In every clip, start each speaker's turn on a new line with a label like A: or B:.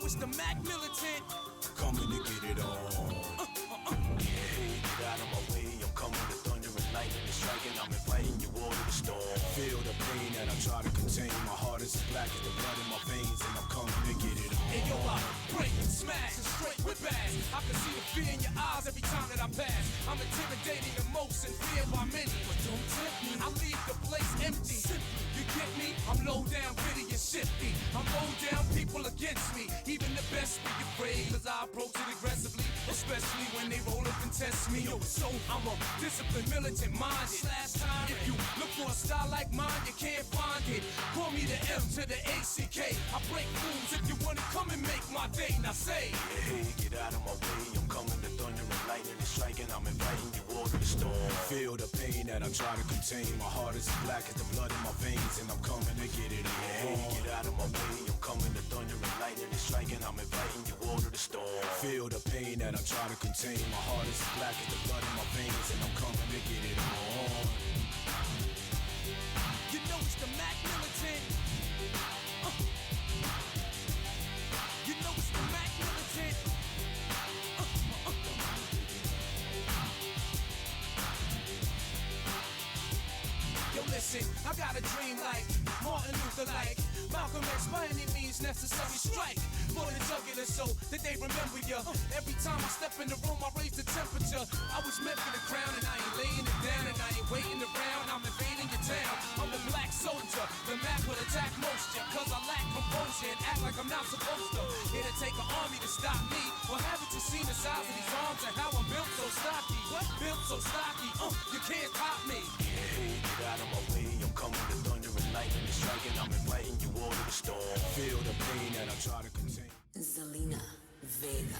A: It's the Mac Militant.
B: Coming to get it on. Hey, get out of my way. I'm coming to thunder and lightning is striking. I'm inviting you all to the storm. Feel the pain that I try to contain. My heart is as black as the blood in my veins, and I'm coming to get it on.
A: Hey yo, I break, smash, and straight with bass. I can see the fear in your eyes every time that I pass. I'm intimidating the most and feared by many, but don't tempt me. I leave the place empty. You get me? I'm low down, gritty and shifty. I'm low down, people against me. Even the best be afraid, cause I approach it aggressively, especially when they roll up and test me. Yo, so I'm a disciplined, militant minded. If you look for a style like mine, you can't find it. Call me the M to the ACK. I break rules. If you wanna come and make my day, now say,
B: hey, get out of my way. I'm coming to thunder and lightning is striking. I'm inviting you all to the storm. Feel the pain that I try to contain. My heart is as black as the blood in my veins, and I'm coming to get it on. Hey, get out of my way. I'm coming to thunder and lightning is striking. I'm inviting you all to the storm. Feel the pain that I try to contain. My heart is as black as the blood in my veins, and I'm coming to get it on.
A: You know it's the Mac Militant. You know it's the Mac Militant. Yo, listen, I got a dream like Martin Luther, like Malcolm X, by any means necessary. Strike for the jugular so that they remember ya. Every time I step in the room, I raise the temperature. I was meant for the crown, and I ain't laying it down, and I ain't waiting around. I'm invading your town. I'm the black soldier. The Mac will attack most ya, cause I lack composure and act like I'm not supposed to. It'll take an army to stop me. Well, haven't you seen the size of these arms and how I'm built so stocky? What? Built so stocky? You can't cop me.
B: Hey, get out of my way. I'm coming to thunder and lightning is striking. I'm inviting you all to the storm. Feel the pain that I try to contain.
C: Zelina Vega.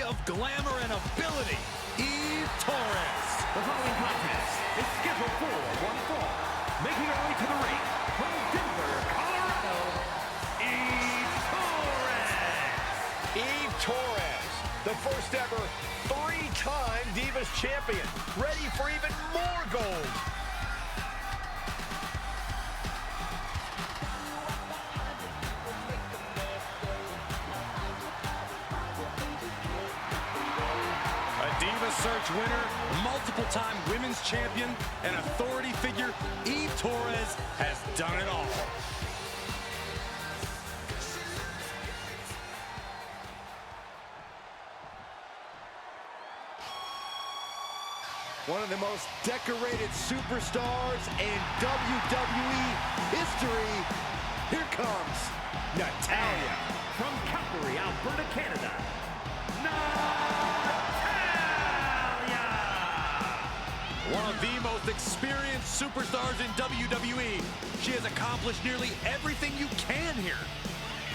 D: of glamour and ability, Eve Torres.
E: The following contest is scheduled for one fall. Making her way to the ring from Denver, Colorado, Eve Torres.
F: Eve Torres, the first ever three-time Divas champion, ready for even more gold.
D: Diva Search winner, multiple-time women's champion, and authority figure, Eve Torres has done it all.
G: One of the most decorated superstars in WWE history. Here comes Natalya.
E: From Calgary, Alberta, Canada,
D: One of the most experienced superstars in WWE. She has accomplished nearly everything you can here.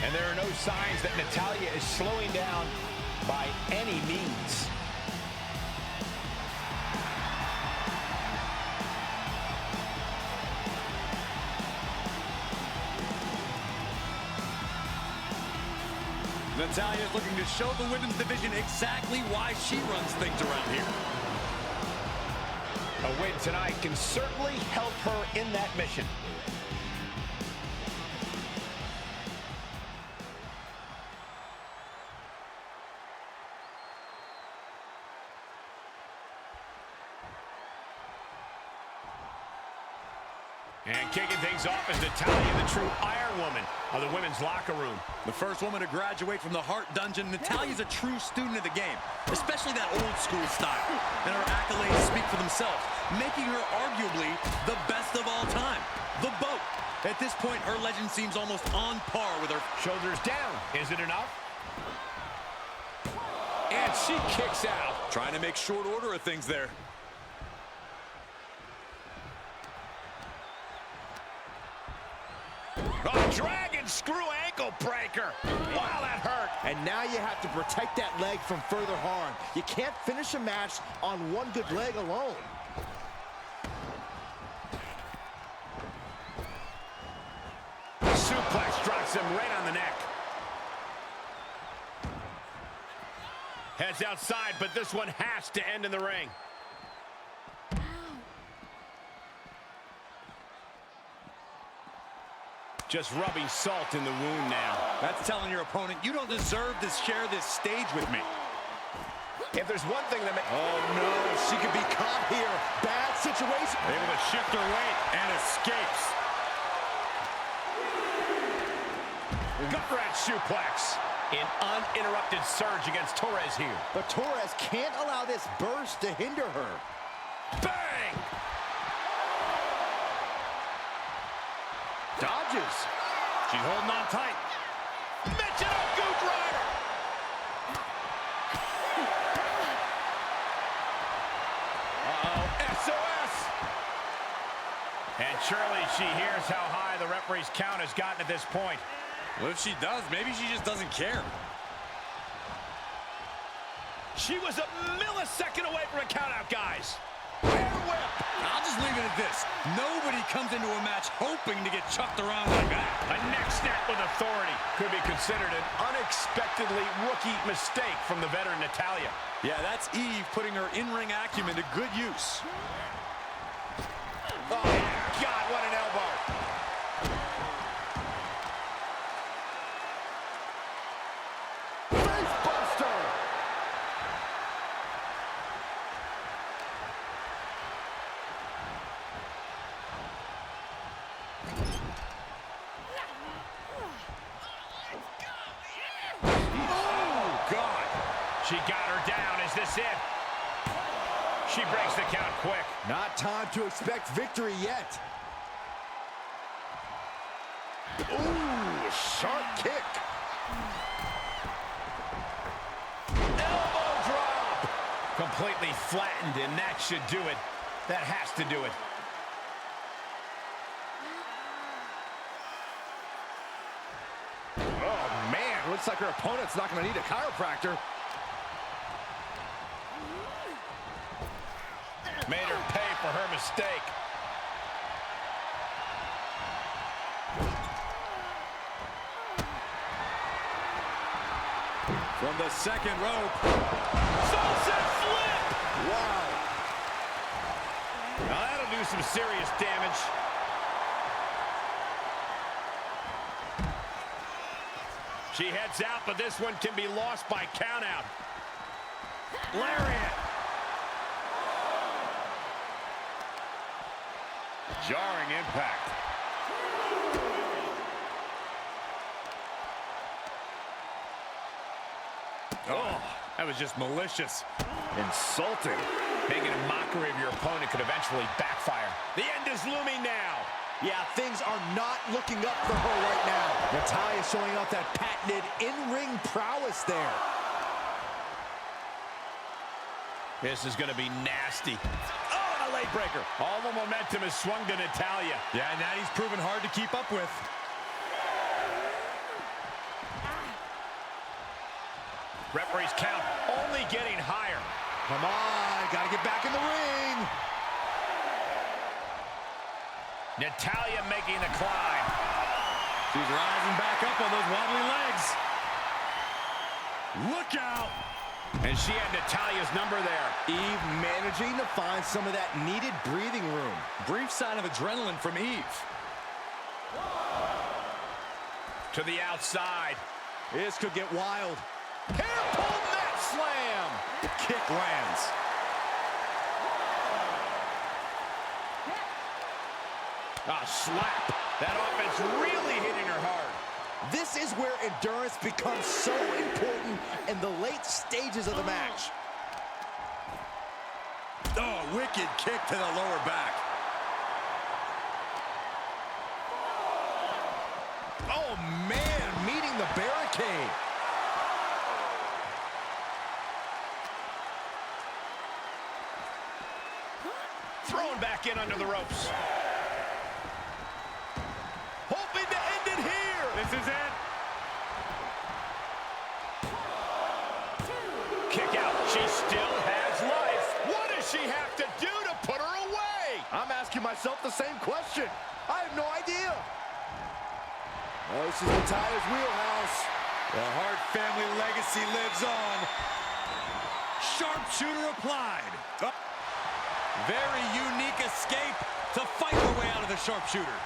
F: And there are no signs that Natalya is slowing down by any means.
D: Natalya is looking to show the women's division exactly why she runs things around here.
F: A win tonight can certainly help her in that mission. And kicking things off is Natalya, the true Iron Woman of the women's locker room.
D: The first woman to graduate from the Heart Dungeon, Natalya's a true student of the game, especially that old school style. And her accolades speak for themselves, making her arguably the best of all time. The boat. At this point, her legend seems almost on par with her.
F: Shoulders down. Is it enough? And she kicks out.
D: Trying to make short order of things there.
F: Oh, dragon screw ankle breaker. Wow, that hurt.
G: And now you have to protect that leg from further harm. You can't finish a match on one good leg alone.
F: Suplex drops him right on the neck. Heads outside, but this one has to end in the ring. Just rubbing salt in the wound now.
D: That's telling your opponent, you don't deserve to share this stage with me.
F: If there's one thing that
G: Oh no, she could be caught here. Bad situation.
F: able to shift her weight and escapes. Gut-wrench suplex. An uninterrupted surge against Torres here.
G: But Torres can't allow this burst to hinder her.
F: Bang!
G: Dodges.
F: She's holding on tight. Michinoku driver! Uh-oh, SOS! And surely she hears how high the referee's count has gotten at this point.
D: Well, if she does, maybe she just doesn't care.
F: She was a millisecond away from a countout, guys. Hair whip!
D: I'll just leave it at this. Nobody comes into a match hoping to get chucked around like that.
F: A neck snap with authority. Could be considered an unexpectedly rookie mistake from the veteran Natalya.
D: Yeah, that's Eve putting her in-ring acumen to good use.
F: Oh, God, what an elbow.
G: Face buster.
F: Oh, God. She got her down. Is this it? She breaks the count quick.
G: Not time to expect victory yet. Ooh, sharp kick.
F: Elbow drop. Completely flattened, and that should do it. That has to do it.
G: Oh, man, looks like her opponent's not going to need a chiropractor.
F: Made her pay for her mistake.
D: From the second rope.
F: Sunset flip!
G: Wow.
F: Now that'll do some serious damage. She heads out, but this one can be lost by countout. Lariat. Jarring impact. Oh, that was just malicious. Insulting. Making a mockery of your opponent could eventually backfire. The end is looming now.
G: Yeah, things are not looking up for her right now. Natalya showing off that patented in-ring prowess there.
F: This is going to be nasty. Oh, and a leg breaker. All the momentum is swung to Natalya.
D: Yeah, now he's proven hard to keep up with.
F: Referee's count only getting higher.
G: Come on, gotta get back in the ring.
F: Natalya making the climb.
D: She's rising back up on those wobbly legs. Look out!
F: And she had Natalya's number there.
G: Eve managing to find some of that needed breathing room.
D: Brief sign of adrenaline from Eve.
F: To the outside.
G: This could get wild. Careful net slam.
D: The kick lands.
F: A slap. That offense really hitting her hard.
G: This is where endurance becomes so important in the late stages of the match.
D: Oh, wicked kick to the lower back.
G: Oh, man, meeting the barricade.
F: Thrown back in under the ropes. Hoping to end it here.
D: This is it.
F: Kick out. She still has life. What does she have to do to put her away?
G: I'm asking myself the same question. I have no idea. Oh, this is Natalya's wheelhouse.
D: The Hart family legacy lives on. Sharpshooter applied. Oh. Very unique escape to fight her way out of the sharpshooter.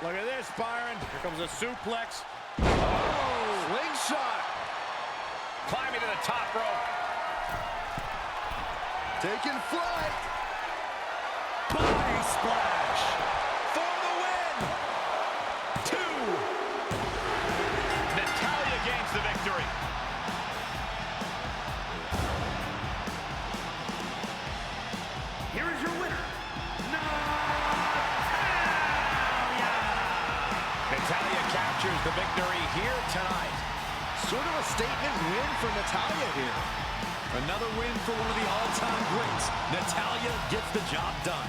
F: Look at this, Byron.
D: Here comes a suplex.
G: Oh, slingshot.
F: Climbing to the top rope.
G: Taking flight.
D: Body splash.
F: For the win. 2. Natalya gains the victory.
E: Here is your winner,
F: Natalya captures the victory here tonight.
G: Sort of a statement win for Natalya here.
D: Another win for one of the all-time greats. Natalya gets the job done.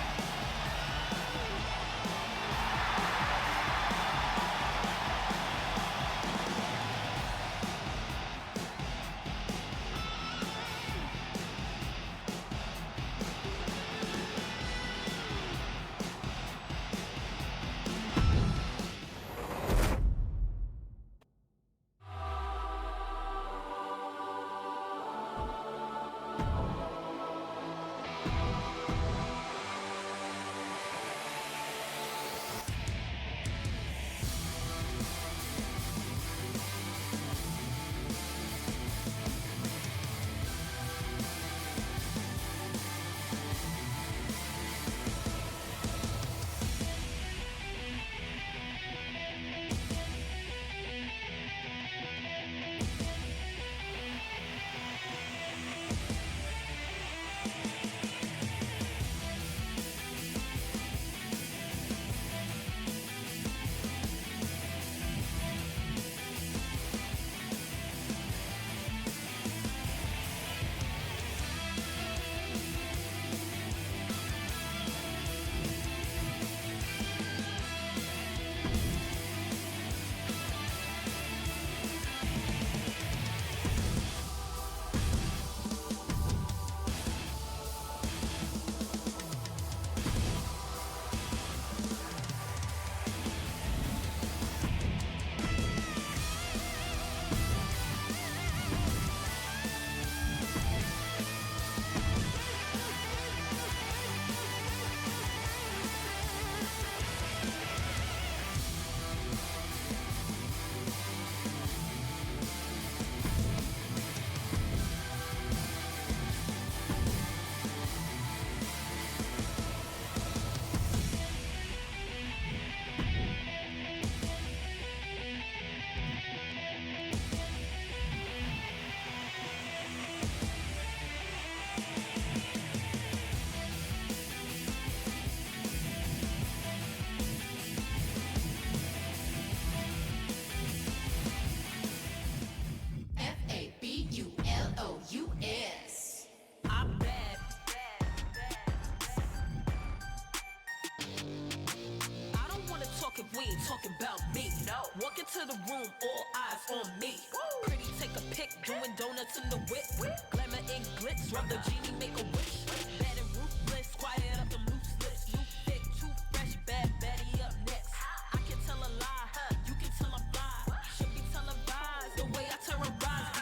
C: talking, we ain't talking about me. No. Walk into the room, all eyes on me. Pretty, take a pic, doing donuts in the whip. Glamour and glitz, rub the genie, make a wish. Bad and ruthless, quiet up the loose lips. New thick, too fresh, bad baddie up next. I can tell a lie, you can tell I'm fly. Should be televised, the way I terrorize.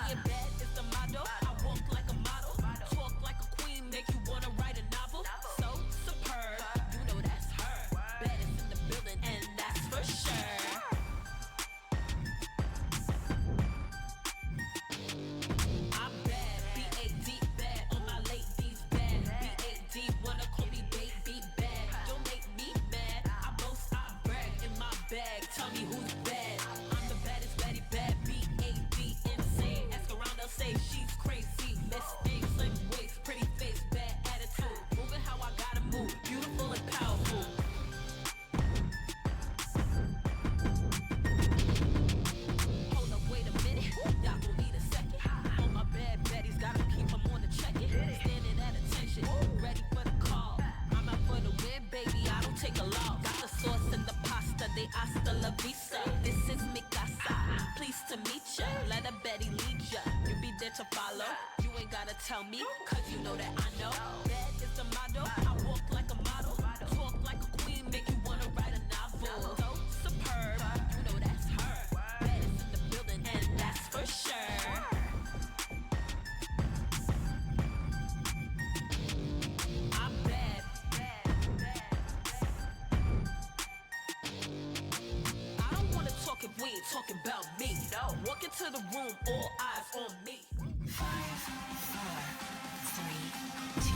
C: Being bad is the motto, I walk like a model. Talk like a queen, make you wanna write a novel. So superb, you know that's her. Baddest in the building, and that's for sure. I'm bad, B-A-D, bad. All my ladies bad, B-A-D, wanna call me baby bad. Don't make me mad, I boast, I brag in my bag. Tell me who's bad. I'm the baddest, baddie bad, B-A-D, insane. Ask around, they'll say she's crazy. Miss things, slim waist, pretty face, bad attitude. Moving how I gotta move, beautiful and powerful. Hold up, wait a minute, y'all gon' need a second. All my bad baddies, gotta keep them on the check-in. Standing at attention, ready for the call. I'm out for the win, baby, I don't take a loss. Got the sauce and the pasta, they hasta la vista. This is mi casa, pleased to meet ya. Let a Betty lead ya, you be there to follow. You ain't gotta tell me, cause you know that I know. Bad is the motto, I walk like a model. Talk like a queen, make you wanna write a novel. So superb, you know that's her. Baddest in the building, and that's for sure. I'm bad. I don't wanna talk if we ain't talking about me. No. Walk into the room, all eyes on me.
H: 5, 4, 3, 2.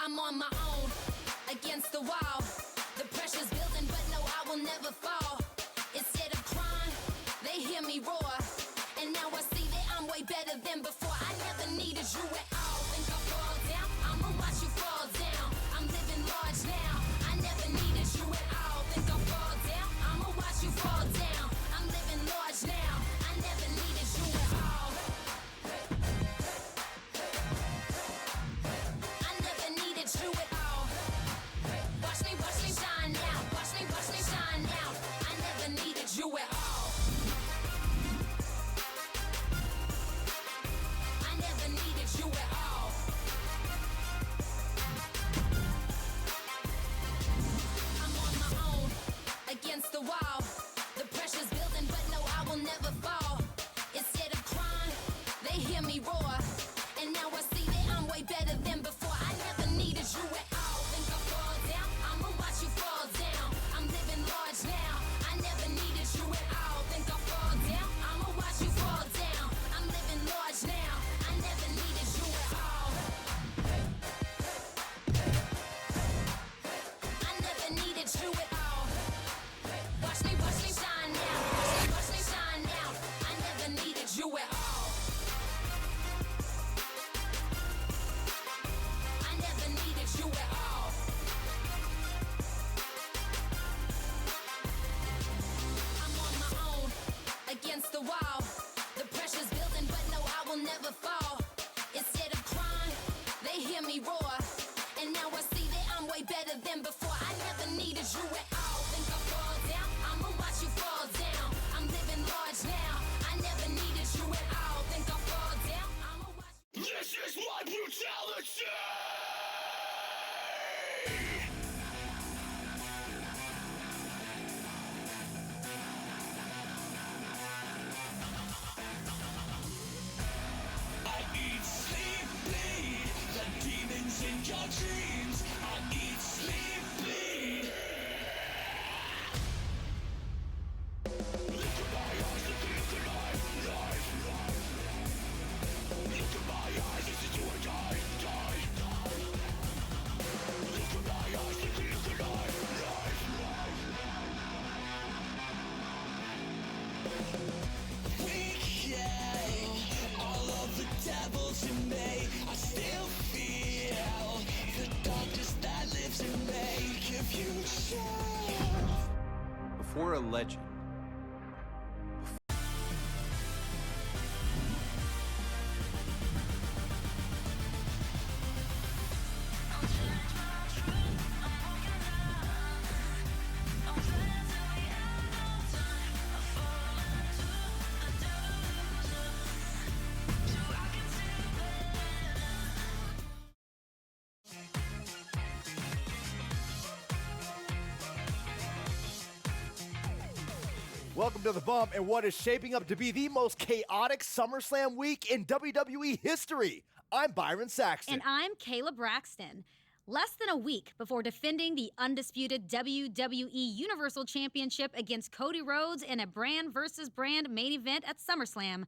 C: I'm on my own, against the wall. The pressure's building, but no, I will never fall. Instead of crying, they hear me roar. And now I see that I'm way better than before. I never needed you at all. Think I fall down? I'ma watch you fall down. I'm living large now. I never needed you at all. Think I fall down? I'ma watch you fall down. I'm living large now. I never needed you at all. I never needed you at all. Watch me shine now. Watch me shine now. I never needed you at all. I never needed you at all. I'm on my own, against the wall. The pressure's building, but no, I will never fall. Instead of crying, they hear me roar. And now I see that I'm way better than before. I never needed you at all. Think I fall down? I'ma watch you fall down. against the wall. The pressure's building, but no, I will never fall. Instead of crying, they hear me roar. And now I see that I'm way better than before. I never needed you at all. Think I fall down? I'ma watch you fall down. I'm living large now. I never needed you at all. Think I fall down? I'ma watch.
B: This is my brutality! I eat, sleep, bleed. The demons in your dreams. I eat, sleep, bleed. Look at my eyes, look at life. Look at my eyes, this is do or die. Look at my eyes, look at life. Weak, yeah. All of the devils in me, I still feel the darkness that lives in me. Give you chance.
H: Before a legend,
G: Welcome to The Bump and what is shaping up to be the most chaotic SummerSlam week in WWE history. I'm Byron Saxton.
I: And I'm Kayla Braxton. Less than a week before defending the undisputed WWE Universal Championship against Cody Rhodes in a brand versus brand main event at SummerSlam,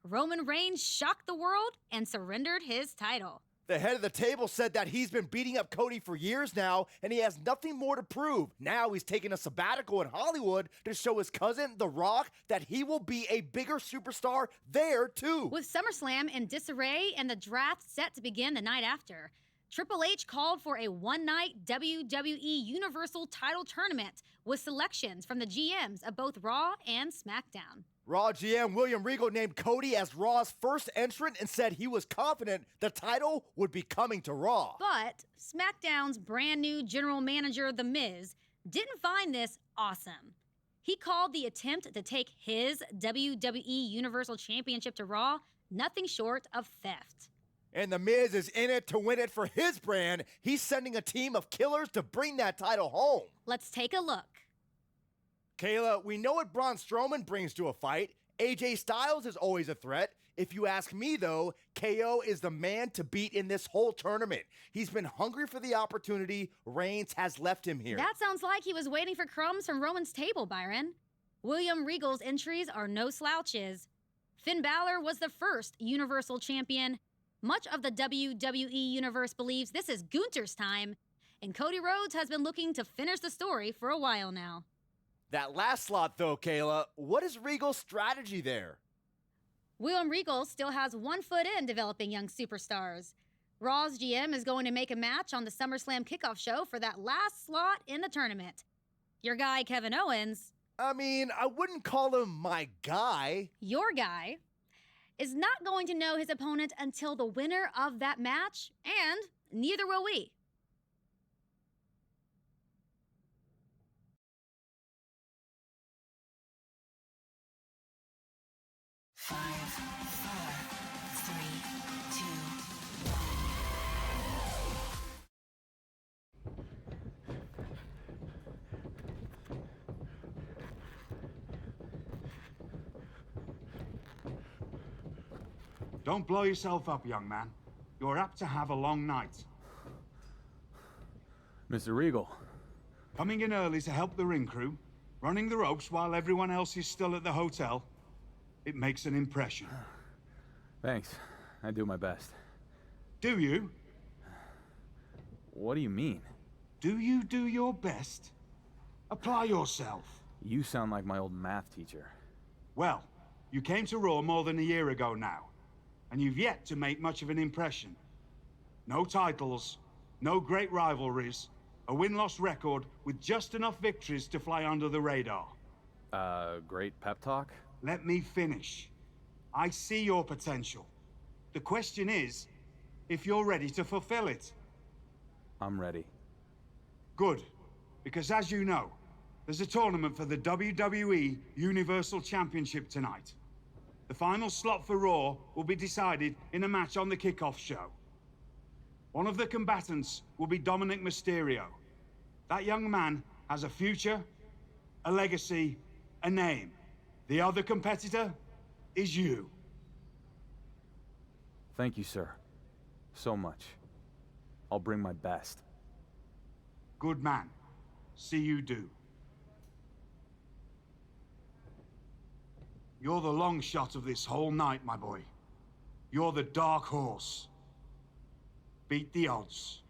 I: Roman Reigns shocked the world and surrendered his title.
G: The head of the table said that he's been beating up Cody for years now, and he has nothing more to prove. Now he's taking a sabbatical in Hollywood to show his cousin, The Rock, that he will be a bigger superstar there, too.
I: With SummerSlam in disarray and the draft set to begin the night after, Triple H called for a one-night WWE Universal title tournament with selections from the GMs of both Raw and SmackDown.
G: Raw GM William Regal named Cody as Raw's first entrant and said he was confident the title would be coming to Raw.
I: But SmackDown's brand new general manager, The Miz, didn't find this awesome. He called the attempt to take his WWE Universal Championship to Raw nothing short of theft.
G: And The Miz is in it to win it for his brand. He's sending a team of killers to bring that title home.
I: Let's take a look.
G: Kayla, we know what Braun Strowman brings to a fight. AJ Styles is always a threat. If you ask me, though, KO is the man to beat in this whole tournament. He's been hungry for the opportunity. Reigns has left him here.
I: That sounds like he was waiting for crumbs from Roman's table, Byron. William Regal's entries are no slouches. Finn Balor was the first Universal Champion. Much of the WWE Universe believes this is Gunther's time, and Cody Rhodes has been looking to finish the story for a while now.
G: That last slot, though, Kayla, what is Regal's strategy there?
I: William Regal still has one foot in developing young superstars. Raw's GM is going to make a match on the SummerSlam kickoff show for that last slot in the tournament. Your guy, Kevin Owens,
G: I mean, I wouldn't call him my guy.
I: your guy, is not going to know his opponent until the winner of that match, and neither will we.
J: Don't blow yourself up, young man. You're apt to have a long night.
H: Mr. Regal.
J: Coming in early to help the ring crew, running the ropes while everyone else is still at the hotel, it makes an impression.
H: Thanks. I do my best.
J: Do you?
H: What do you mean?
J: Do you do your best? Apply yourself.
H: You sound like my old math teacher.
J: Well, you came to Raw more than a year ago now, and you've yet to make much of an impression. No titles, no great rivalries, a win-loss record with just enough victories to fly under the radar.
H: Great pep talk?
J: let me finish. I see your potential. The question is, if you're ready to fulfill it.
H: I'm ready.
J: Good, because as you know, there's a tournament for the WWE Universal Championship tonight. The final slot for Raw will be decided in a match on the kickoff show. One of the combatants will be Dominic Mysterio. That young man has a future, a legacy, a name. The other competitor is you.
H: Thank you, sir. So much. I'll bring my best.
J: Good man. See you do. You're the long shot of this whole night, my boy. You're the dark horse. Beat the odds.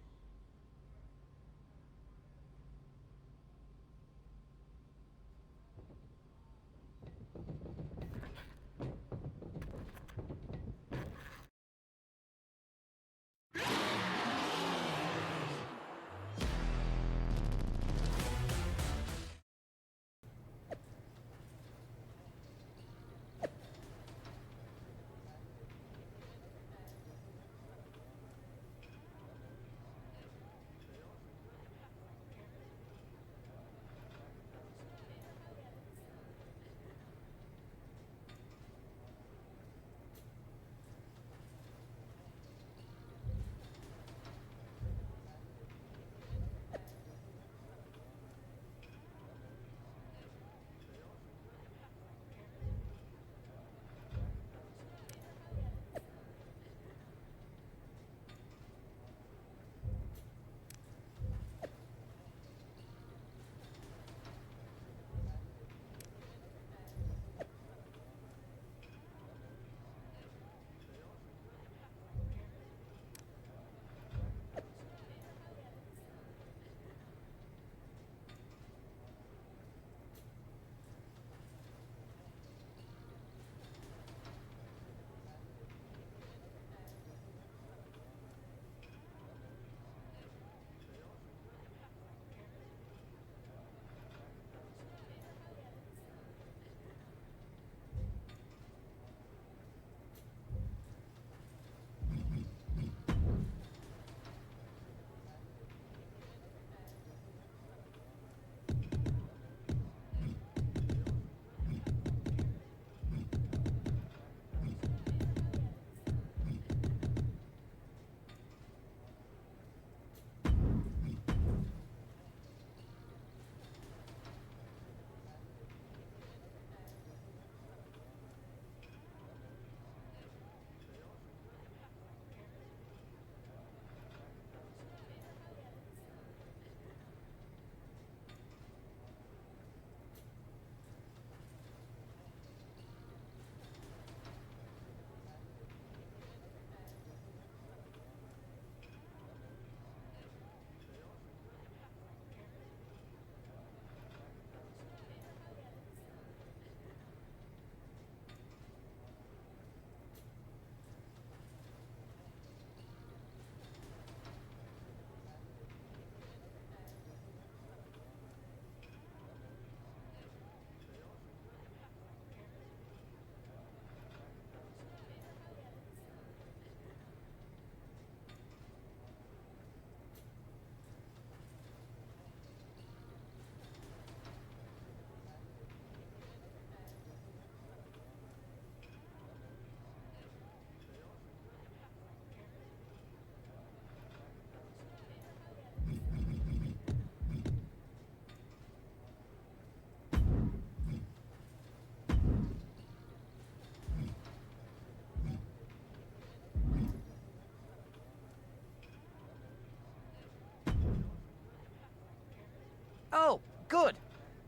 K: Oh, good.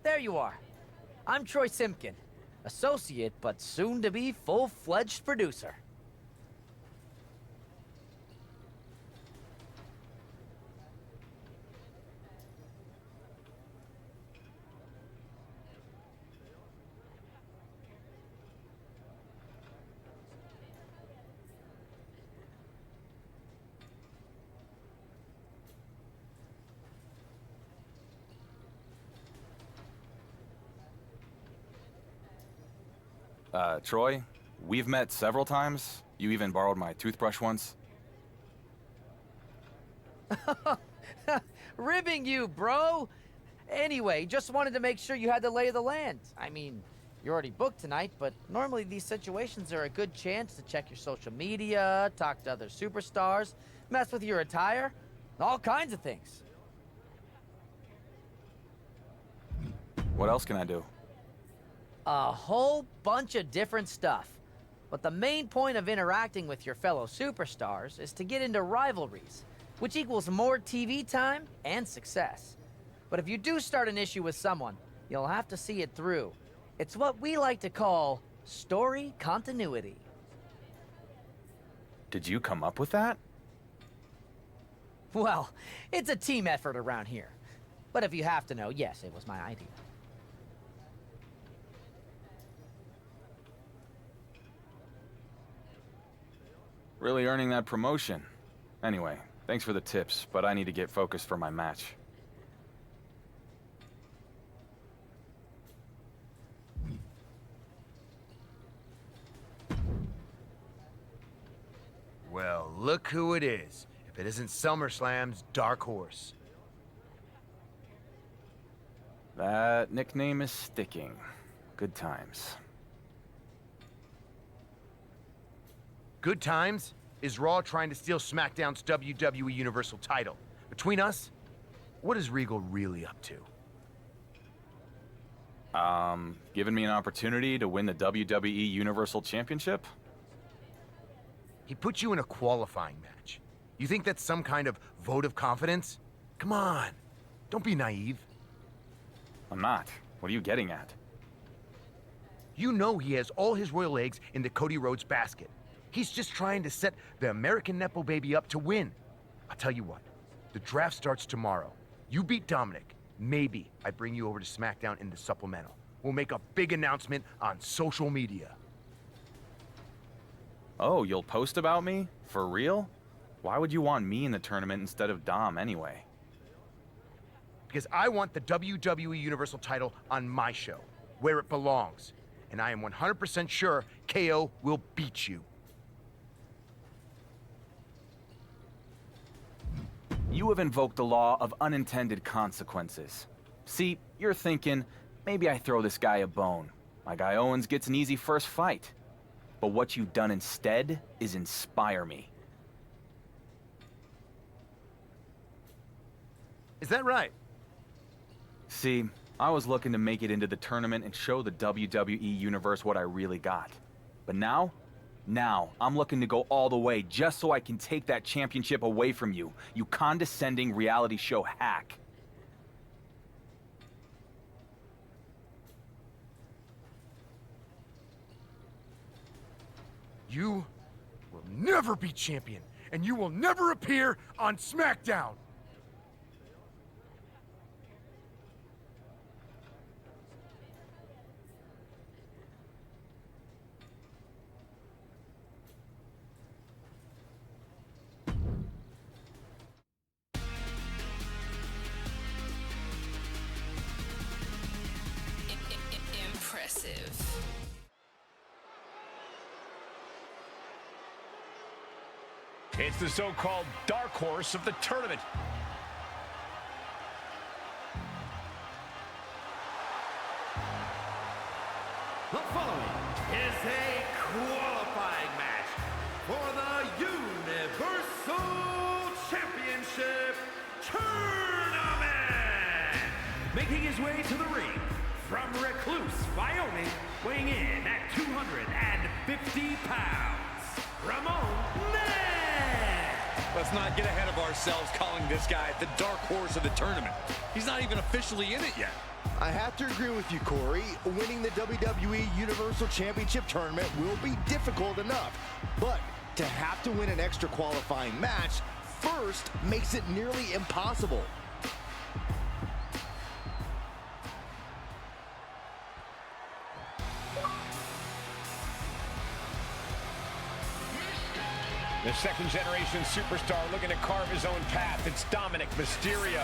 K: There you are. I'm Troy Simpkin, associate but soon-to-be full-fledged producer.
H: Troy, we've met several times. You even borrowed my toothbrush once.
K: Ribbing you, bro! Anyway, just wanted to make sure you had the lay of the land. I mean, you're already booked tonight, but normally these situations are a good chance to check your social media, talk to other superstars, mess with your attire, all kinds of things.
H: What else can I do?
K: A whole bunch of different stuff. But the main point of interacting with your fellow superstars is to get into rivalries, which equals more TV time and success. But if you do start an issue with someone, you'll have to see it through. It's what we like to call story continuity.
H: Did you come up with that?
K: Well, it's a team effort around here. But if you have to know, yes, it was my idea.
H: Really earning that promotion. Anyway, thanks for the tips, but I need to get focused for my match.
L: Well, look who it is. If it isn't SummerSlam's Dark Horse.
H: That nickname is sticking. Good times.
L: Good times is Raw trying to steal SmackDown's WWE Universal title. Between us, what is Regal really up to?
H: Giving me an opportunity to win the WWE Universal Championship?
L: He put you in a qualifying match. You think that's some kind of vote of confidence? Come on, don't be naive.
H: I'm not. What are you getting at?
L: You know he has all his royal eggs in the Cody Rhodes basket. He's just trying to set the American Nepo baby up to win. I'll tell you what, the draft starts tomorrow. You beat Dominic, maybe I bring you over to SmackDown in the supplemental. We'll make a big announcement on social media.
H: Oh, you'll post about me? For real? Why would you want me in the tournament instead of Dom anyway?
L: Because I want the WWE Universal title on my show, where it belongs. And I am 100% sure KO will beat you.
H: You have invoked the law of unintended consequences. See, you're thinking, maybe I throw this guy a bone. My guy Owens gets an easy first fight. But what you've done instead is inspire me.
L: Is that right?
H: See, I was looking to make it into the tournament and show the WWE Universe what I really got. But now, I'm looking to go all the way just so I can take that championship away from you, you condescending reality show hack.
L: You will never be champion, and you will never appear on SmackDown!
C: Impressive.
F: It's the so-called dark horse of the tournament.
E: The following is a qualifying match for the Universal Championship Tournament. Making his way to the ring from Recluse, Wyoming, weighing in at 250 pounds, Ramon Man.
D: Let's not get ahead of ourselves calling this guy the dark horse of the tournament. He's not even officially in it yet.
G: I have to agree with you, Corey. Winning the WWE Universal Championship Tournament will be difficult enough. But to have to win an extra qualifying match first makes it nearly impossible.
F: The second-generation superstar looking to carve his own path. It's Dominic Mysterio.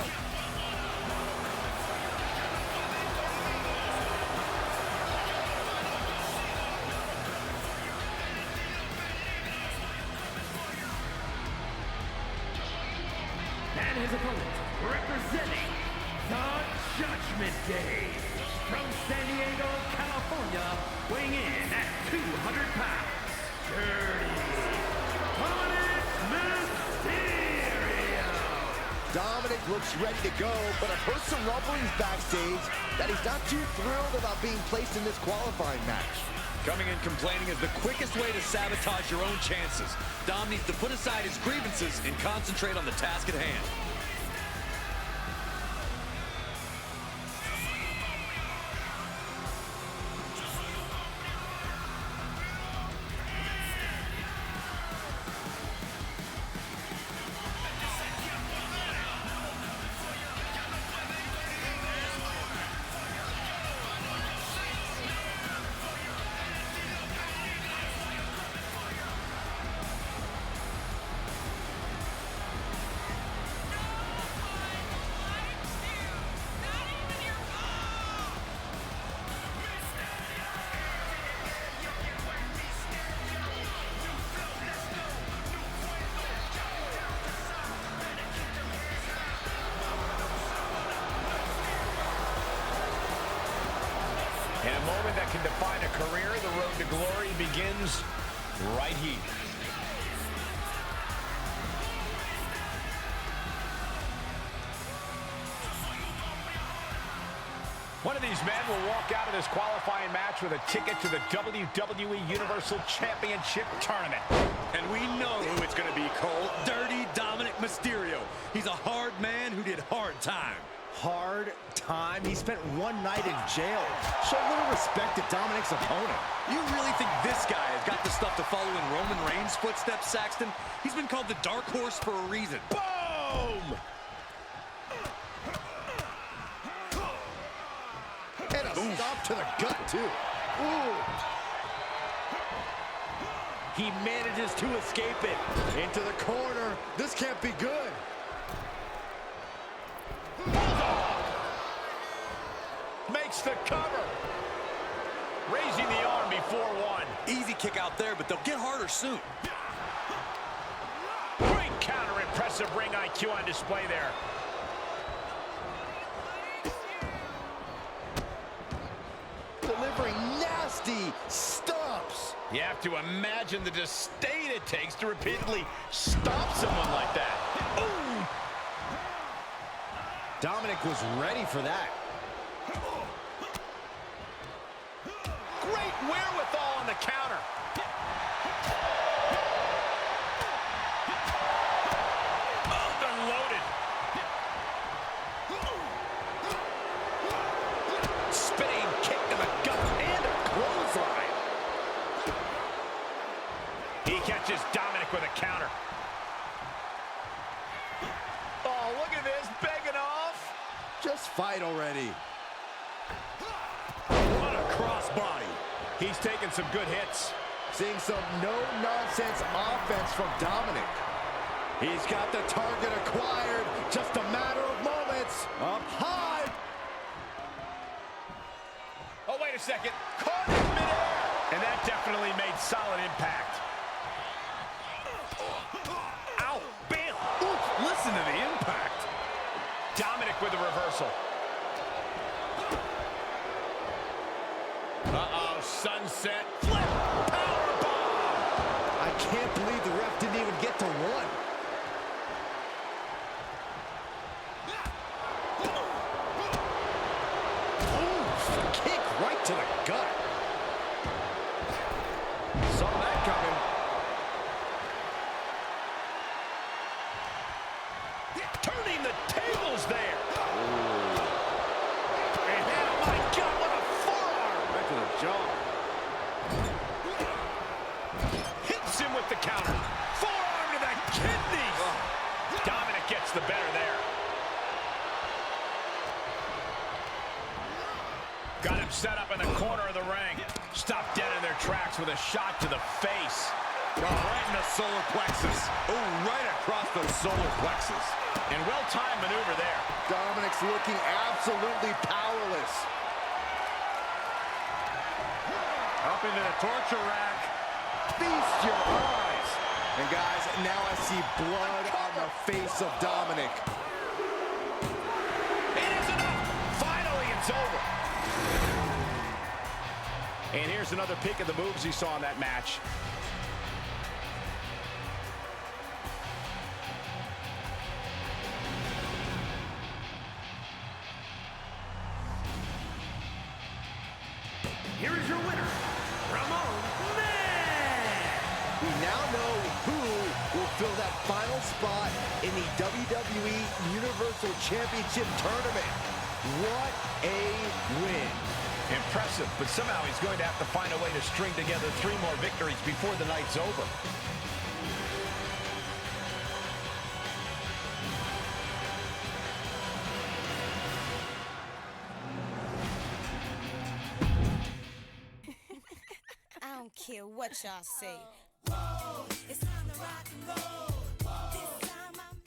E: And his opponent, representing the Judgment Day, from San Diego, California, weighing in at 200 pounds, Dirty Dominic Mysterio.
G: Dominic looks ready to go, but I've heard some rumblings backstage that he's not too thrilled about being placed in this qualifying match.
D: Coming in complaining is the quickest way to sabotage your own chances. Dom needs to put aside his grievances and concentrate on the task at hand.
F: In a moment that can define a career, the road to glory begins right here. One of these men will walk out of this qualifying match with a ticket to the WWE Universal Championship Tournament.
D: And we know who it's going to be, Cole. Dirty Dominic Mysterio. He's a hard man who did hard time.
G: Hard time? He spent one night in jail. Show a little respect to Dominic's opponent.
D: You really think this guy has got the stuff to follow in Roman Reigns' footsteps, Saxton? He's been called the Dark Horse for a reason. Boom!
G: And a stop to the gut, too. Ooh. He manages to escape it. Into the corner. This can't be good.
F: Makes the cover. Raising the arm before one.
D: Easy kick out there, but they'll get harder soon.
F: Great counter. Impressive ring IQ on display there.
G: Delivering nasty stomps.
F: You have to imagine the disdain it takes to repeatedly stomp someone like that. Ooh.
G: Dominic was ready for that.
F: Great wherewithal on the counter. Unloaded. Spinning kick to the gut and a clothesline. He catches Dominic with a counter. Oh, look at this, begging off.
G: Just fight already.
F: What a crossbody. He's taking some good hits.
G: Seeing some no-nonsense offense from Dominic. He's got the target acquired. Just a matter of moments. Up high.
F: Oh, wait a second. Caught in midair. And that definitely made solid impact. Ow, bam.
D: Ooh, listen to the impact.
F: Dominic with the reversal. Uh-oh, sunset flip. Powerbomb.
G: I can't believe the ref didn't even get to one. Ooh, kick right to the gut. Saw that coming.
F: Turning the tables there. And oh my God, what a forearm.
G: Right to the jaw.
F: Hits him with the counter. Forearm to the kidneys. Dominic gets the better there. Got him set up in the corner of the ring. Stopped dead in their tracks with a shot to the face.
D: Right in the solar plexus. Oh, right across the solar plexus.
F: And well-timed maneuver there.
G: Dominic's looking absolutely powerless.
D: Up into the torture rack.
G: Feast your eyes. And guys, now I see blood on the face of Dominic.
F: night's over. And here's another peek of the moves he saw in that match.
E: Here is your winner, RandoMan.
G: We now know who will fill that final spot in the WWE Universal Championship Tournament. What a win.
F: Impressive, but somehow he's going to have to find a way to string together 3 more victories before the night's over.
M: I don't care what y'all say.
A: It's time to rock and roll. This time I'm...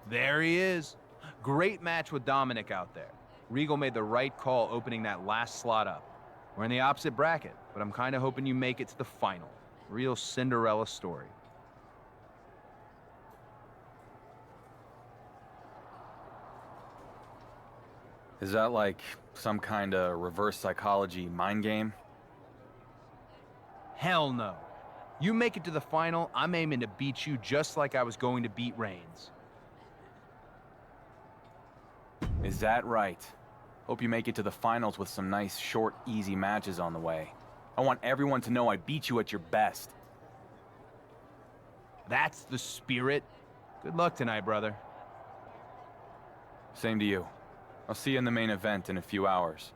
H: There he is. Great match with Dominic out there. Regal made the right call opening that last slot up. We're in the opposite bracket, but I'm kind of hoping you make it to the final. Real Cinderella story. Is that like some kind of reverse psychology mind game? Hell no. You make it to the final, I'm aiming to beat you just like I was going to beat Reigns. Is that right? Hope you make it to the finals with some nice, short, easy matches on the way. I want everyone to know I beat you at your best. That's the spirit. Good luck tonight, brother. Same to you. I'll see you in the main event in a few hours.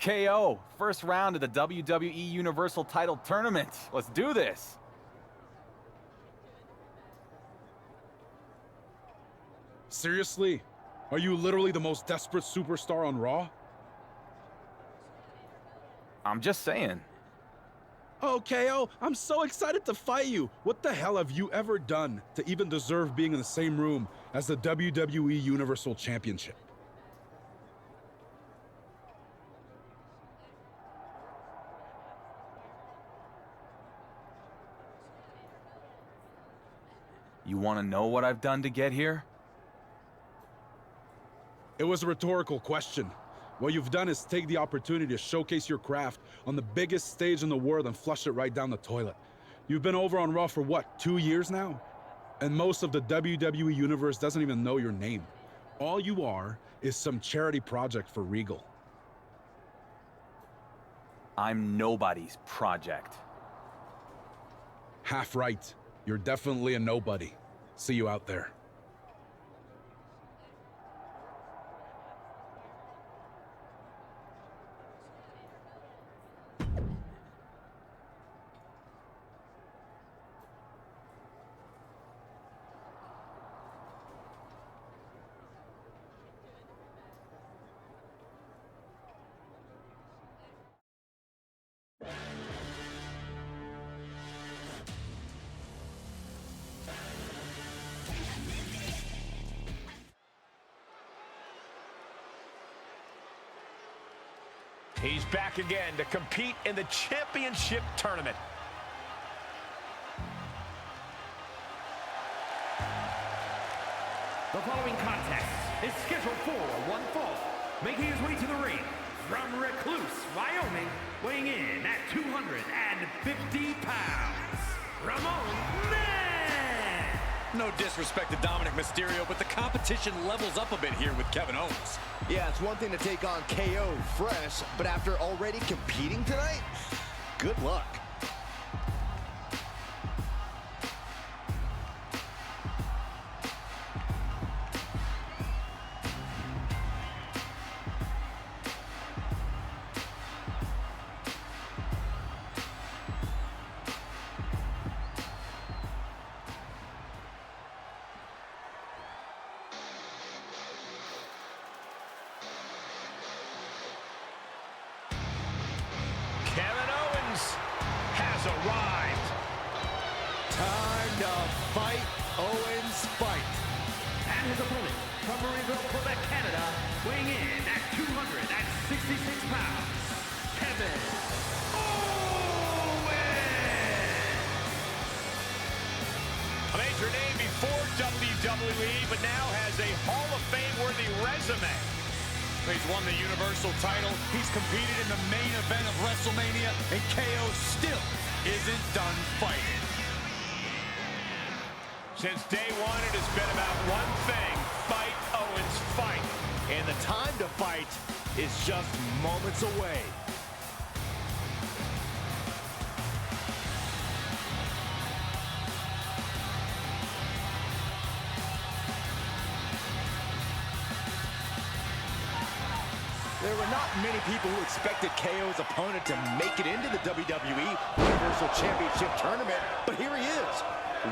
H: KO, first round of the WWE Universal Title Tournament. Let's do this.
N: Seriously? Are you literally the most desperate superstar on Raw?
H: I'm just saying.
N: Oh, KO, I'm so excited to fight you. What the hell have you ever done to even deserve being in the same room as the WWE Universal Championship?
H: You want to know what I've done to get here?
N: It was a rhetorical question. What you've done is take the opportunity to showcase your craft on the biggest stage in the world and flush it right down the toilet. You've been over on Raw for what, 2 years now? And most of the WWE Universe doesn't even know your name. All you are is some charity project for Regal.
H: I'm nobody's project.
N: Half right. You're definitely a nobody. See you out there.
F: He's back again to compete in the championship tournament.
E: The following contest is scheduled for one fall. Making his way to the ring from Recluse, Wyoming, weighing in at 250 pounds, RandoMan!
D: No disrespect to Dominic Mysterio, but the competition levels up a bit here with Kevin Owens.
G: Yeah, it's one thing to take on KO fresh, but after already competing tonight, good luck. Owens fight.
E: And his opponent from Marieville, Quebec, Canada, weighing in at 266 pounds, Kevin Owens!
F: A major name before WWE, but now has a Hall of Fame-worthy resume. He's won the Universal title, he's competed in the main event of WrestleMania, and KO still isn't done fighting. Since day one, it has been about one thing: fight, Owens, fight.
G: And the time to fight is just moments away. There were not many people who expected KO's opponent to make it into the WWE Universal Championship tournament, but here he is.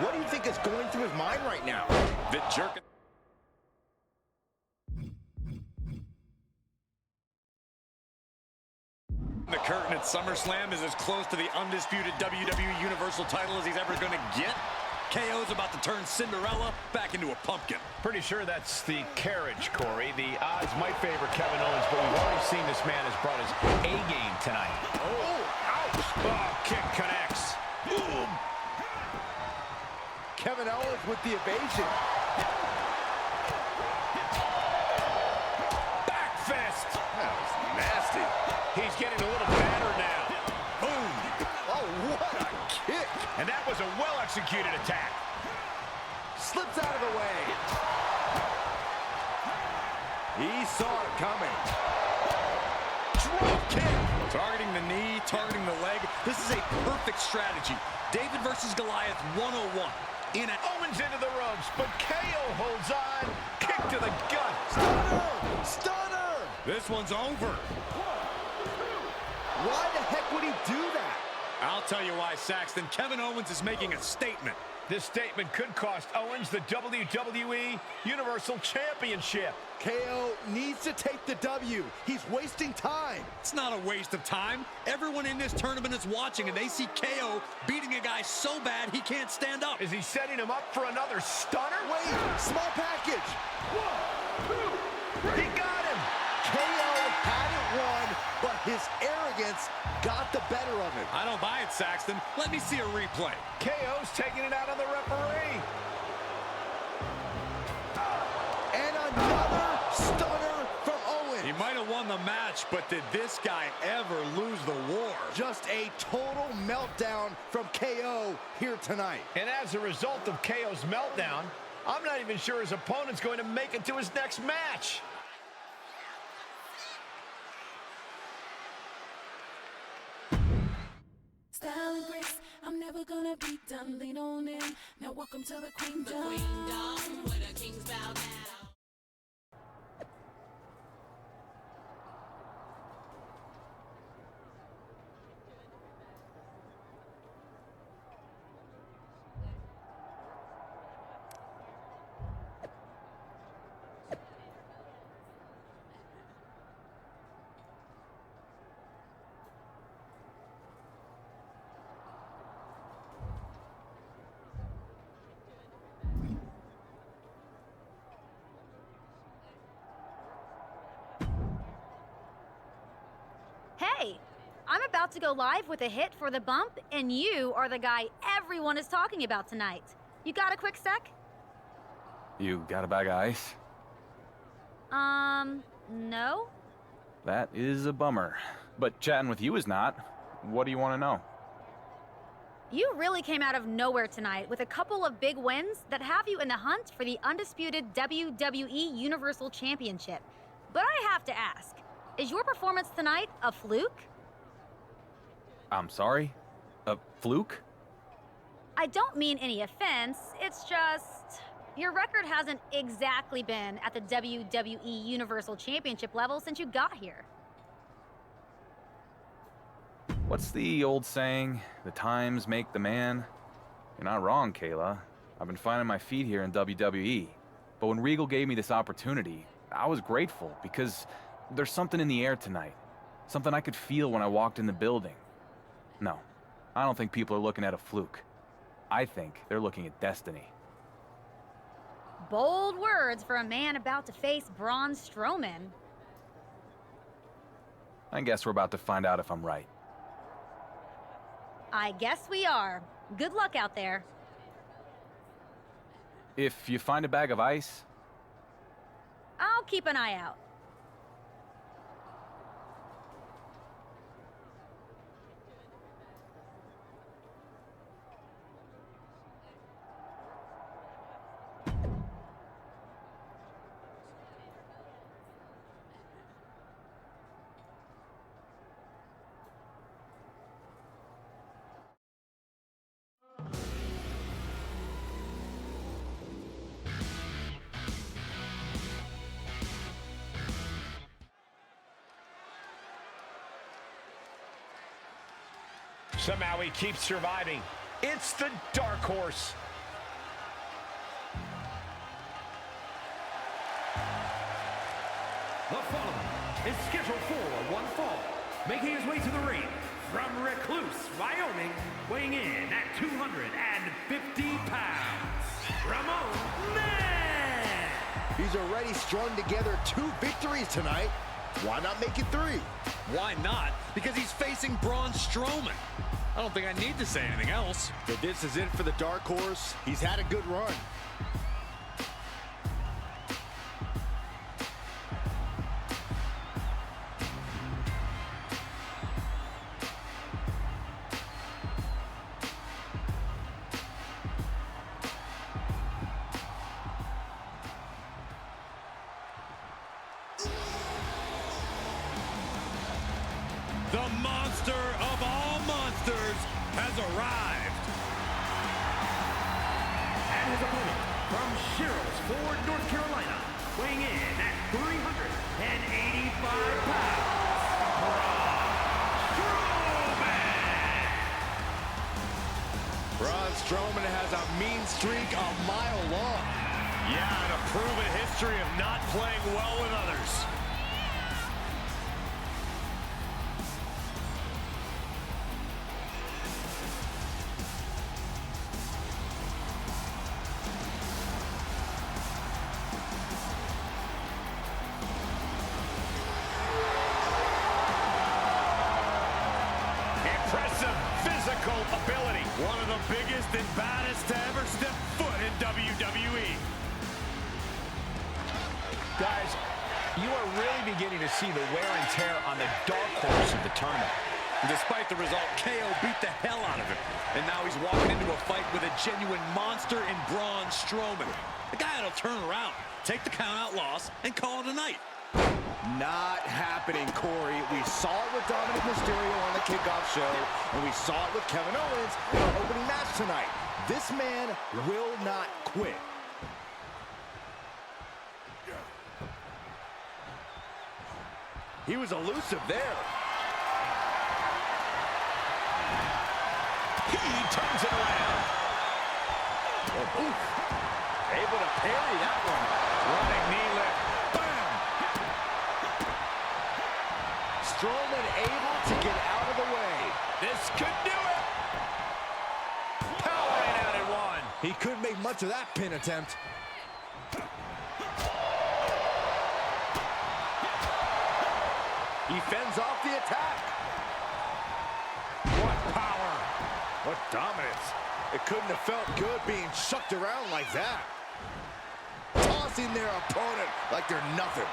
G: What do you think is going through his mind right now?
F: The jerk. The curtain at SummerSlam is as close to the undisputed WWE Universal title as he's ever going to get. KO's about to turn Cinderella back into a pumpkin. Pretty sure that's the carriage, Corey. The odds might favor Kevin Owens, but we've already seen this man has brought his A-game tonight. Oh, ouch! Oh, kick connects. Boom!
G: Kevin Owens with the evasion.
F: Back fist! That was nasty. He's getting a little better now. Boom!
G: Oh, what a kick!
F: And that was a well-executed attack.
G: Slips out of the way. He saw it coming.
F: Drop kick! Targeting the knee, targeting the leg. This is a perfect strategy. David versus Goliath 101. Owens into the ropes, but KO holds on. Kick to the gut.
G: Stunner! Stunner!
F: This one's over.
G: Why the heck would he do that?
F: I'll tell you why, Saxton. Kevin Owens is making a statement. This statement could cost Owens the WWE Universal Championship.
G: KO needs to take the W. He's wasting time.
D: It's not a waste of time. Everyone in this tournament is watching, and they see KO beating a guy so bad he can't stand up.
F: Is he setting him up for another stunner?
G: Wait, small package.
F: 1, 2, 3. He got him.
G: KO had it won, but his arrogance got the better of him.
D: I don't buy it, Saxton. Let me see a replay.
F: KO's taking it out on the referee.
G: And another stunner from Owens.
D: He might have won the match, but did this guy ever lose the war?
G: Just a total meltdown from KO here tonight.
F: And as a result of KO's meltdown, I'm not even sure his opponent's going to make it to his next match.
O: Style and grace, I'm never gonna be done. Lean on in. Now welcome to the queendom. The queendom, where the kings bow down.
I: Hey, I'm about to go live with a hit for the bump, and you are the guy everyone is talking about tonight. You got a quick sec?
H: You got a bag of ice?
I: No?
H: That is a bummer. But chatting with you is not. What do you want to know?
I: You really came out of nowhere tonight with a couple of big wins that have you in the hunt for the undisputed WWE Universal Championship. But I have to ask, is your performance tonight a fluke?
H: I'm sorry? A fluke?
I: I don't mean any offense, it's just your record hasn't exactly been at the WWE Universal Championship level since you got here.
H: What's the old saying? The times make the man? You're not wrong, Kayla. I've been finding my feet here in WWE. But when Regal gave me this opportunity, I was grateful because there's something in the air tonight. Something I could feel when I walked in the building. No, I don't think people are looking at a fluke. I think they're looking at destiny.
I: Bold words for a man about to face Braun Strowman.
H: I guess we're about to find out if I'm right.
I: I guess we are. Good luck out there.
H: If you find a bag of ice,
I: I'll keep an eye out.
E: Somehow he keeps surviving. It's the Dark Horse. The following is scheduled for one fall. Making his way to the ring from Recluse, Wyoming, weighing in at 250 pounds, RandoMan!
G: He's already strung together 2 victories tonight. Why not make it 3?
D: Why not? Because he's facing Braun Strowman. I don't think I need to say anything else.
G: If this is it for the Dark Horse, he's had a good run.
D: The monster of all monsters has arrived.
E: And his opponent from Sherrills Ford, North Carolina, weighing in at 385 pounds,
G: Braun Strowman has a mean streak a mile long.
F: Yeah, and a proven history of not playing well with others. Ability. One of the biggest and baddest to ever step foot in WWE.
E: Guys, you are really beginning to see the wear and tear on the Dark Horse of the tournament.
D: Despite the result, KO beat the hell out of him. And now he's walking into a fight with a genuine monster in Braun Strowman. The guy that'll turn around, take the count-out loss, and call it a night.
G: Not happening, Corey. We saw it with Dominic Mysterio on the kickoff show, and we saw it with Kevin Owens in our opening match tonight. This man will not quit. He was elusive there.
E: He turns it around.
G: Oh, oof. Able to parry that one.
F: Running knee lift. Bam!
G: Strowman able to get out of the way.
F: This could do it. Powering out at one.
G: He couldn't make much of that pin attempt. He fends off the attack.
F: What power.
G: What dominance. It couldn't have felt good being shucked around like that. Tossing their opponent like they're nothing.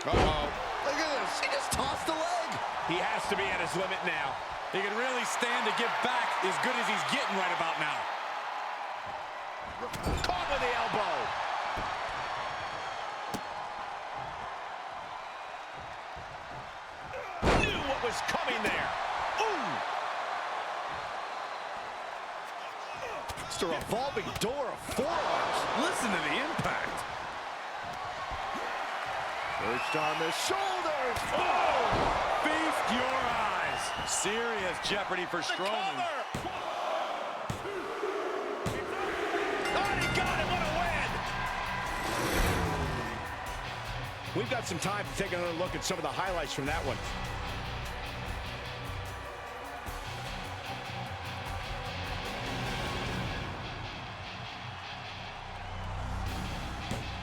G: Uh-oh. Look at this. He just tossed the leg.
F: He has to be at his limit now.
D: He can really stand to get back as good as he's getting right about now.
G: Caught with the elbow.
F: Knew what was coming there. Ooh!
G: It's a revolving door of forearms.
D: Listen to the impact.
G: Perched on the shoulders.
F: Oh! Feast your eyes.
D: Serious jeopardy for Strowman.
F: Oh, he got it. What a win.
G: We've got some time to take another look at some of the highlights from that one.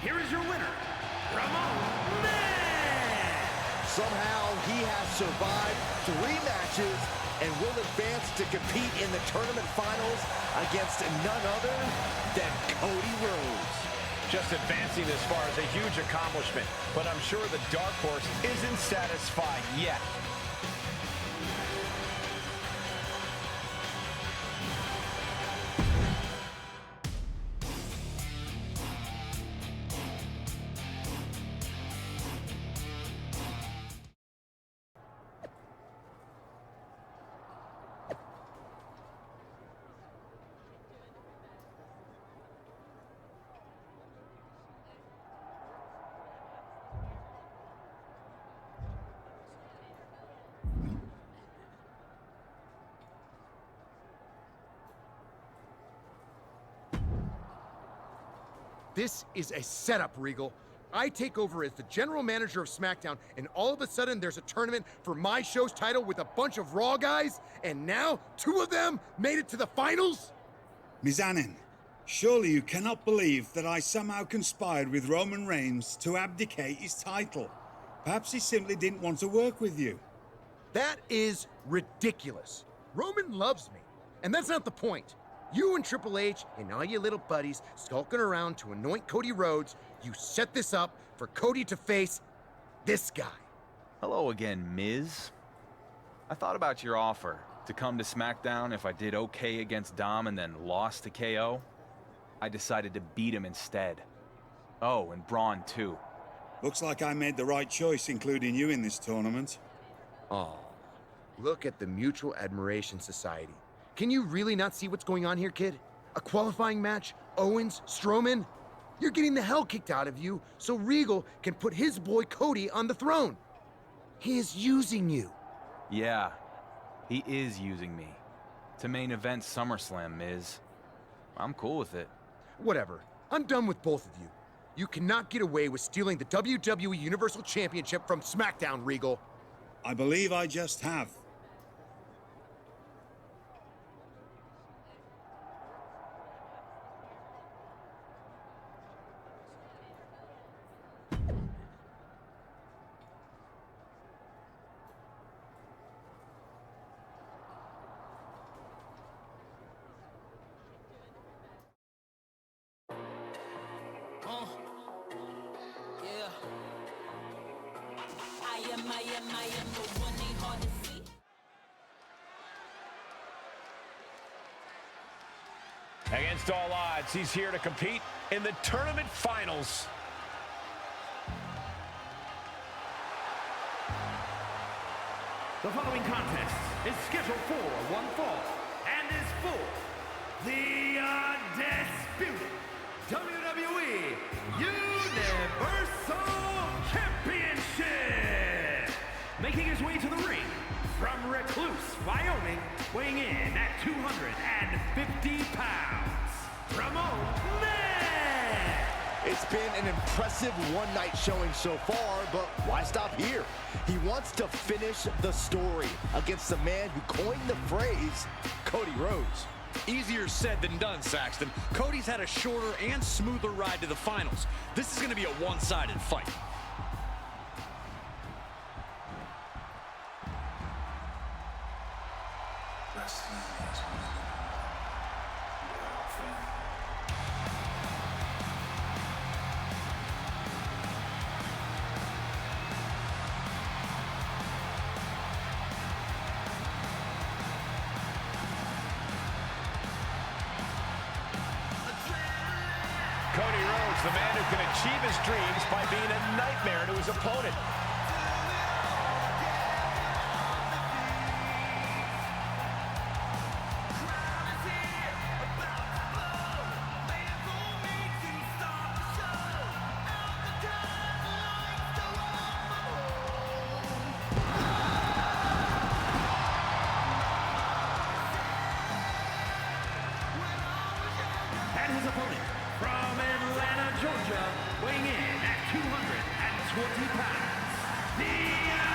E: here is your winner, RandoMan.
G: Somehow he has survived 3 matches and will advance to compete in the tournament finals against none other than Cody Rhodes.
F: Just advancing this far is a huge accomplishment, but I'm sure the Dark Horse isn't satisfied yet.
L: This is a setup, Regal. I take over as the general manager of SmackDown, and all of a sudden there's a tournament for my show's title with a bunch of Raw guys, and now 2 of them made it to the finals?
J: Mizanin, surely you cannot believe that I somehow conspired with Roman Reigns to abdicate his title. Perhaps he simply didn't want to work with you.
L: That is ridiculous. Roman loves me, and that's not the point. You and Triple H and all your little buddies skulking around to anoint Cody Rhodes, you set this up for Cody to face this guy.
H: Hello again, Miz. I thought about your offer to come to SmackDown if I did okay against Dom and then lost to KO. I decided to beat him instead. Oh, and Braun too.
J: Looks like I made the right choice including you in this tournament.
L: Oh, look at the Mutual Admiration Society. Can you really not see what's going on here, kid? A qualifying match, Owens, Strowman? You're getting the hell kicked out of you so Regal can put his boy Cody on the throne. He is using you.
H: Yeah, he is using me. To main event SummerSlam, Miz. I'm cool with it.
L: Whatever. I'm done with both of you. You cannot get away with stealing the WWE Universal Championship from SmackDown, Regal.
J: I believe I just have.
O: I am the one they hard to see.
F: Against all odds, he's here to compete in the tournament finals.
E: The following contest is scheduled for one fall and is for the undisputed WWE Universal Championship. Making his way to the ring from Recluse, Wyoming, weighing in at 250 pounds, RandoMan.
G: It's been an impressive one-night showing so far, but why stop here? He wants to finish the story against the man who coined the phrase, Cody Rhodes.
D: Easier said than done, Saxton. Cody's had a shorter and smoother ride to the finals. This is going to be a one-sided fight.
F: Cody Rhodes, the man who can achieve his dreams by being a nightmare to his opponent.
E: And his opponent from Atlanta, Georgia, weighing in at 220 pounds, the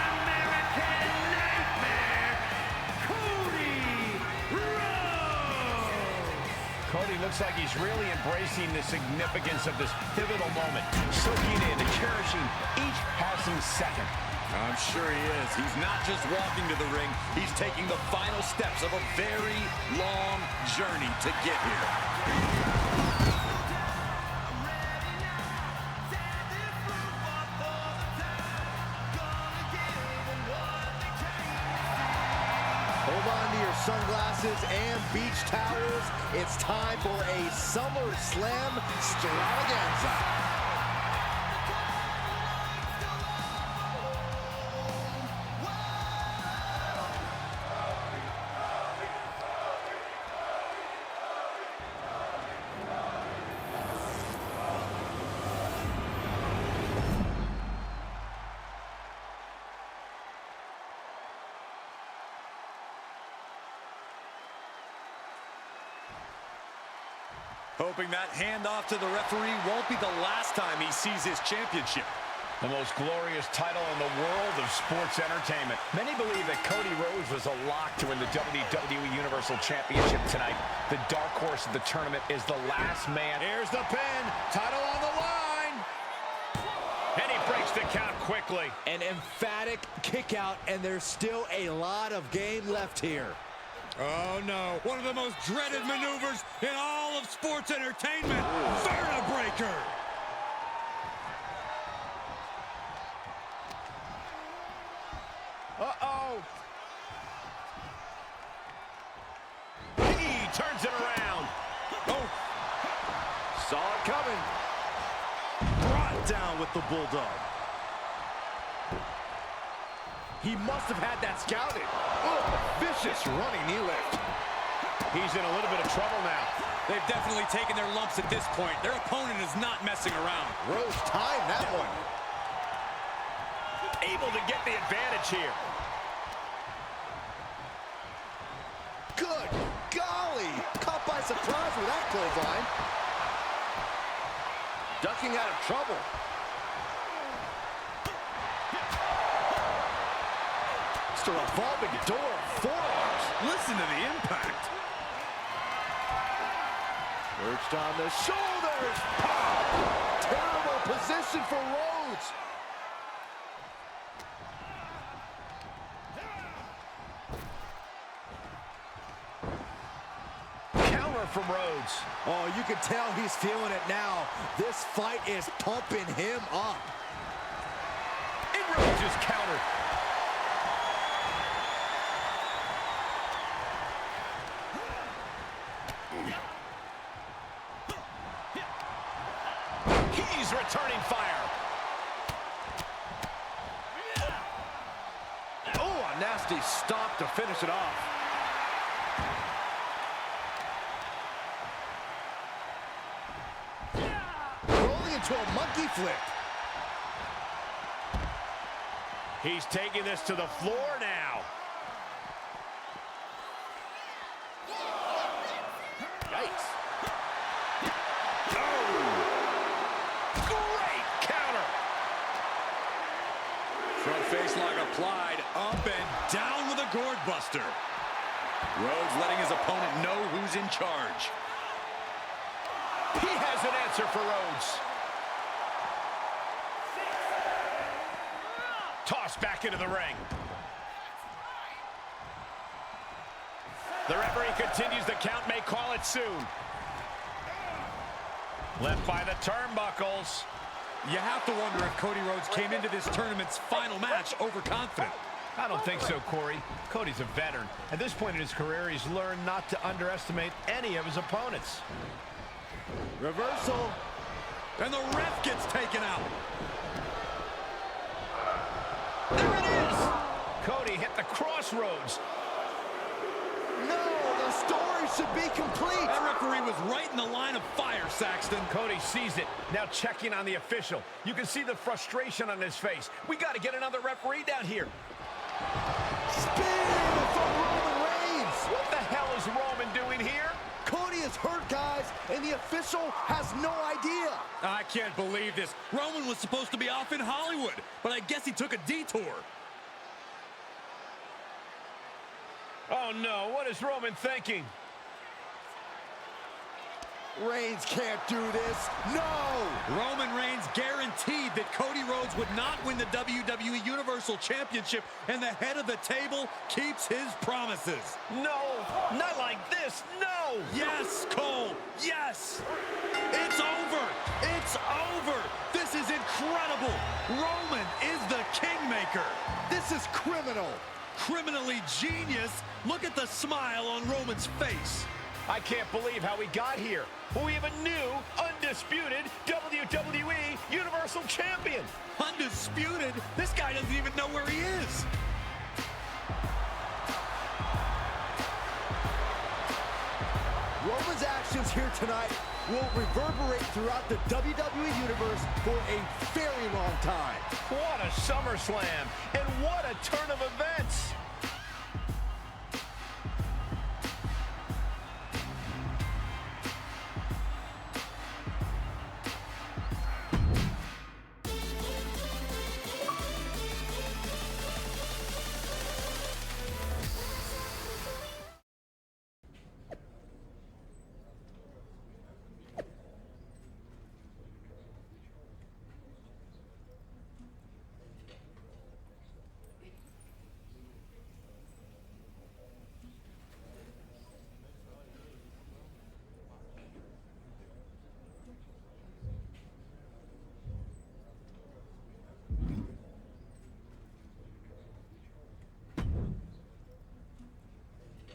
E: American Nightmare, Cody Rhodes. Cody looks like he's really embracing the significance of this pivotal moment, soaking in and cherishing each passing second.
D: I'm sure he is. He's not just walking to the ring, he's taking the final steps of a very long journey to get here.
G: Hold on to your sunglasses and beach towels. It's time for a SummerSlam extravaganza.
D: Hoping that handoff to the referee won't be the last time he sees his championship.
E: The most glorious title in the world of sports entertainment. Many believe that Cody Rhodes was a lock to win the WWE Universal Championship tonight. The dark horse of the tournament is the last man.
F: Here's the pin. Title on the line.
E: And he breaks the count quickly.
P: An emphatic kick out, and there's still a lot of game left here.
A: Oh, no. One of the most dreaded maneuvers in all of sports entertainment. Vertebreaker.
E: Uh-oh. He turns it around.
A: Oh.
P: Saw it coming. Brought down with the Bulldog. He must have had that scouted. Oh, vicious running knee lift.
E: He's in a little bit of trouble now.
D: They've definitely taken their lumps at this point. Their opponent is not messing around.
G: Rhodes timed that one.
E: Able to get the advantage here.
G: Good golly. Caught by surprise with that clothesline. Ducking out of trouble. It's a revolving door of forearms.
D: Listen to the impact.
G: Perched on the shoulders. Pow! Terrible position for Rhodes.
E: Counter from Rhodes.
P: Oh, you can tell he's feeling it now. This fight is pumping him up.
E: And Rhodes is countered. He's returning fire.
P: Oh, a nasty stop to finish it off.
G: Rolling into a monkey flip.
E: He's taking this to the floor now.
G: Yikes.
D: Front face lock applied, up and down with a gourd buster. Rhodes letting his opponent know who's in charge.
E: He has an answer for Rhodes. Tossed back into the ring. The referee continues the count, may call it soon. Left by the turnbuckles.
D: You have to wonder if Cody Rhodes came into this tournament's final match overconfident.
E: I don't think so, Corey. Cody's a veteran. At this point in his career, he's learned not to underestimate any of his opponents.
G: Reversal.
D: And the ref gets taken out.
E: There it is! Cody hit the crossroads.
G: No, the story should be complete.
D: That referee was right in the line of fire, Saxton.
E: Cody sees it, now checking on the official. You can see the frustration on his face. We got to get another referee down here.
G: Spear from Roman Reigns.
E: What the hell is Roman doing here?
G: Cody is hurt, guys, and the official has no idea.
D: I can't believe this. Roman was supposed to be off in Hollywood, but I guess he took a detour.
E: Oh no, what is Roman thinking?
Q: Reigns can't do this. No!
D: Roman Reigns guaranteed that Cody Rhodes would not win the WWE Universal Championship, and the head of the table keeps his promises.
P: No, not like this, no!
D: Yes, Cole, yes! It's over! It's over! This is incredible! Roman is the kingmaker!
G: This is criminal!
D: Criminally genius! Look at the smile on Roman's face!
P: I can't believe how we got here. We have a new, undisputed WWE Universal Champion.
D: Undisputed? This guy doesn't even know where he is.
G: Roman's actions here tonight will reverberate throughout the WWE Universe for a very long time.
P: What a SummerSlam, and what a turn of events.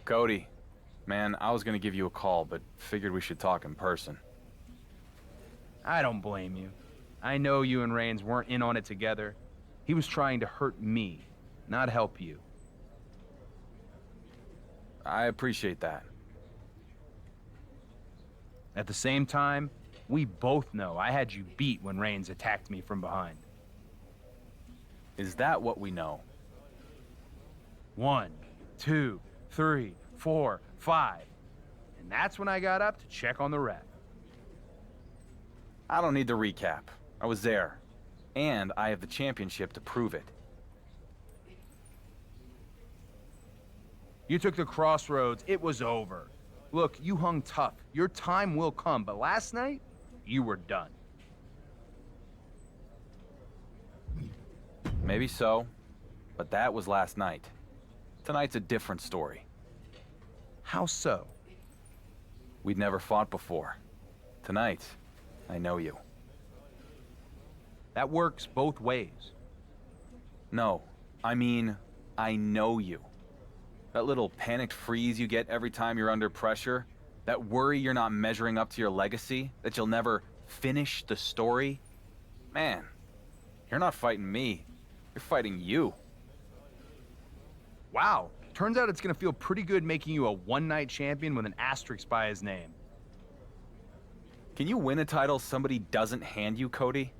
H: Cody, man, I was gonna give you a call, but figured we should talk in person.
R: I don't blame you. I know you and Reigns weren't in on it together. He was trying to hurt me, not help you.
H: I appreciate that.
R: At the same time, we both know I had you beat when Reigns attacked me from behind.
H: Is that what we know?
R: 1, 2, 3, 4, 5. And that's when I got up to check on the ref.
H: I don't need the recap. I was there. And I have the championship to prove it.
R: You took the crossroads. It was over. Look, you hung tough. Your time will come. But last night, you were done.
H: Maybe so. But that was last night. Tonight's a different story.
R: How so?
H: We'd never fought before. Tonight, I know you.
R: That works both ways.
H: No, I mean, I know you. That little panicked freeze you get every time you're under pressure, that worry you're not measuring up to your legacy, that you'll never finish the story. Man, you're not fighting me. You're fighting you.
R: Wow. Turns out it's gonna feel pretty good making you a one-night champion with an asterisk by his name.
H: Can you win a title somebody doesn't hand you, Cody?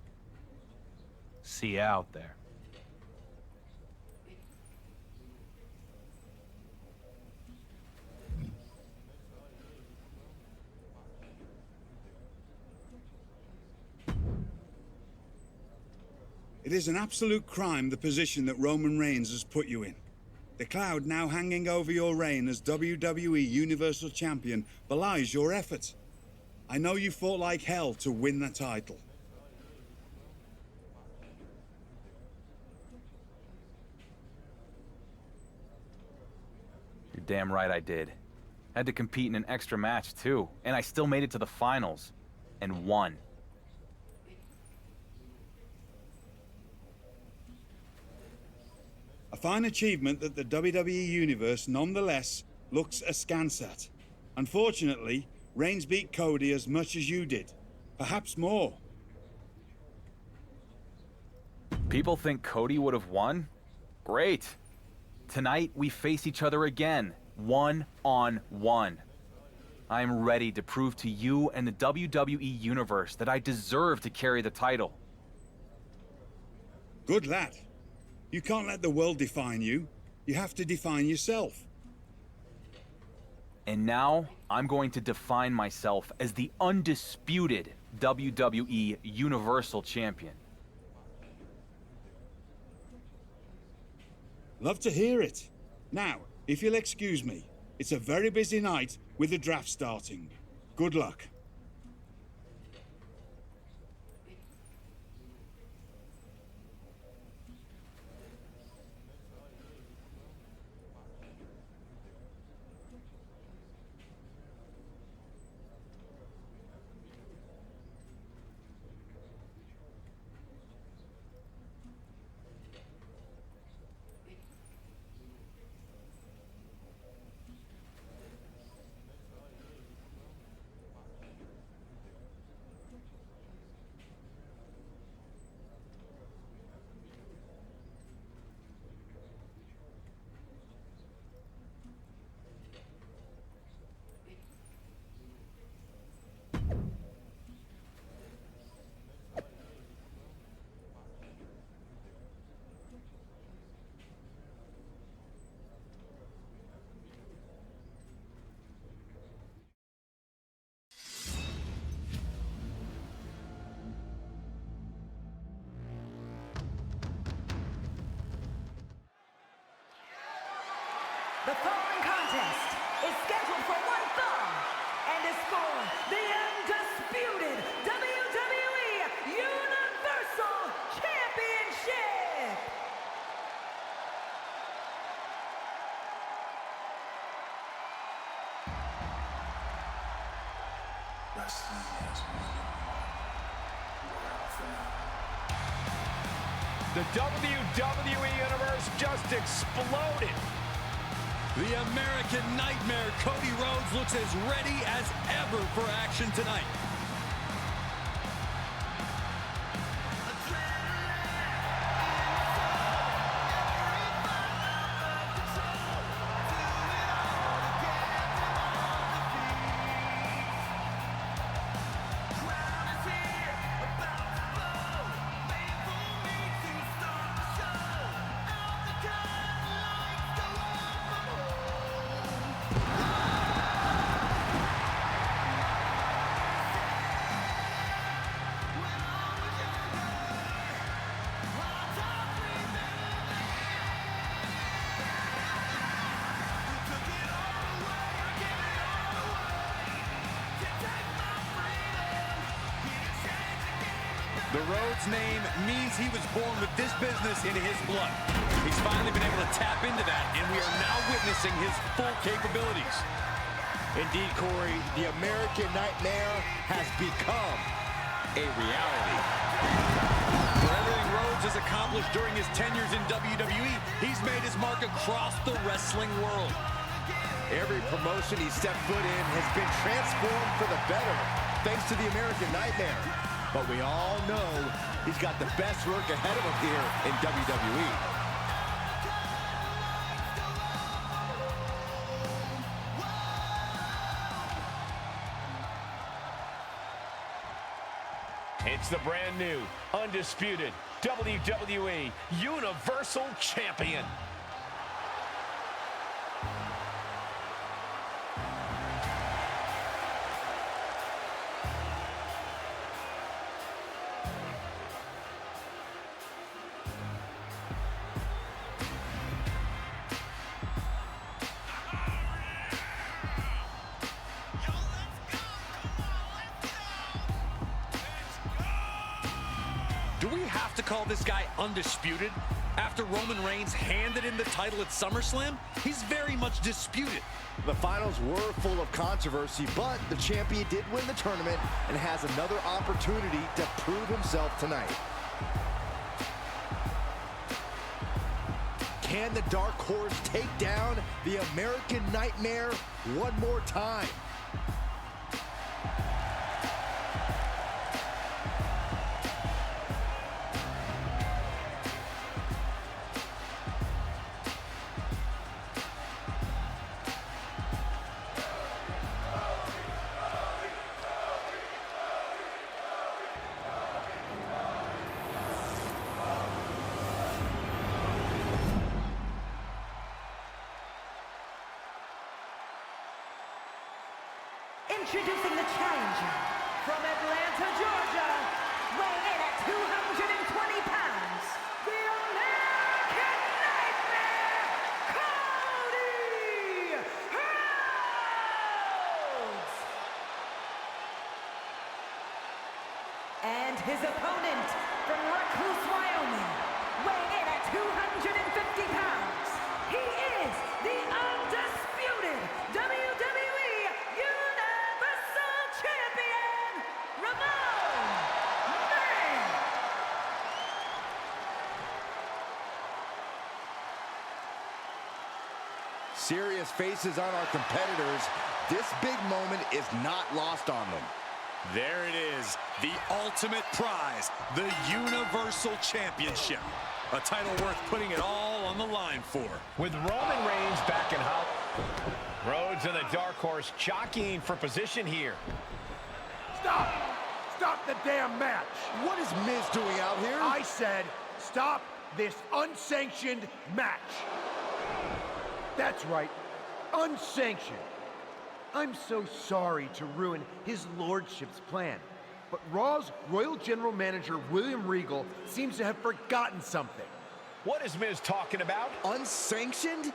R: See you out there.
J: It is an absolute crime, the position that Roman Reigns has put you in. The cloud now hanging over your reign as WWE Universal Champion belies your effort. I know you fought like hell to win the title.
H: You're damn right I did. Had to compete in an extra match, too. And I still made it to the finals. And won.
J: A fine achievement that the WWE Universe nonetheless looks askance at. Unfortunately, Reigns beat Cody as much as you did. Perhaps more.
H: People think Cody would have won? Great. Tonight, we face each other again, 1-on-1. I am ready to prove to you and the WWE Universe that I deserve to carry the title.
J: Good lad. You can't let the world define you. You have to define yourself.
H: And now, I'm going to define myself as the undisputed WWE Universal Champion.
J: Love to hear it. Now, if you'll excuse me, it's a very busy night with the draft starting. Good luck.
S: The following contest is scheduled for one fall and is for the undisputed WWE Universal Championship.
B: Wrestling has
P: The WWE Universe just exploded.
D: The American Nightmare, Cody Rhodes, looks as ready as ever for action tonight. The Rhodes name means he was born with this business in his blood. He's finally been able to tap into that, and we are now witnessing his full capabilities.
G: Indeed, Corey, the American Nightmare has become a reality.
D: For everything Rhodes has accomplished during his tenures in WWE, he's made his mark across the wrestling world.
G: Every promotion he stepped foot in has been transformed for the better, thanks to the American Nightmare. But we all know he's got the best work ahead of him here in WWE.
P: It's the brand new, undisputed WWE Universal Champion.
D: Do we have to call this guy undisputed? After Roman Reigns handed him the title at SummerSlam, he's very much disputed.
G: The finals were full of controversy, but the champion did win the tournament and has another opportunity to prove himself tonight. Can the Dark Horse take down the American Nightmare one more time?
S: Introducing the challenger from Atlanta, Georgia, weighing in at 220 pounds, the American Nightmare, Cody Rhodes! And his opponent from Recluse, Wyoming, weighing in at 250 pounds, he is the undisputed WWE Universal Champion, RandoMan!
G: Serious faces on our competitors. This big moment is not lost on them.
D: There it is, the ultimate prize, the Universal Championship. A title worth putting it all on the line for.
P: With Roman Reigns back in hot, Rhodes and the Dark Horse jockeying for position here.
L: Stop! Stop the damn match!
G: What is Miz doing out here?
L: I said, stop this unsanctioned match. That's right, unsanctioned. I'm so sorry to ruin his lordship's plan, but Raw's Royal General Manager William Regal seems to have forgotten something.
P: What is Miz talking about?
G: Unsanctioned?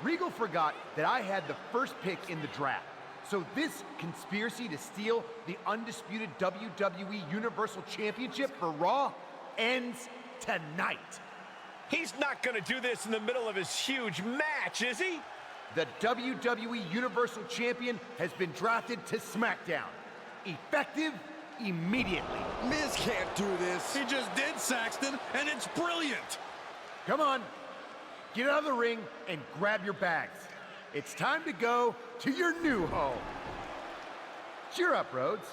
L: Regal forgot that I had the first pick in the draft. So this conspiracy to steal the undisputed WWE Universal Championship for Raw ends tonight.
P: He's not going to do this in the middle of his huge match, is he?
L: The WWE Universal Champion has been drafted to SmackDown. Effective immediately.
Q: Miz can't do this.
D: He just did, Saxton, and it's brilliant.
L: Come on, get out of the ring and grab your bags. It's time to go to your new home. Cheer up, Rhodes.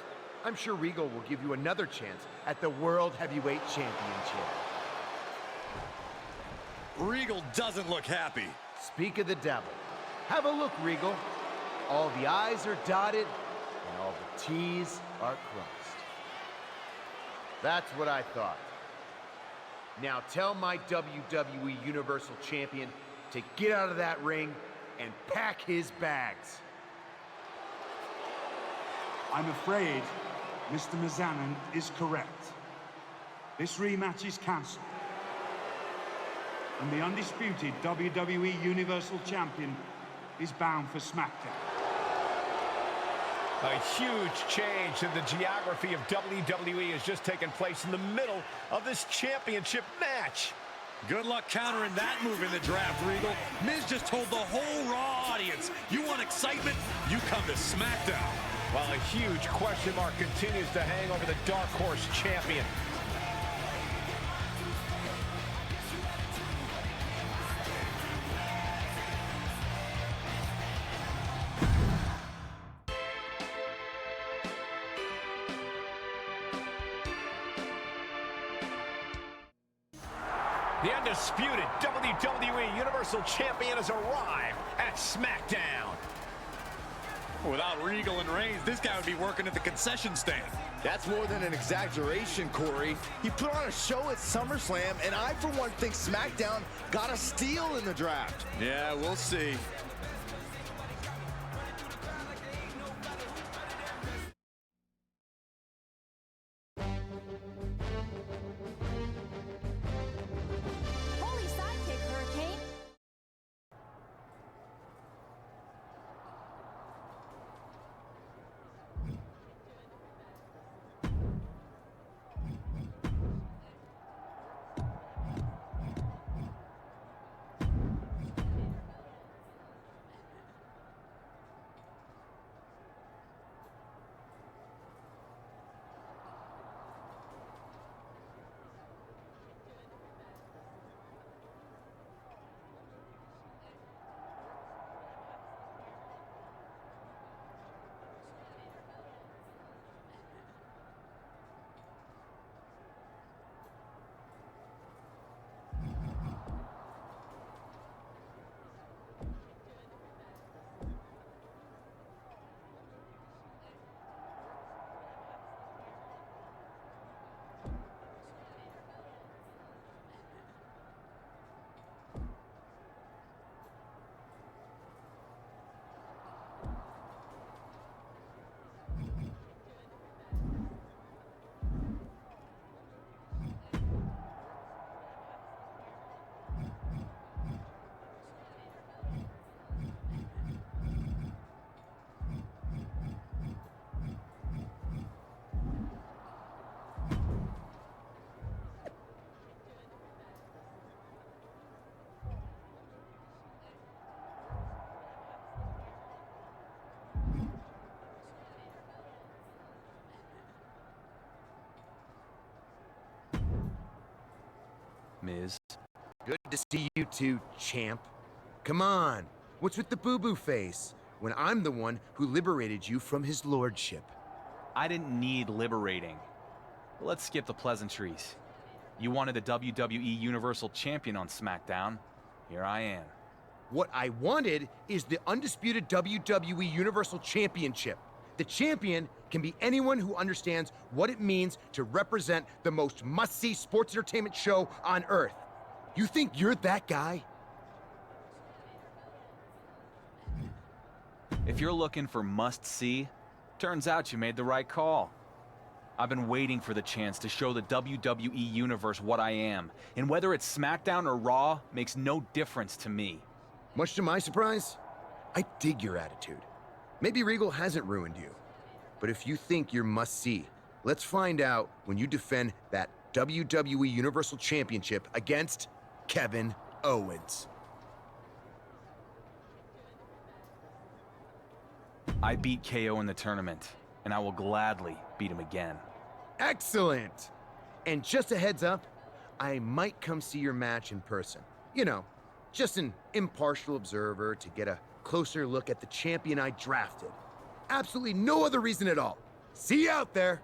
L: I'm sure Regal will give you another chance at the World Heavyweight Championship.
D: Regal doesn't look happy.
L: Speak of the devil. Have a look, Regal. All the I's are dotted and all the T's are crossed. That's what I thought. Now tell my WWE Universal Champion to get out of that ring and pack his bags.
J: I'm afraid Mr. Mizanin is correct. This rematch is cancelled. And the undisputed WWE Universal Champion is bound for SmackDown.
P: A huge change in the geography of WWE has just taken place in the middle of this championship match.
D: Good luck countering that move in the draft, Regal. Miz just told the whole Raw audience, you want excitement? You come to SmackDown.
P: While a huge question mark continues to hang over the Dark Horse champion. The undisputed WWE Universal Champion has arrived at SmackDown.
D: Without Regal and Reigns, this guy would be working at the concession stand.
Q: That's more than an exaggeration, Corey. He put on a show at SummerSlam, and I, for one, think SmackDown got a steal in the draft.
D: Yeah, we'll see.
I: Holy sidekick, Hurricane.
H: Miz.
L: Good to see you too, champ. Come on, what's with the boo-boo face when I'm the one who liberated you from his lordship?
H: I didn't need liberating. Let's skip the pleasantries. You wanted the WWE Universal Champion on SmackDown. Here I am.
L: What I wanted is the undisputed WWE Universal Championship. The champion can be anyone who understands what it means to represent the most must-see sports entertainment show on Earth. You think you're that guy?
H: If you're looking for must-see, turns out you made the right call. I've been waiting for the chance to show the WWE Universe what I am, and whether it's SmackDown or Raw makes no difference to me.
L: Much to my surprise, I dig your attitude. Maybe Regal hasn't ruined you. But if you think you're must-see, let's find out when you defend that WWE Universal Championship against Kevin Owens.
H: I beat KO in the tournament, and I will gladly beat him again.
L: Excellent! And just a heads up, I might come see your match in person. You know, just an impartial observer to get a closer look at the champion I drafted. Absolutely no other reason at all. See you out there!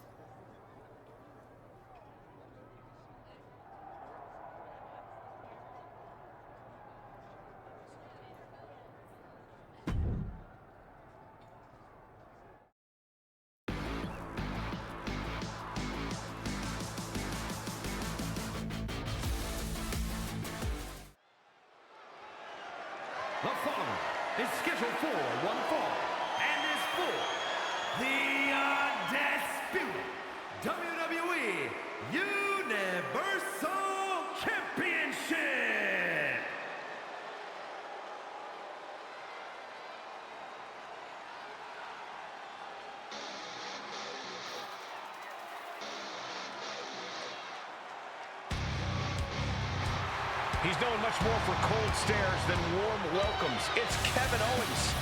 E: The following is scheduled for one fall and is for the undisputed WWE Universal Championship.
P: He's known much more for cold stares than warm welcomes. It's Kevin Owens.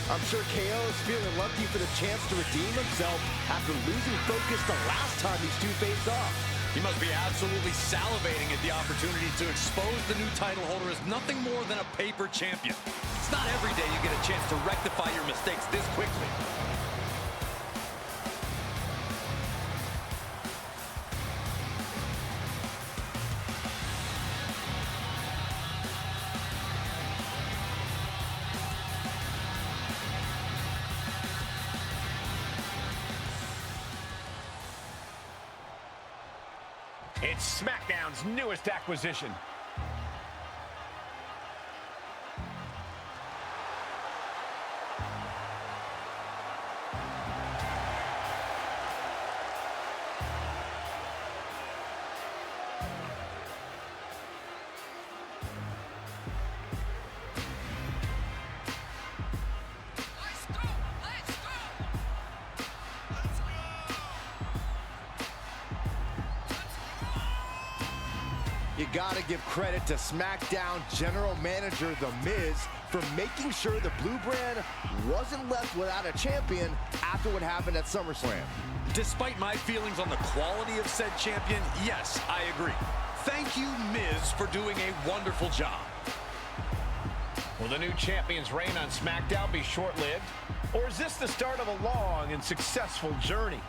Q: I'm sure KO is feeling lucky for the chance to redeem himself after losing focus the last time these two faced off.
D: He must be absolutely salivating at the opportunity to expose the new title holder as nothing more than a paper champion. It's not every day you get a chance to rectify your mistakes this quickly.
P: It's SmackDown's newest acquisition.
Q: You gotta give credit to SmackDown General Manager The Miz for making sure the Blue Brand wasn't left without a champion after what happened at SummerSlam.
D: Despite my feelings on the quality of said champion, yes, I agree. Thank you, Miz, for doing a wonderful job.
P: Will the new champion's reign on SmackDown be short-lived? Or is this the start of a long and successful journey?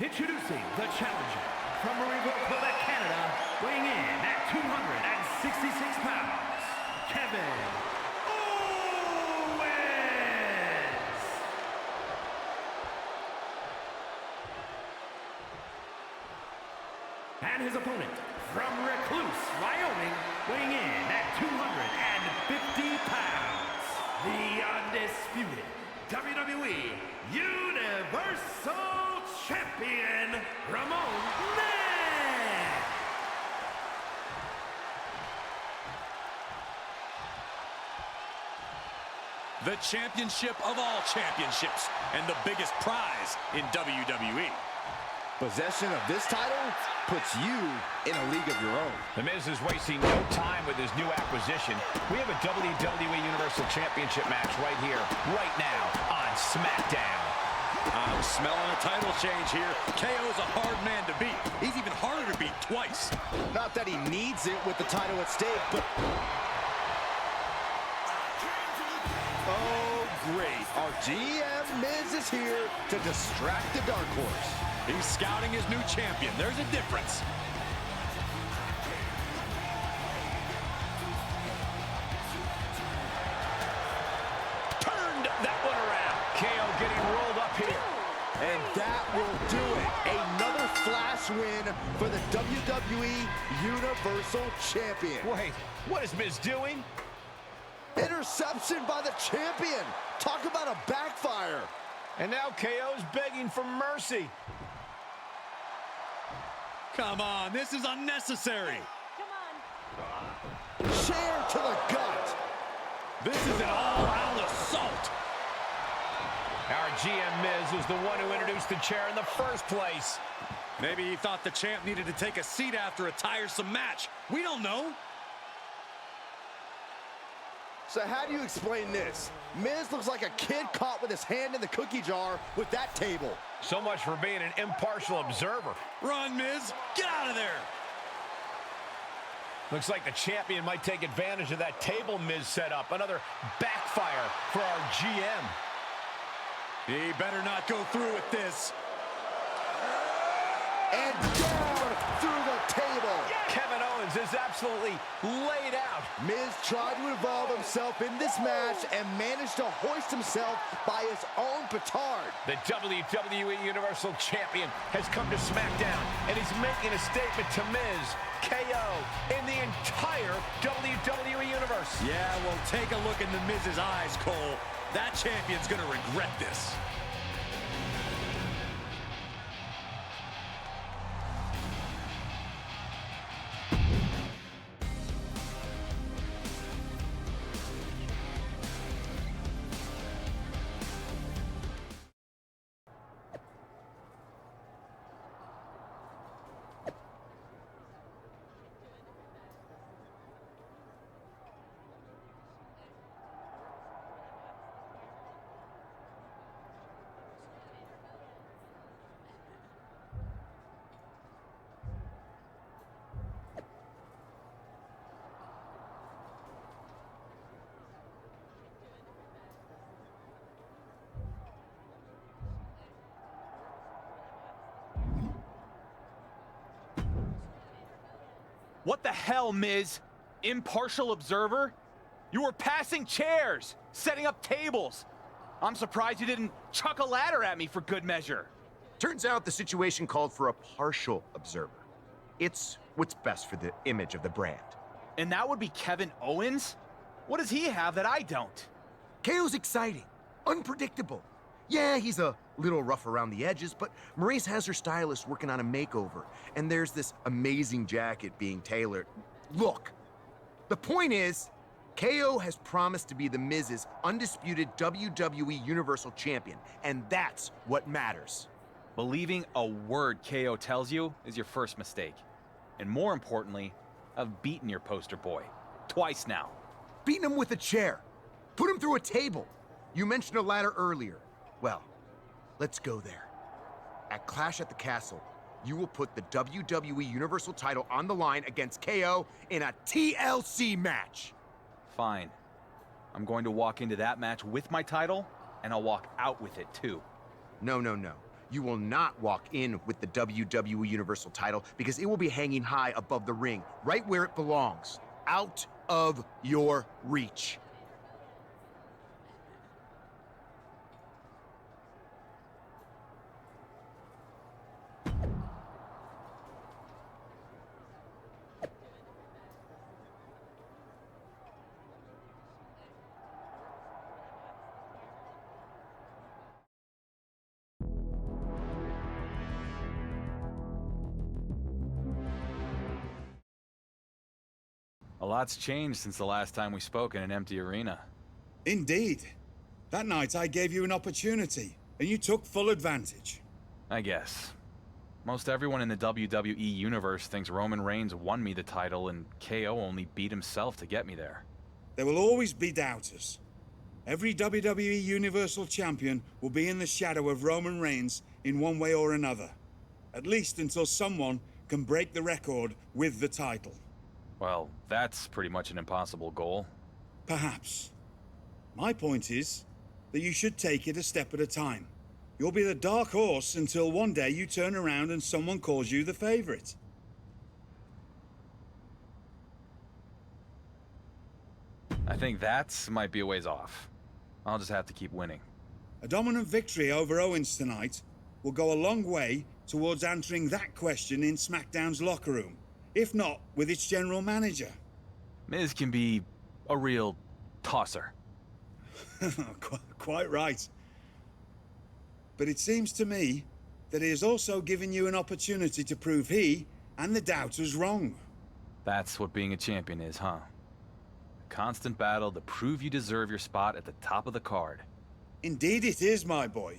E: Introducing the challenger from Marieville, Quebec, Canada, weighing in at 266 pounds, Kevin Owens! And his opponent from Recluse, Wyoming, weighing in at 250 pounds, the undisputed WWE Universal Champion, RandoMan!
D: The championship of all championships and the biggest prize in WWE.
Q: Possession of this title puts you in a league of your own.
P: The Miz is wasting no time with his new acquisition. We have a WWE Universal Championship match right here, right now on SmackDown.
D: I'm smelling a title change here. KO's a hard man to beat. He's even harder to beat twice.
Q: Not that he needs it with the title at stake, but Oh, great. Our GM Miz is here to distract the Dark Horse.
D: He's scouting his new champion. There's a difference.
P: Turned that one around. KO getting rolled up here.
Q: And that will do it. Another flash win for the WWE Universal Champion.
P: Wait, what is Miz doing?
Q: Interception by the champion. Talk about a backfire.
P: And now KO's begging for mercy.
D: Come on, this is unnecessary.
Q: Chair to the gut.
D: This is an all-out assault.
P: Our GM Miz was the one who introduced the chair in the first place.
D: Maybe he thought the champ needed to take a seat after a tiresome match. We don't know.
Q: So how do you explain this? Miz looks like a kid caught with his hand in the cookie jar with that table.
P: So much for being an impartial observer.
D: Run, Miz. Get out of there.
P: Looks like the champion might take advantage of that table Miz set up. Another backfire for our GM.
D: He better not go through with this.
Q: And down through the table.
P: Kevin Owens is absolutely laid out.
Q: Miz tried to involve himself in this match and managed to hoist himself by his own petard.
P: The WWE Universal Champion has come to SmackDown, and he's making a statement to Miz, KO, and the entire WWE Universe.
D: Yeah, well, take a look into Miz's eyes, Cole. That champion's gonna regret this.
H: What the hell, Miz? Impartial observer? You were passing chairs, setting up tables. I'm surprised you didn't chuck a ladder at me for good measure.
L: Turns out the situation called for a partial observer. It's what's best for the image of the brand.
H: And that would be Kevin Owens? What does he have that I don't?
L: KO's exciting, unpredictable. Yeah, he's a little rough around the edges, but MyRise has her stylist working on a makeover, and there's this amazing jacket being tailored. Look, the point is, KO has promised to be the Miz's undisputed WWE Universal Champion, and that's what matters.
H: Believing a word KO tells you is your first mistake. And more importantly, I've beaten your poster boy. Twice now.
L: Beating him with a chair. Put him through a table. You mentioned a ladder earlier. Well, let's go there. At Clash at the Castle, you will put the WWE Universal title on the line against KO in a TLC match.
H: Fine. I'm going to walk into that match with my title, and I'll walk out with it too.
L: No. You will not walk in with the WWE Universal title because it will be hanging high above the ring, right where it belongs, out of your reach.
H: A lot's changed since the last time we spoke in an empty arena.
J: Indeed. That night I gave you an opportunity, and you took full advantage.
H: I guess. Most everyone in the WWE Universe thinks Roman Reigns won me the title and KO only beat himself to get me there.
J: There will always be doubters. Every WWE Universal Champion will be in the shadow of Roman Reigns in one way or another. At least until someone can break the record with the title.
H: Well, that's pretty much an impossible goal.
J: Perhaps. My point is that you should take it a step at a time. You'll be the dark horse until one day you turn around and someone calls you the favorite.
H: I think that might be a ways off. I'll just have to keep winning.
J: A dominant victory over Owens tonight will go a long way towards answering that question in SmackDown's locker room, if not with its general manager.
H: Miz can be a real tosser.
J: Quite right. But it seems to me that he has also given you an opportunity to prove he and the doubters wrong.
H: That's what being a champion is, huh? A constant battle to prove you deserve your spot at the top of the card.
J: Indeed it is, my boy.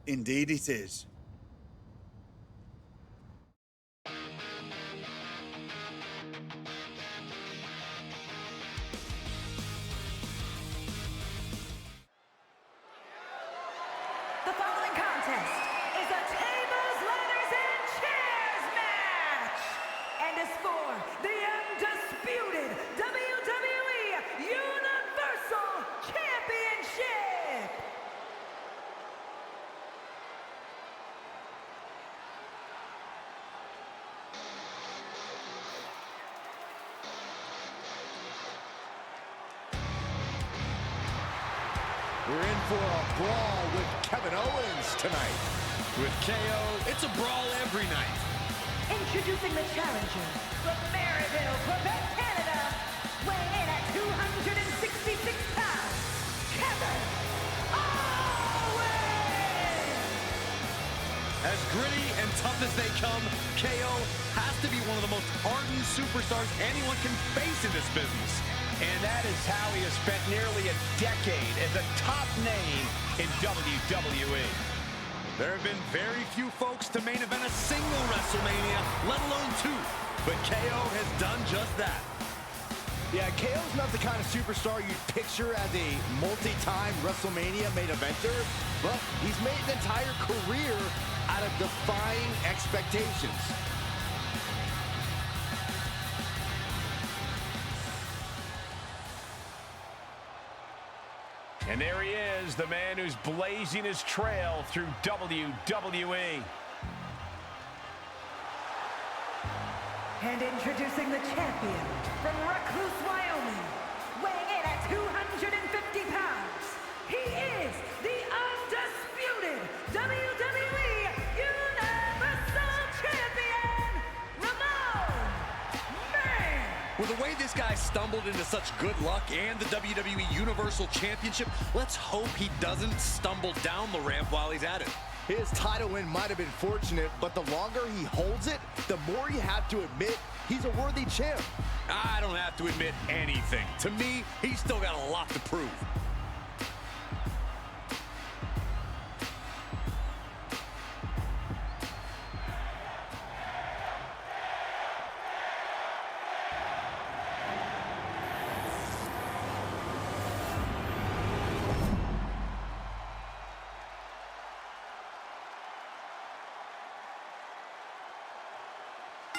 J: Indeed it is.
S: The following contest is a tables, ladders, and chairs match, and is for the undisputed WWE Universal Championship.
Q: We're in for a brawl with Kevin Owens tonight.
D: With KO, it's a brawl every night.
S: Introducing the challenger from Maryville, Quebec, Canada, weighing in at 266 pounds, Kevin Owens!
D: As gritty and tough as they come, KO has to be one of the most ardent superstars anyone can face in this business.
P: And that is how he has spent nearly a decade as a top name in WWE.
D: There have been very few folks to main event a single WrestleMania, let alone two. But KO has done just that.
Q: Yeah, KO's not the kind of superstar you'd picture as a multi-time WrestleMania main eventer, but he's made an entire career out of defying expectations.
P: And there he is, the man who's blazing his trail through WWE.
S: And introducing the champion from Recluse, Wyoming, weighing in at 250 pounds, he is the undisputed WWE Universal Champion, RandoMan!
D: With the way this guy stumbled into such good luck and the WWE Universal Championship, let's hope he doesn't stumble down the ramp while he's at it.
Q: His title win might have been fortunate, but the longer he holds it, the more you have to admit he's a worthy champ.
D: I don't have to admit anything. To me, he's still got a lot to prove.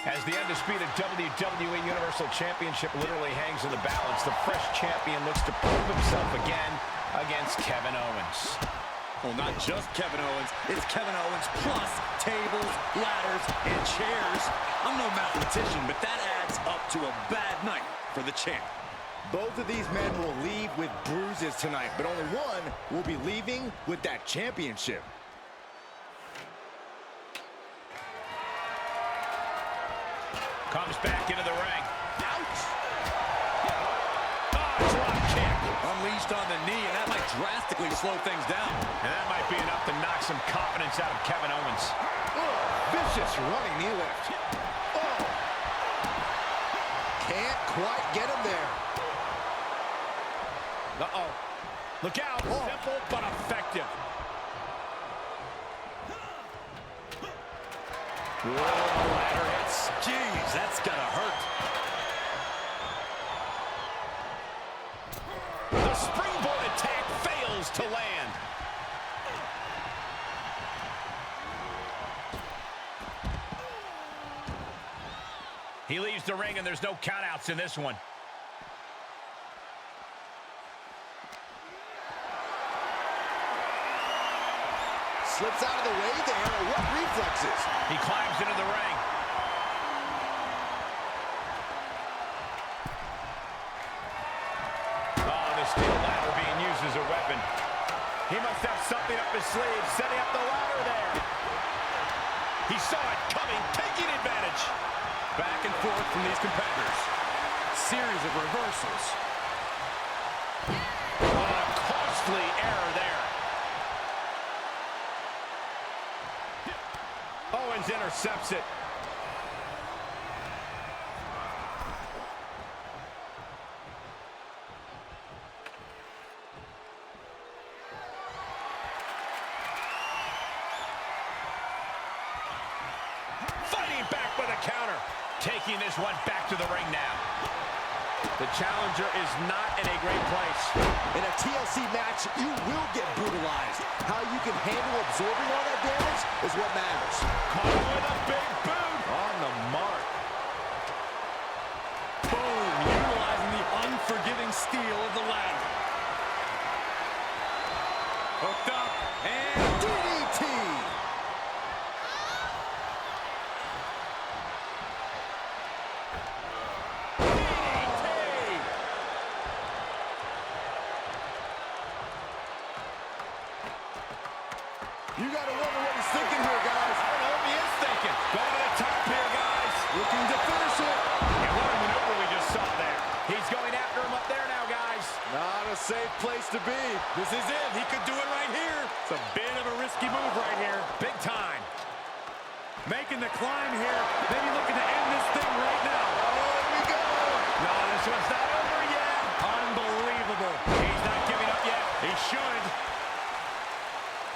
P: As the undisputed WWE Universal Championship literally hangs in the balance, the fresh champion looks to prove himself again against Kevin Owens.
D: Well, not just Kevin Owens, it's Kevin Owens plus tables, ladders, and chairs. I'm no mathematician, but that adds up to a bad night for the champ.
Q: Both of these men will leave with bruises tonight, but only one will be leaving with that championship.
P: Comes back into the ring.
Q: Ouch!
P: Oh, drop kick.
D: Unleashed on the knee, and that might drastically slow things down.
P: And that might be enough to knock some confidence out of Kevin Owens.
Q: Oh, vicious running knee lift. Oh! Can't quite get him there.
P: Uh-oh. Look out.
Q: Oh.
P: Simple but effective.
D: Whoa, ladder hits. Jeez, that's gotta hurt.
P: The springboard attack fails to land. He leaves the ring and there's no countouts in this one.
Q: slips out of the way there. What reflexes?
P: He climbs into the ring. Oh, the steel ladder being used as a weapon. He must have something up his sleeve, setting up the ladder there. He saw it coming, taking advantage.
D: Back and forth from these competitors. Series of reversals.
P: What a costly error there. Owens intercepts it. Fighting back with a counter. Taking this one back to the ring now. The challenger is not in a great place.
Q: In a TLC match, you will get brutalized. How you can handle absorbing all that damage is what matters.
P: Caught with a big boot.
Q: On the mark.
D: Boom, utilizing the unforgiving steel of the ladder. Hooked up, and
Q: DDT! You gotta wonder what he's thinking here, guys.
P: I don't know what he is thinking. Going to the top here, guys.
Q: Looking to finish it.
P: And what a maneuver we just saw there. He's going after him up there now, guys.
Q: Not a safe place to be.
D: this is it. He could do it right here. It's a bit of a risky move right here.
P: Big time.
D: Making the climb here. Maybe looking to end this thing right now.
Q: Oh, here we go.
P: No, this one's not over yet.
D: Unbelievable.
P: He's not giving up yet.
D: He should.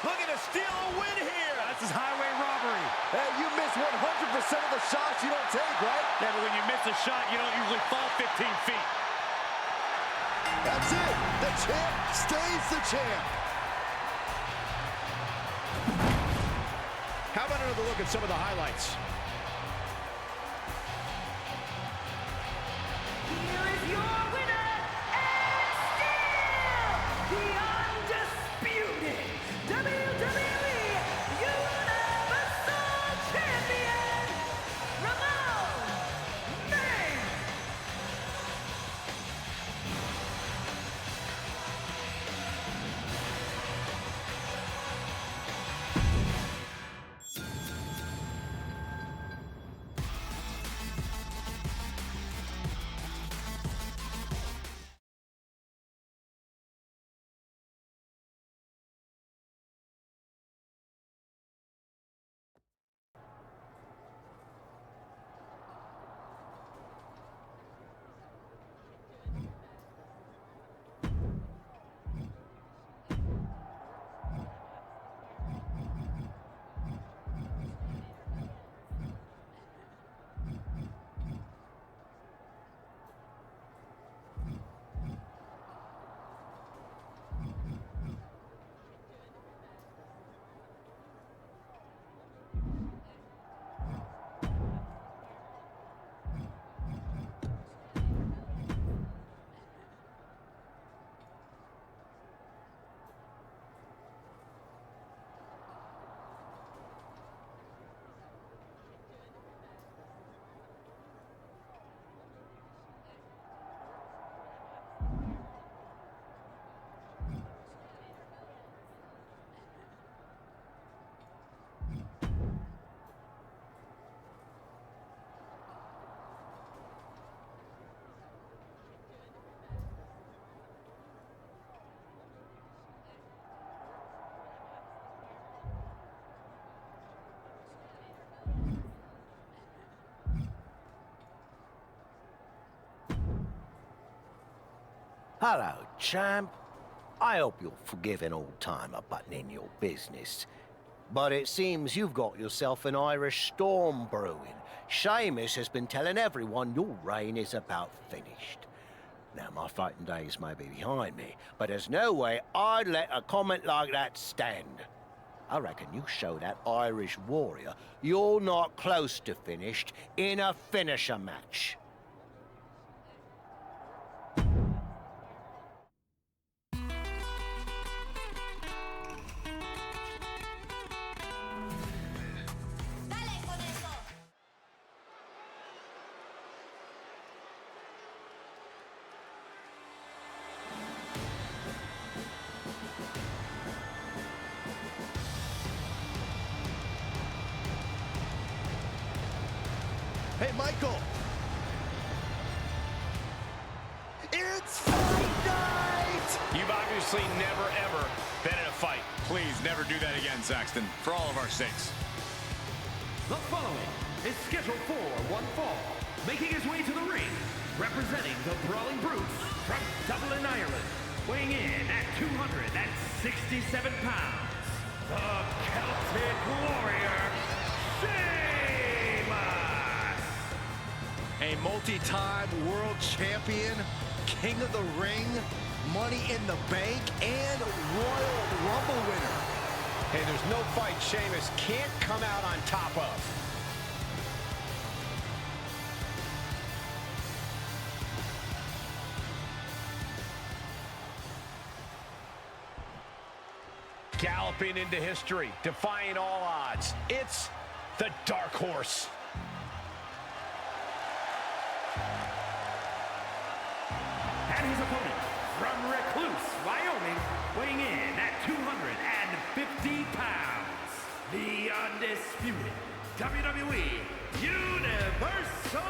D: Looking to steal a win here. This is highway robbery.
Q: Hey, you miss 100% of the shots you don't take, right?
D: Yeah, but when you miss a shot, you don't usually fall 15 feet.
Q: That's it. The champ stays the champ.
P: How about another look at some of the highlights?
S: Here is your winner, and still the undisputed WWE Universal Champion, RandoMan.
T: Hello, champ. I hope you'll forgive an old-timer butting in your business. But it seems you've got yourself an Irish storm brewing. Sheamus has been telling everyone your reign is about finished. Now, my fighting days may be behind me, but there's no way I'd let a comment like that stand. I reckon you show that Irish warrior you're not close to finished in a finisher match.
Q: Hey, Michael. It's fight night!
P: You've obviously never, ever been in a fight.
F: Please never do that again, Saxton, for all of our sakes.
E: The following is scheduled for one fall. Making his way to the ring, representing the Brawling Brutes from Dublin, Ireland, weighing in at 267 pounds, the Celtic Warrior, Sheamus!
Q: A multi-time world champion, King of the Ring, Money in the Bank, and Royal Rumble winner.
P: Hey, there's no fight Sheamus can't come out on top of. Galloping into history, defying all odds, it's the Dark Horse.
E: And his opponent, from Recluse, Wyoming, weighing in at 250 pounds, the undisputed WWE Universal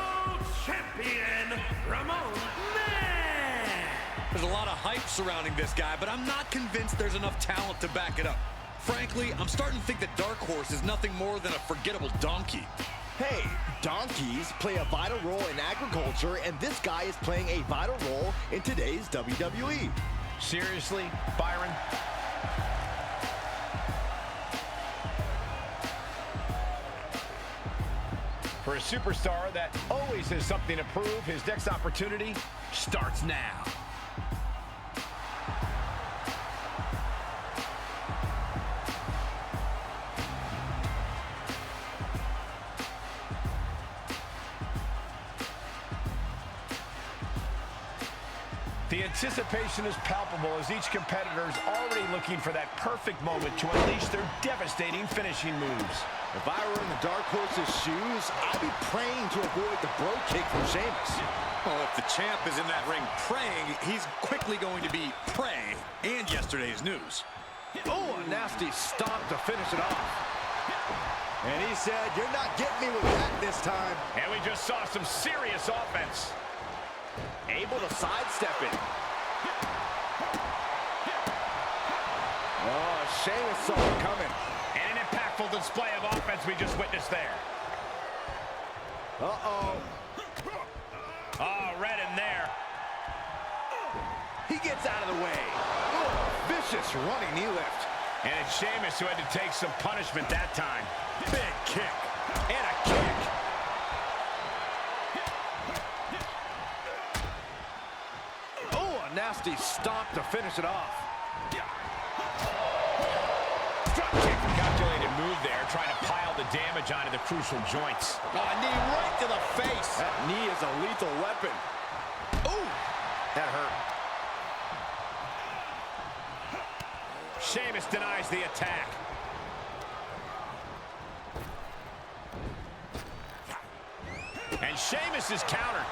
E: Champion, Ramon Man!
D: There's a lot of hype surrounding this guy, but I'm not convinced there's enough talent to back it up. Frankly, I'm starting to think that Dark Horse is nothing more than a forgettable donkey.
Q: Hey, donkeys play a vital role in agriculture, and this guy is playing a vital role in today's WWE.
P: Seriously, Byron? For a superstar that always has something to prove, his next opportunity starts now. The anticipation is palpable as each competitor is already looking for that perfect moment to unleash their devastating finishing moves.
Q: If I were in the Dark Horse's shoes, I'd be praying to avoid the bro kick from Sheamus.
D: Well, if the champ is in that ring praying, he's quickly going to be prey and yesterday's news.
Q: Oh, a nasty stomp to finish it off. And he said, "You're not getting me with that this time."
P: And we just saw some serious offense.
Q: Able to sidestep it. Oh, Sheamus saw it coming.
P: And an impactful display of offense we just witnessed there.
Q: Uh-oh.
P: Oh, read him there.
Q: He gets out of the way. Oh, vicious running knee lift.
P: And it's Sheamus who had to take some punishment that time. Big kick. And a kick.
Q: Nasty stomp to finish it off.
P: Drop kick. Calculated move there, trying to pile the damage onto the crucial joints.
Q: Oh, a knee right to the face. That knee is a lethal weapon. Ooh, that hurt.
P: Sheamus denies the attack. And Sheamus is countered.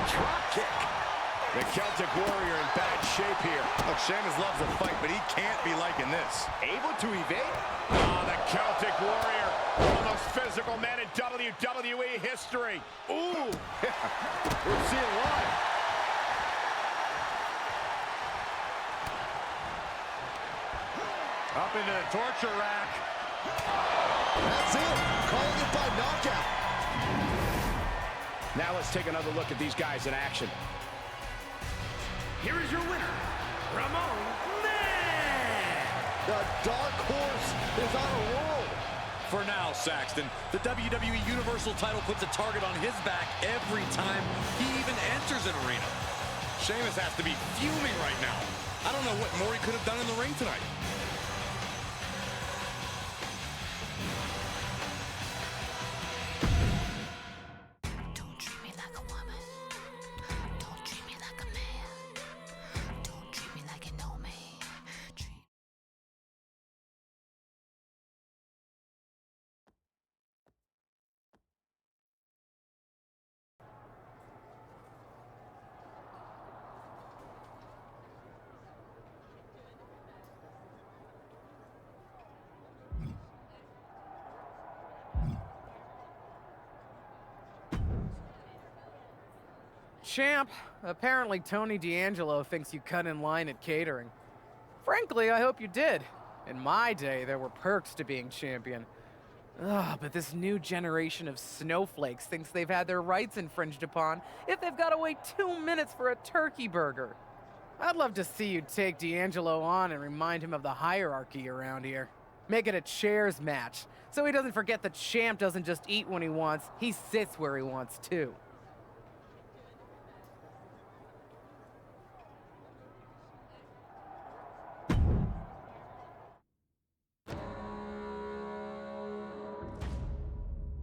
Q: Drop kick.
P: The Celtic Warrior in bad shape here.
F: Look, Sheamus loves a fight, but he can't be liking this.
Q: Able to evade?
P: Oh, the Celtic Warrior. One of the most physical men in WWE history.
Q: Ooh. We're seeing live.
F: Up into the torture rack.
Q: That's it. Calling it by knockout.
P: Now let's take another look at these guys in action.
E: Here is your winner, Ramon Man!
Q: The Dark Horse is on a roll.
D: For now, Saxton, the WWE Universal title puts a target on his back every time he even enters an arena. Sheamus has to be fuming right now. I don't know what more he could have done in the ring tonight.
U: champ. Apparently Tony D'Angelo thinks you cut in line at catering. Frankly, I hope you did. In my day, there were perks to being champion. Ugh, but this new generation of snowflakes thinks they've had their rights infringed upon if they've got to wait 2 minutes for a turkey burger. I'd love to see you take D'Angelo on and remind him of the hierarchy around here. Make it a chairs match, so he doesn't forget the champ doesn't just eat when he wants, he sits where he wants too.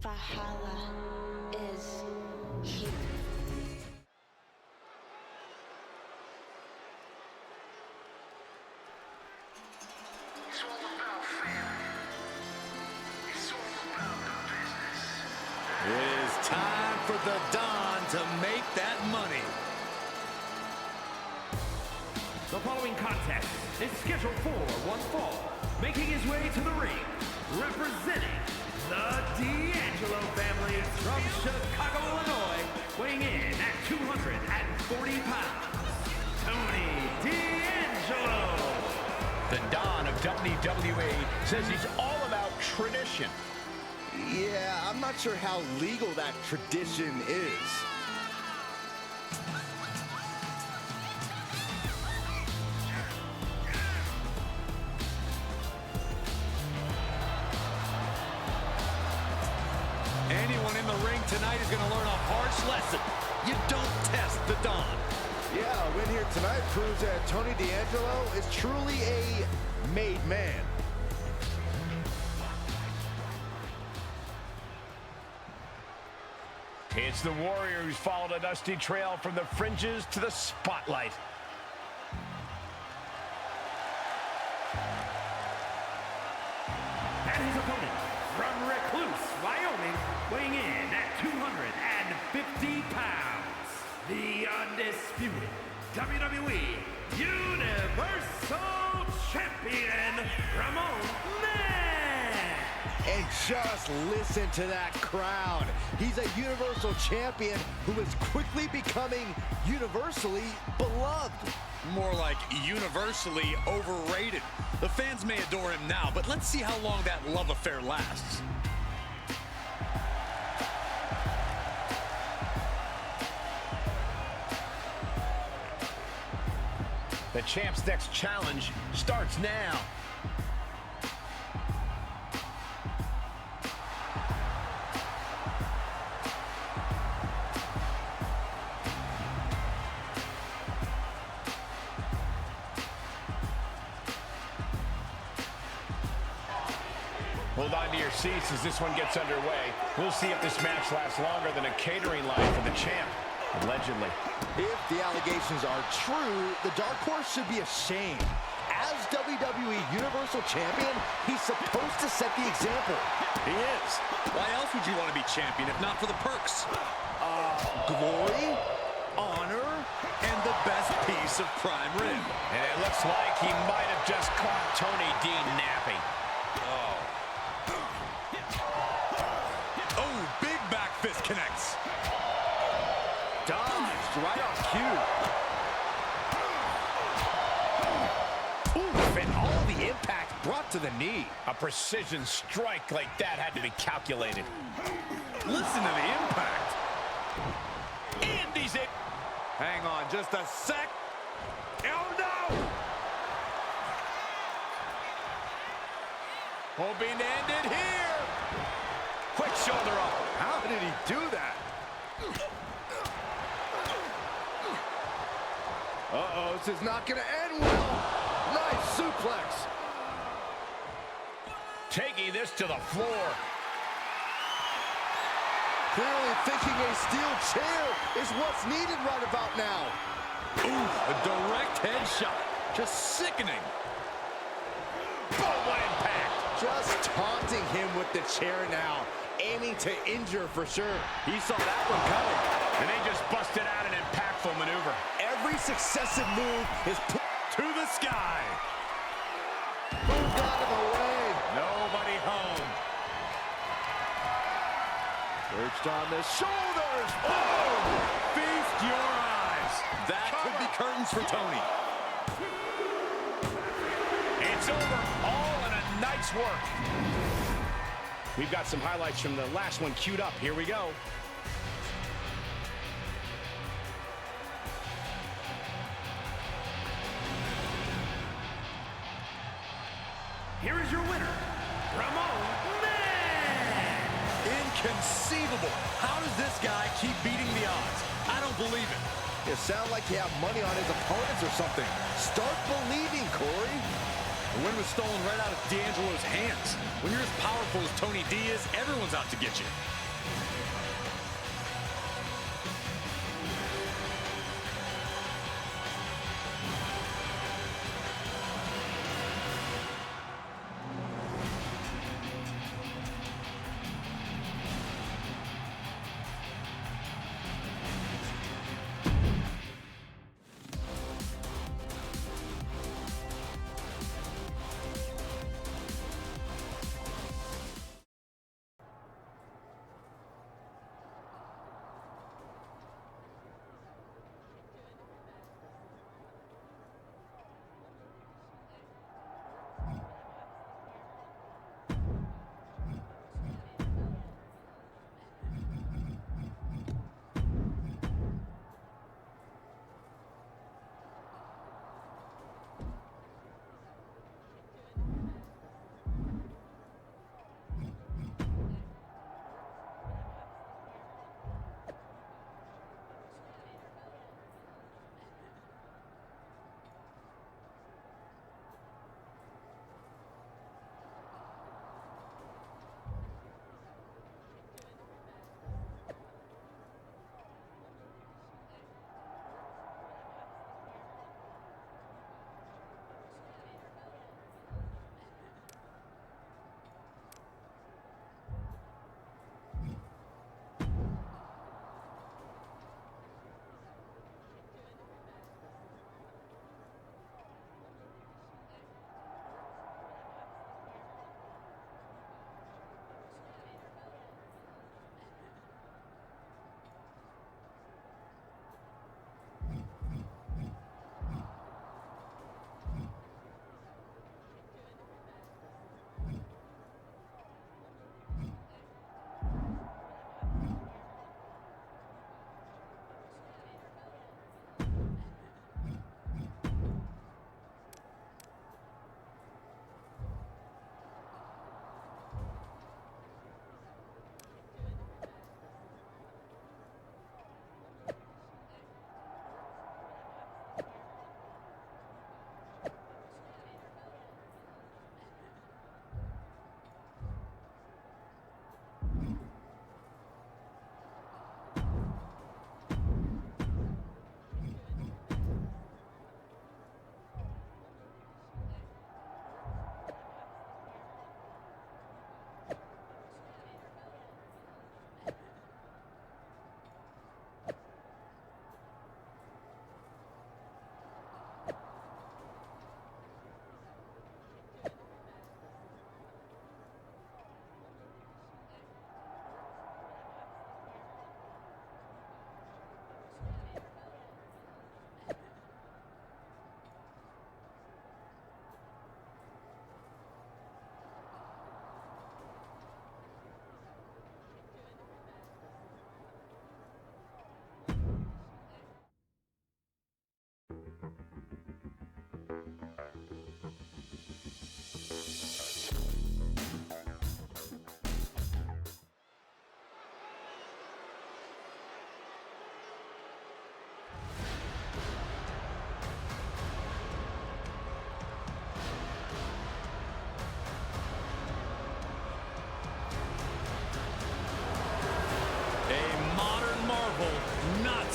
O: Valhalla is here.
D: It is time for the Don to make that money.
E: The following contest is scheduled for one fall. Making his way to the ring, representing the D'Angelo family from Chicago, Illinois, weighing in at 240 pounds, Tony D'Angelo.
P: The Don of WWE says he's all about tradition.
Q: Yeah, I'm not sure how legal that tradition is.
D: Anyone in the ring tonight is going to learn a harsh lesson. You don't test the Don.
Q: Yeah, a win here tonight proves that Tony D'Angelo is truly a made man.
P: It's the Warrior who's followed a dusty trail from the fringes to the spotlight.
E: And his opponent, from Recluse, Wyoming, weighing in at 250 pounds, the undisputed WWE Universal Champion, RandoMan.
Q: And just listen to that crowd. He's a Universal Champion who is quickly becoming universally beloved.
D: More like universally overrated. The fans may adore him now, but let's see how long that love affair lasts.
P: The champ's next challenge starts now. Hold on to your seats as this one gets underway. We'll see if this match lasts longer than a catering line for the champ, allegedly.
Q: If the allegations are true, the Dark Horse should be ashamed. As WWE Universal Champion, he's supposed to set the example.
D: He is. Why else would you want to be champion if not for the perks?
Q: Glory, honor,
D: and the best piece of prime rib.
P: And it looks like he might have just caught Tony D napping.
D: Oh, big back fist connects.
Q: Dodged right on cue.
P: Oof, and all the impact brought to the knee. A precision strike like that had to be calculated.
D: Listen to the impact.
P: And he's it.
D: Hang on just a sec. Oh, no!
P: Hoping to end it here. Quick shoulder up.
Q: How did he do that? Uh-oh, this is not going to end well. Nice suplex.
P: Taking this to the floor.
Q: Clearly thinking a steel chair is what's needed right about now.
D: Ooh, a direct headshot. Just sickening.
P: Boom, what impact.
Q: Just taunting him with the chair now. Aiming to injure for sure.
D: He saw that one coming.
P: And they just busted out an impactful maneuver.
Q: Every successive move is put
D: to the sky.
Q: Moved out of the way.
D: Nobody home.
Q: Perched on the shoulders. Oh!
D: Feast your eyes. That could be curtains for Tony.
P: It's over, all in a night's work. We've got some highlights from the last one queued up. Here we go.
E: Here is your winner, RandoMan!
D: Inconceivable. How does this guy keep beating the odds? I don't believe it.
Q: You sound like you have money on his opponents or something. Start believing, Corey.
D: The win was stolen right out of D'Angelo's hands. When you're as powerful as Tony D is, everyone's out to get you.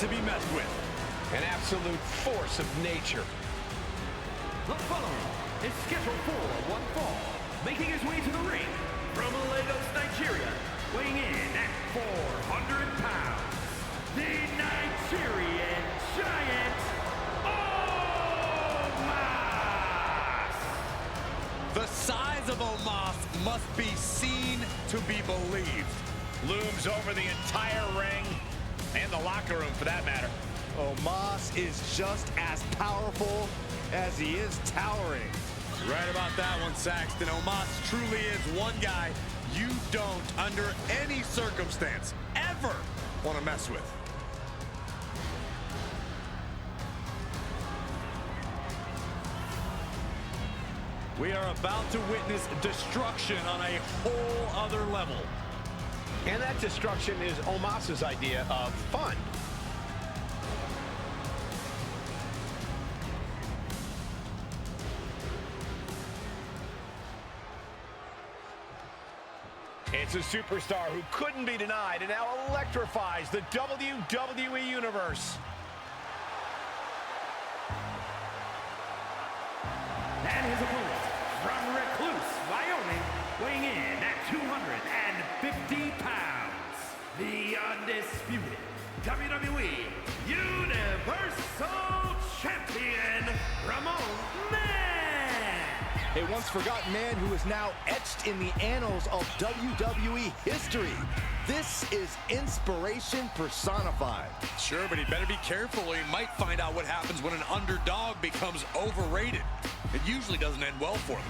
D: to be messed with.
P: An absolute force of nature.
E: The following is scheduled for one fall, making his way to the ring from Lagos, Nigeria, weighing in at 400 pounds, the Nigerian Giant, Omos!
D: The size of Omos must be seen to be believed.
P: Looms over the entire ring, And the locker room, for that matter.
Q: Omos is just as powerful as he is towering.
D: Right about that one, Saxton. Omos truly is one guy you don't, under any circumstance, ever want to mess with. We are about to witness destruction on a whole other level.
P: And that destruction is Omos's idea of fun. It's a superstar who couldn't be denied and now electrifies the WWE Universe.
E: And his opponent, from Recluse, Wyoming, weighing in at 250 pounds, the undisputed WWE Universal Champion, RandoMan.
Q: A once forgotten man who is now etched in the annals of WWE history. This is inspiration personified.
D: Sure, but he better be careful or he might find out what happens when an underdog becomes overrated. It usually doesn't end well for them.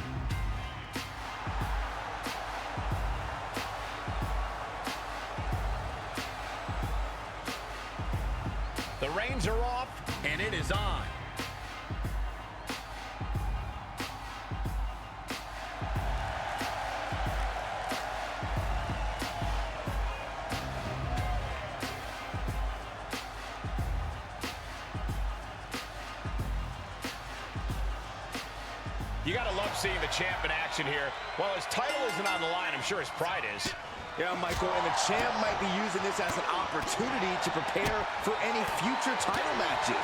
P: The reins are off,
D: and it is on.
P: You gotta love seeing the champ in action here. While his title isn't on the line, I'm sure his pride is.
Q: Yeah, Michael, and the champ might be using this as an opportunity to prepare for any future title matches.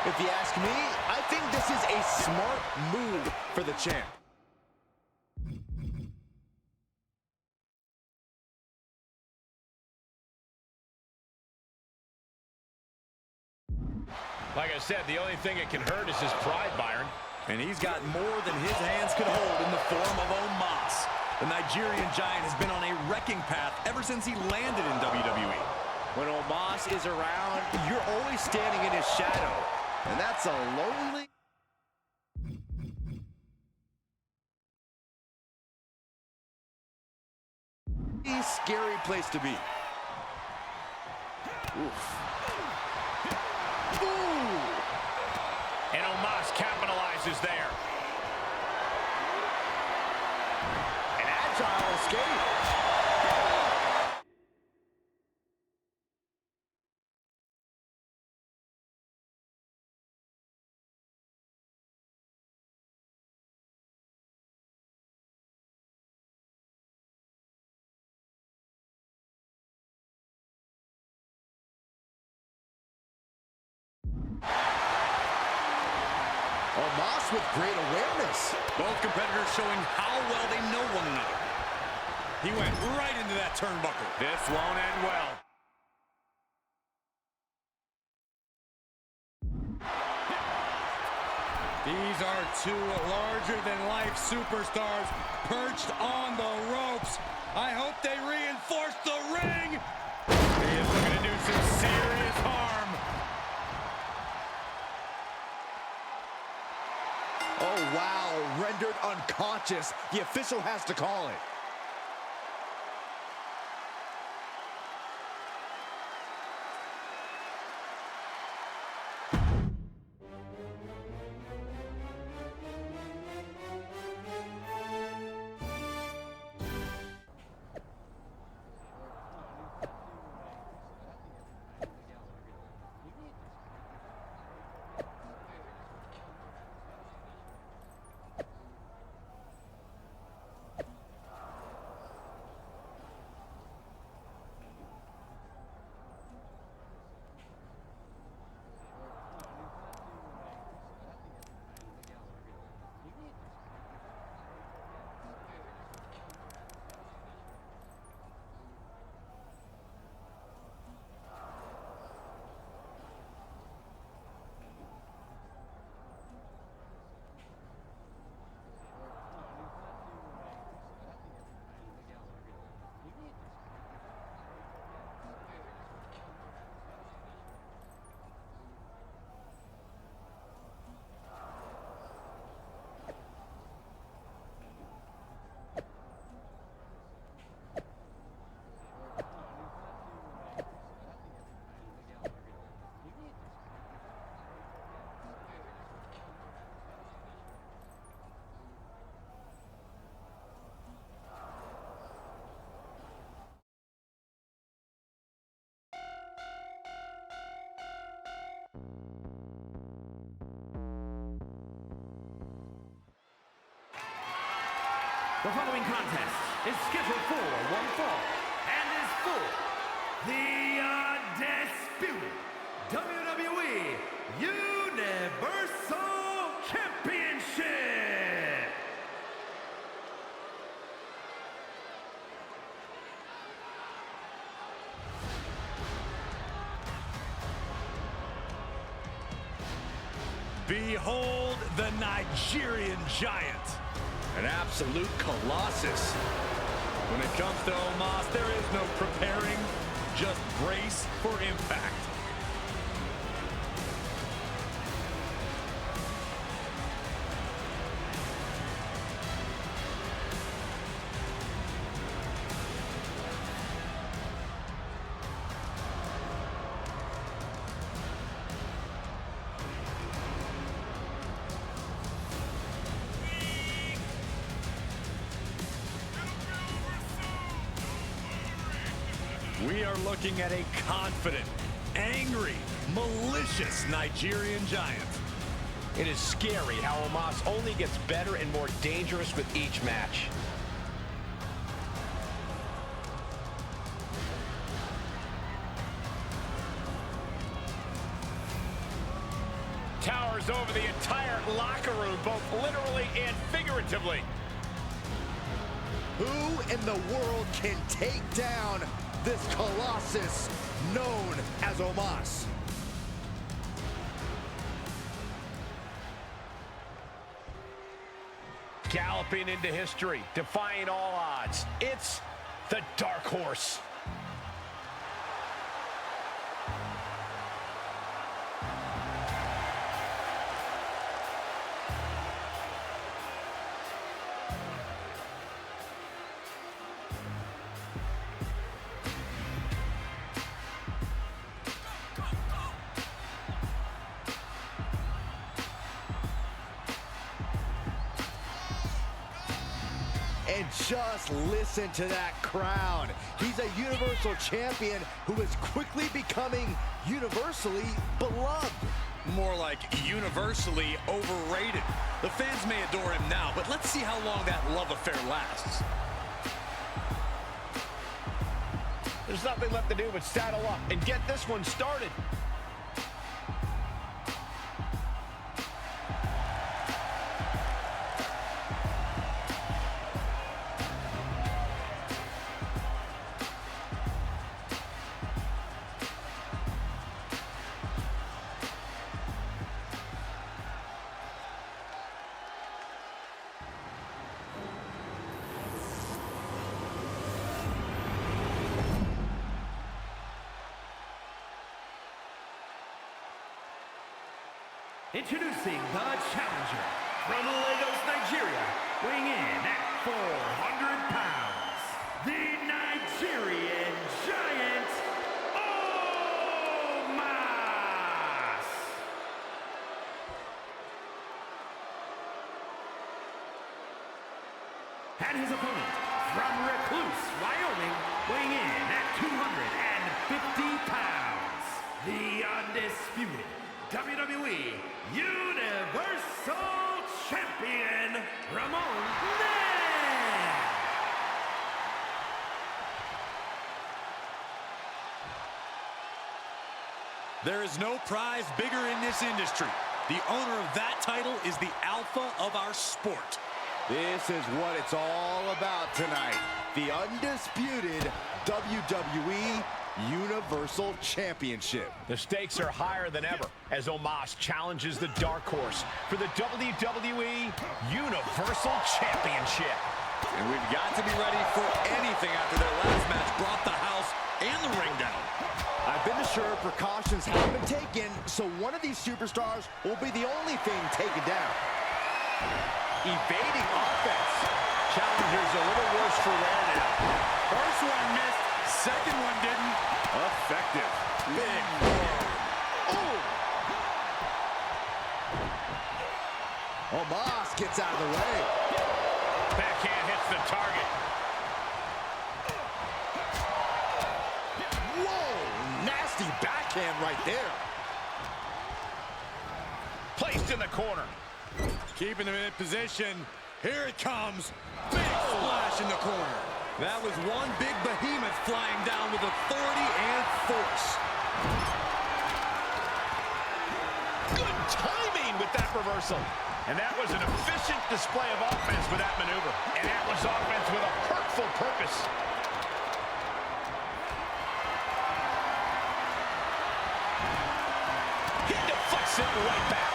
Q: If you ask me, I think this is a smart move for the champ.
P: Like I said, the only thing that can hurt is his pride, Byron.
D: And he's got more than his hands could hold in the form of Omos. The Nigerian giant has been on a wrecking path ever since he landed in WWE.
Q: When Omos is around, you're always standing in his shadow. And that's a lonely... scary place to be. Oof. Ooh.
P: And Omos capitalizes there.
Q: An agile escape. Omos with great awareness.
D: Both competitors showing how well they know one another. He went right into that turnbuckle.
P: This won't end well.
D: These are two larger-than-life superstars perched on the ropes. I hope they reinforce the ring.
P: He is looking to do some serious harm.
Q: Oh, wow. Rendered unconscious. The official has to call it.
E: The following contest is scheduled for one fall and is for the undisputed WWE Universal Championship.
D: Behold the Nigerian Giant. An absolute colossus. When it comes to Omos, there is no preparing, just brace for impact. We are looking at a confident, angry, malicious Nigerian Giant.
P: It is scary how Omos only gets better and more dangerous with each match. Towers over the entire locker room, both literally and figuratively.
Q: Who in the world can take down this colossus known as Omos?
P: Galloping into history, defying all odds. It's the Dark Horse.
Q: And just listen to that crowd. He's a Universal Champion who is quickly becoming universally beloved.
D: More like universally overrated. The fans may adore him now, but let's see how long that love affair lasts.
P: There's nothing left to do but saddle up and get this one started.
E: Introducing the challenger from Lagos, Nigeria, weighing in at 400 pounds, the Nigerian Giant, Omos! And his opponent from Recluse, Wyoming, weighing in at 250 pounds, the undisputed WWE Universal Champion, RandoMan!
D: There is no prize bigger in this industry. The owner of that title is the alpha of our sport.
Q: This is what it's all about tonight. The undisputed WWE Universal Championship.
P: The stakes are higher than ever as Omos challenges the Dark Horse for the WWE Universal Championship.
D: And we've got to be ready for anything after their last match brought the house and the ring down.
Q: I've been assured precautions have been taken, so one of these superstars will be the only thing taken down.
P: Evading offense. Challenger's a little worse for wear now.
D: First one missed, second one didn't. Effective. Big.
Q: Oh! Omos gets out of the way.
P: Backhand hits the target.
Q: Whoa! Nasty backhand right there.
P: Placed in the corner.
D: Keeping him in position. Here it comes. Big in the corner. That was one big behemoth flying down with authority and force.
P: Good timing with that reversal. And that was an efficient display of offense with that maneuver. And that was offense with a hurtful purpose. He deflects it right back.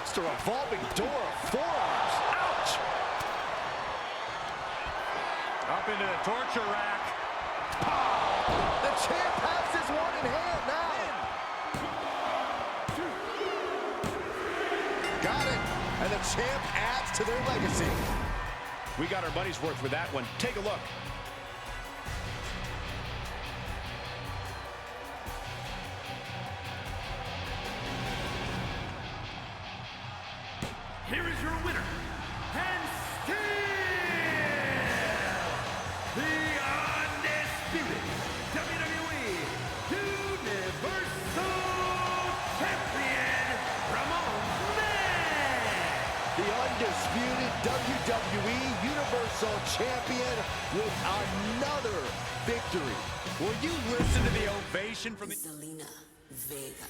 Q: It's a revolving door of forearms. Ouch!
D: Up into the torture rack.
Q: The champ has his one in hand now. Got it. And the champ adds to their legacy.
P: We got our money's worth with that one. Take a look.
E: Here is your winner, and still the undisputed WWE Universal Champion, RandoMan.
Q: The undisputed WWE Universal Champion with another victory.
D: Will you listen to the ovation from the...
O: Zelina Vega.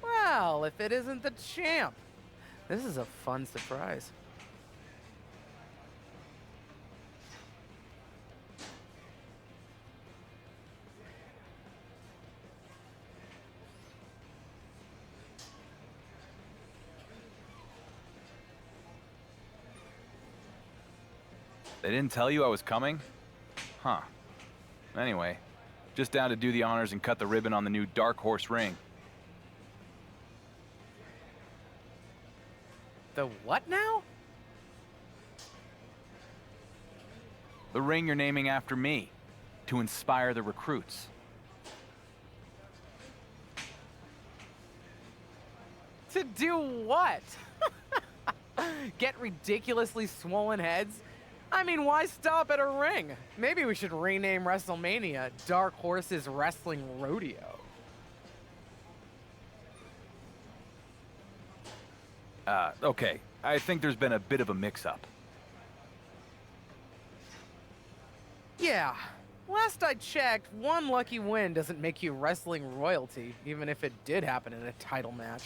U: Well, if it isn't the champ. This is a fun surprise.
H: They didn't tell you I was coming? Huh. Anyway, just down to do the honors and cut the ribbon on the new Dark Horse ring.
U: The what now?
H: The ring you're naming after me, to inspire the recruits.
U: To do what? Get ridiculously swollen heads? I mean, why stop at a ring? Maybe we should rename WrestleMania Dark Horse's Wrestling Rodeo.
H: Okay. I think there's been a bit of a mix-up.
U: Yeah. Last I checked, one lucky win doesn't make you wrestling royalty, even if it did happen in a title match.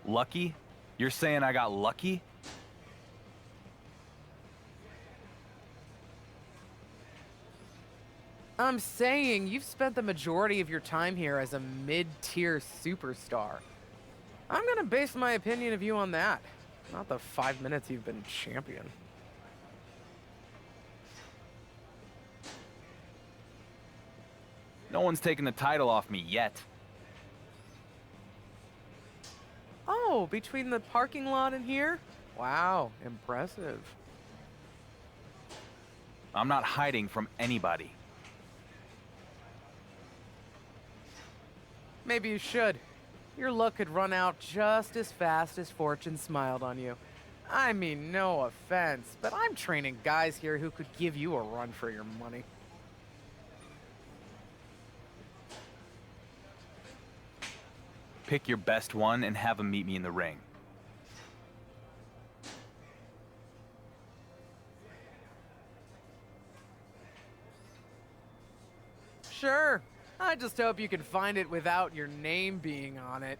H: Lucky? You're saying I got lucky?
U: I'm saying you've spent the majority of your time here as a mid-tier superstar. I'm gonna base my opinion of you on that, not the 5 minutes you've been champion.
H: No one's taken the title off me yet.
U: Oh, between the parking lot and here? Wow, impressive.
H: I'm not hiding from anybody.
U: Maybe you should. Your luck could run out just as fast as fortune smiled on you. I mean, no offense, but I'm training guys here who could give you a run for your money.
H: Pick your best one and have him meet me in the ring.
U: Sure. I just hope you can find it without your name being on it.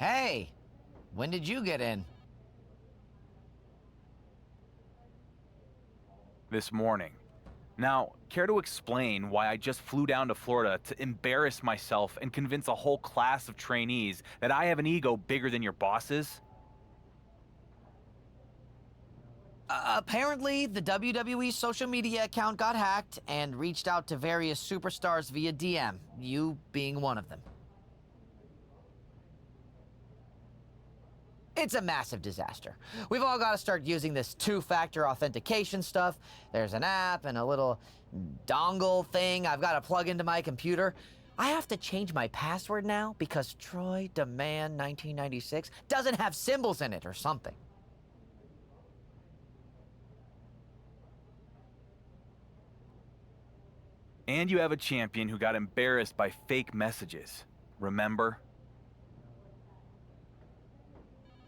K: Hey, when did you get in?
H: This morning. Now, care to explain why I just flew down to Florida to embarrass myself and convince a whole class of trainees that I have an ego bigger than your boss's?
K: Apparently, the WWE social media account got hacked and reached out to various superstars via DM, you being one of them. It's a massive disaster. We've all got to start using this two-factor authentication stuff. There's an app and a little dongle thing I've got to plug into my computer. I have to change my password now because Troy Demand 1996 doesn't have symbols in it or something.
H: And you have a champion who got embarrassed by fake messages. Remember?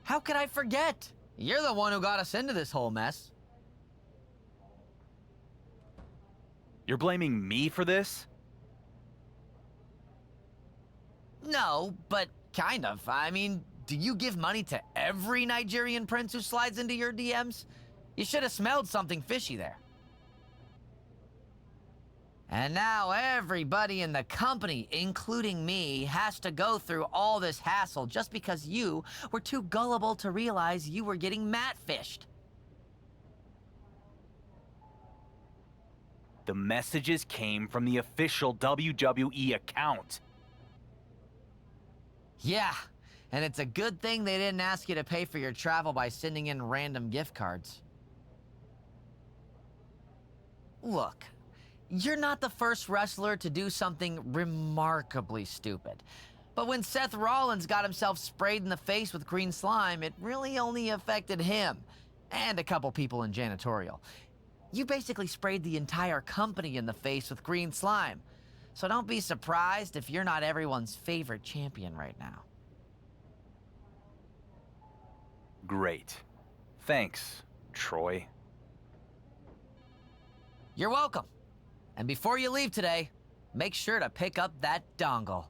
K: How could I forget? You're the one who got us into this whole mess.
H: You're blaming me for this?
K: No, but kind of. I mean, do you give money to every Nigerian prince who slides into your DMs? You should have smelled something fishy there. And now everybody in the company, including me, has to go through all this hassle just because you were too gullible to realize you were getting matfished.
H: The messages came from the official WWE account.
K: Yeah, and it's a good thing they didn't ask you to pay for your travel by sending in random gift cards. Look, you're not the first wrestler to do something remarkably stupid. But when Seth Rollins got himself sprayed in the face with green slime, it really only affected him and a couple people in janitorial. You basically sprayed the entire company in the face with green slime. So don't be surprised if you're not everyone's favorite champion right now.
H: Great. Thanks, Troy.
K: You're welcome. And before you leave today, make sure to pick up that dongle.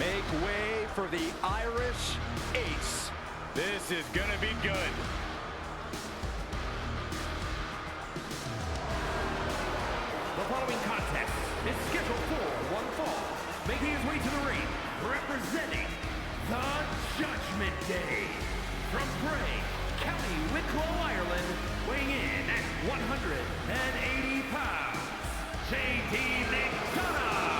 P: Make way for the Irish Ace. This is gonna be good.
E: The following contest is scheduled for one fall. Making his way to the ring, representing the Judgment Day. From Bray, County Wicklow, Ireland, weighing in at 180 pounds, JD McDonough.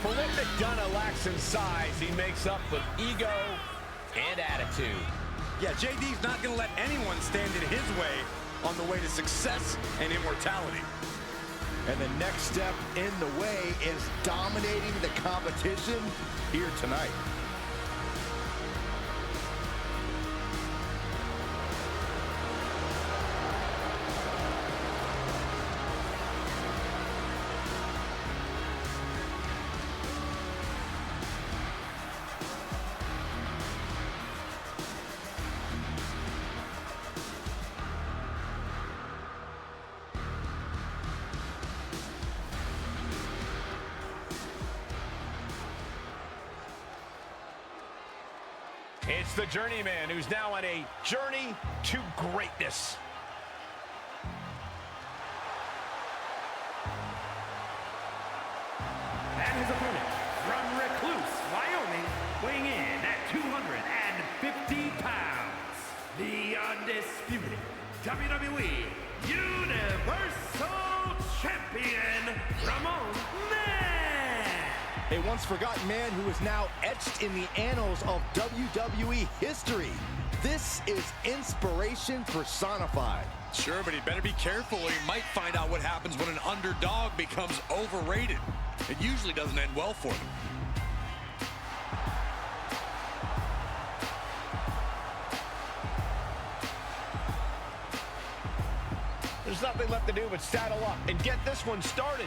P: For what McDonough lacks in size, he makes up with ego and attitude.
D: Yeah, JD's not going to let anyone stand in his way on the way to success and immortality.
Q: And the next step in the way is dominating the competition here tonight.
P: It's the Journeyman, who's now on a journey to greatness.
E: And his opponent, from Recluse, Wyoming, weighing in at 250 pounds, the undisputed WWE Universal Champion, Ramon Man.
Q: A once forgotten man who is now etched in the annals of WWE history. This is inspiration personified.
D: Sure, but he better be careful or he might find out what happens when an underdog becomes overrated. It usually doesn't end well for them.
P: There's nothing left to do but saddle up and get this one started.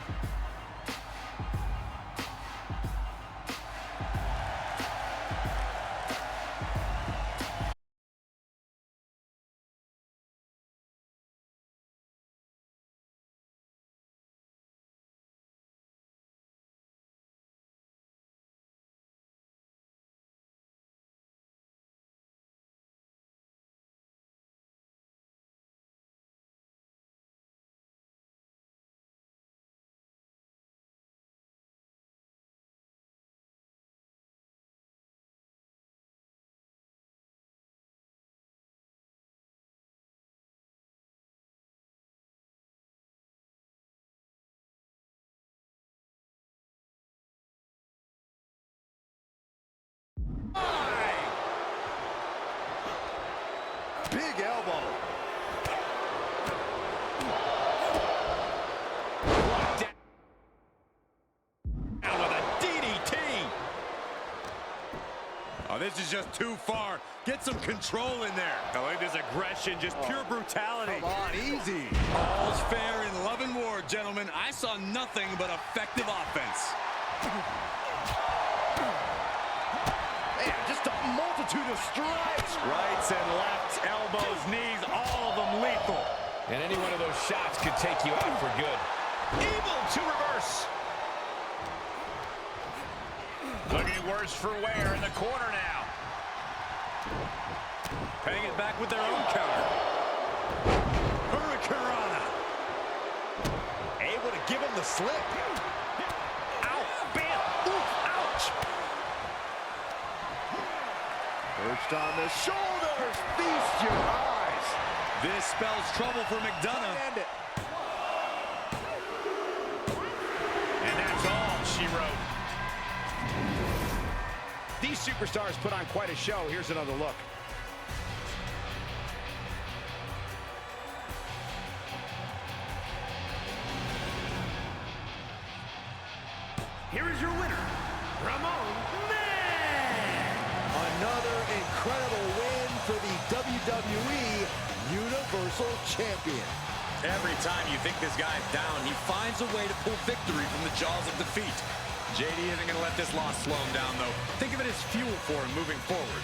Q: big elbow.
F: Down with a DDT. Oh, this is just too far. Get some control in there. I like this aggression, just pure brutality.
Q: Come on, easy.
F: All's fair in love and war, gentlemen. I saw nothing but effective offense.
Q: Man, just a multitude of strikes.
P: Rights and lefts, elbows, knees, all of them lethal. And any one of those shots could take you out for good. Able to reverse. Looking worse for wear in the corner now.
F: Paying it back with their own counter. Hurricanrana.
Q: Able to give him the slip.
P: Ow, bam, oof, ouch.
Q: Perched on the shoulders. Feast your eyes.
F: This spells trouble for McDonough.
Q: End it.
P: And that's all she wrote. These superstars put on quite a show. Here's another look.
E: Here is your winner, RandoMan.
Q: Another incredible win for the WWE Universal Champion.
F: Every time you think this guy's down, he finds a way to pull victory from the jaws of defeat. JD isn't going to let this loss slow him down, though. Think of it as fuel for him moving forward.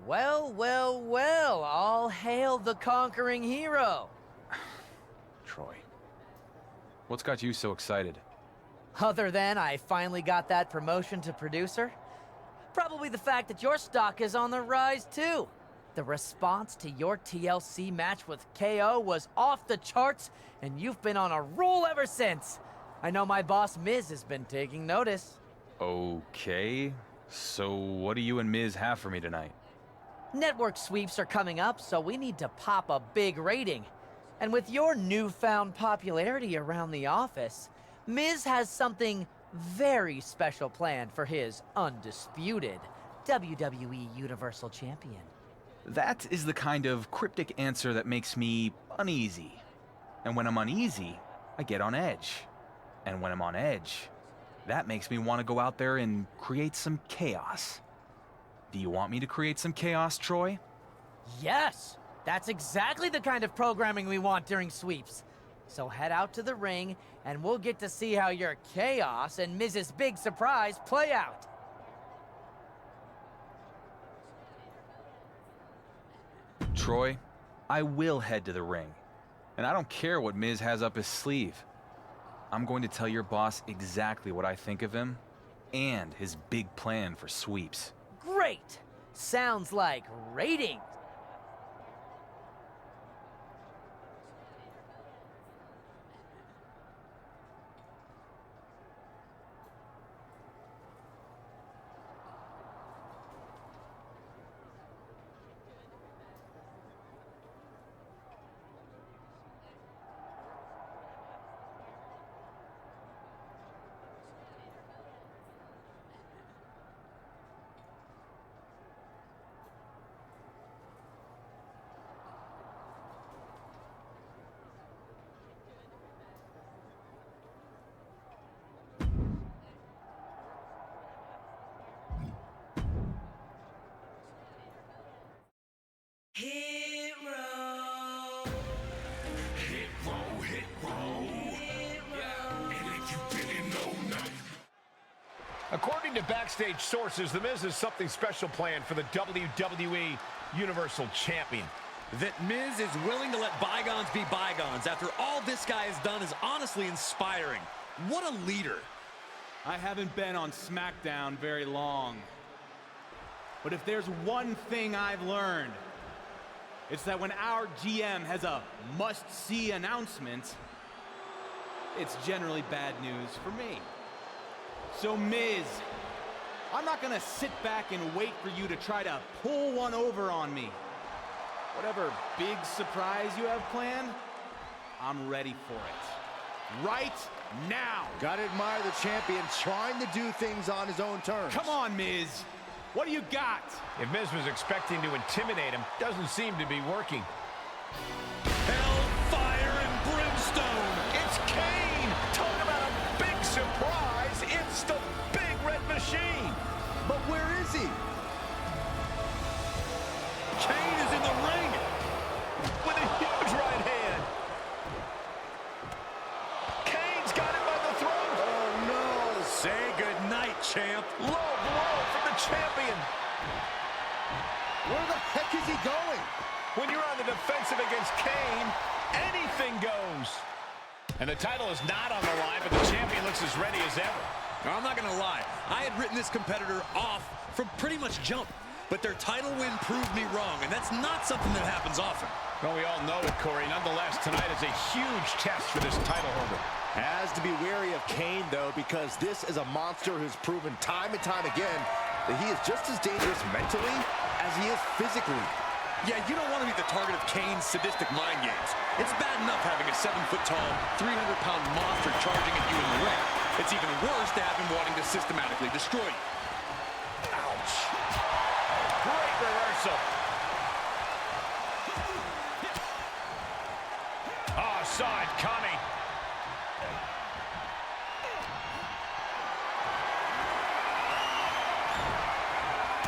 K: Well, well, well, all hail the conquering hero.
H: Troy, what's got you so excited?
K: Other than I finally got that promotion to producer? Probably the fact that your stock is on the rise too. The response to your TLC match with KO was off the charts, and you've been on a roll ever since. I know my boss Miz has been taking notice.
H: Okay, so what do you and Miz have for me tonight?
K: Network sweeps are coming up, so we need to pop a big rating. And with your newfound popularity around the office, Miz has something very special planned for his undisputed WWE Universal Champion.
H: That is the kind of cryptic answer that makes me uneasy. And when I'm uneasy, I get on edge. And when I'm on edge, that makes me want to go out there and create some chaos. Do you want me to create some chaos, Troy?
K: Yes! That's exactly the kind of programming we want during sweeps. So head out to the ring, and we'll get to see how your chaos and Miz's big surprise play out.
H: Troy, I will head to the ring. And I don't care what Miz has up his sleeve. I'm going to tell your boss exactly what I think of him and his big plan for sweeps.
K: Great! Sounds like ratings.
P: According to backstage sources, The Miz has something special planned for the WWE Universal Champion.
D: That Miz is willing to let bygones be bygones after all this guy has done is honestly inspiring. What a leader.
H: I haven't been on SmackDown very long. But if there's one thing I've learned, it's that when our GM has a must-see announcement, it's generally bad news for me. So Miz, I'm not gonna sit back and wait for you to try to pull one over on me. Whatever big surprise you have planned, I'm ready for it. Right now.
Q: Gotta admire the champion trying to do things on his own terms.
H: Come on, Miz. What do you got?
P: If Miz was expecting to intimidate him, doesn't seem to be working.
D: Hellfire and brimstone.
P: It's Kane! Talk about a big surprise! It's the Big Red Machine!
Q: But where is he?
D: Kane is in the ring
P: with a huge right hand. Kane's got him by the throat.
Q: Oh, no.
D: Say goodnight, champ.
P: Low blow from the champion.
Q: Where the heck is he going?
P: When you're on the defensive against Kane, anything goes. And the title is not on the line, but the champion looks as ready as ever.
D: Now, I'm not going to lie. I had written this competitor off from pretty much jump. But their title win proved me wrong, and that's not something that happens often.
P: Well, we all know it, Corey. Nonetheless, tonight is a huge test for this title holder.
Q: Has to be wary of Kane, though, because this is a monster who's proven time and time again that he is just as dangerous mentally as he is physically.
D: Yeah, you don't want to be the target of Kane's sadistic mind games. It's bad enough having a 7-foot-tall, 300-pound monster charging at you in the ring. It's even worse to have him wanting to systematically destroy you.
P: Ouch. Great reversal. Oh, saw it coming.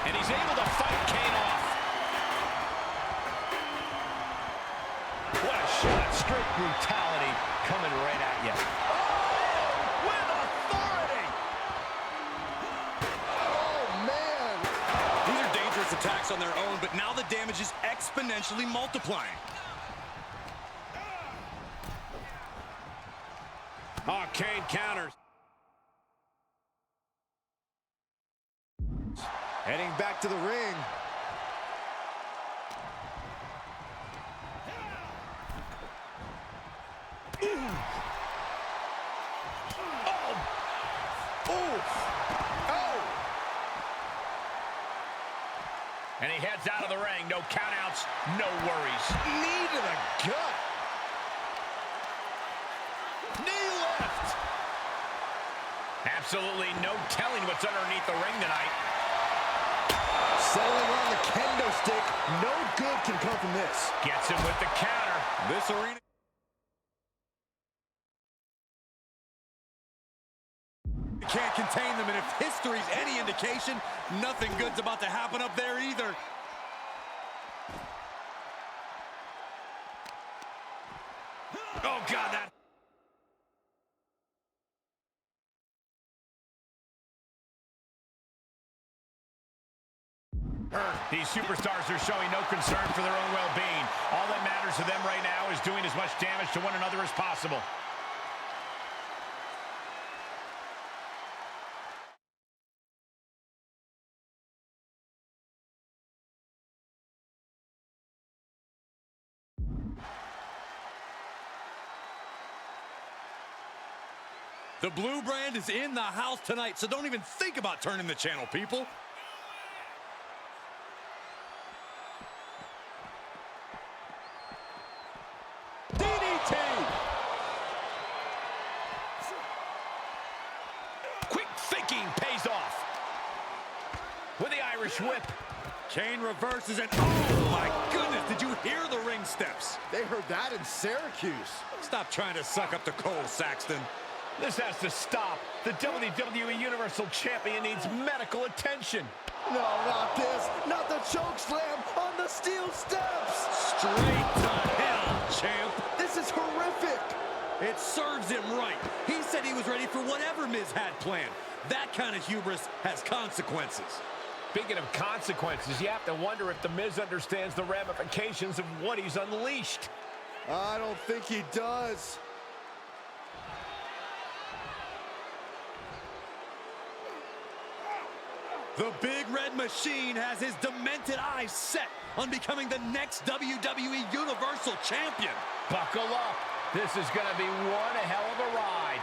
P: And he's able to fight Kane off. What a shot. Straight brutality coming right at you. Oh, with authority.
Q: Oh, man.
D: These are dangerous those attacks on their own, but now the damage is exponentially multiplying.
P: Oh, Kane counters.
Q: Heading back to the ring.
P: And he heads out of the ring. No countouts, no worries.
Q: Knee to the gut.
P: Knee lift. Absolutely no telling what's underneath the ring tonight.
Q: Settling on the kendo stick. No good can come from this.
P: Gets him with the counter.
D: This arena... can't contain them, and if history's any indication, nothing good's about to happen up there either.
P: Oh, God, that... These superstars are showing no concern for their own well-being. All that matters to them right now is doing as much damage to one another as possible.
D: The blue brand is in the house tonight, so don't even think about turning the channel, people.
P: DDT! Quick thinking pays off. With the Irish whip.
D: Kane reverses and oh my goodness, did you hear the ring steps?
Q: They heard that in Syracuse.
D: Stop trying to suck up the coal, Saxton.
P: This has to stop. The WWE Universal Champion needs medical attention.
Q: No, not this. Not the choke slam on the steel steps.
D: Straight to hell, champ.
Q: This is horrific.
D: It serves him right. He said he was ready for whatever Miz had planned. That kind of hubris has consequences.
P: Speaking of consequences, you have to wonder if The Miz understands the ramifications of what he's unleashed.
Q: I don't think he does.
D: The Big Red Machine has his demented eyes set on becoming the next WWE Universal Champion.
P: Buckle up. This is going to be one hell of a ride.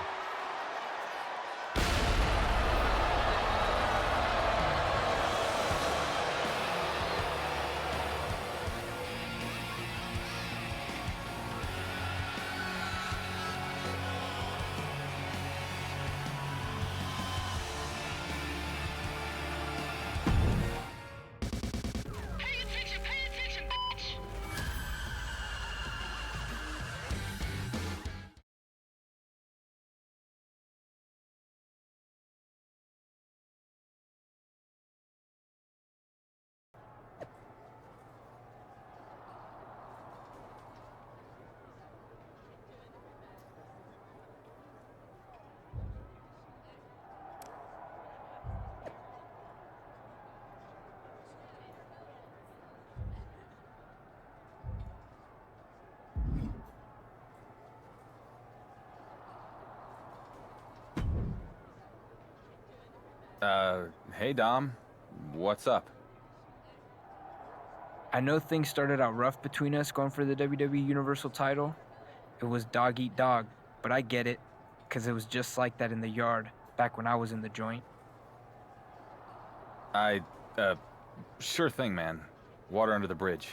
H: Hey Dom, what's up?
C: I know things started out rough between us going for the WWE Universal title. It was dog eat dog, but I get it, because it was just like that in the yard, back when I was in the joint.
H: Sure thing, man. Water under the bridge.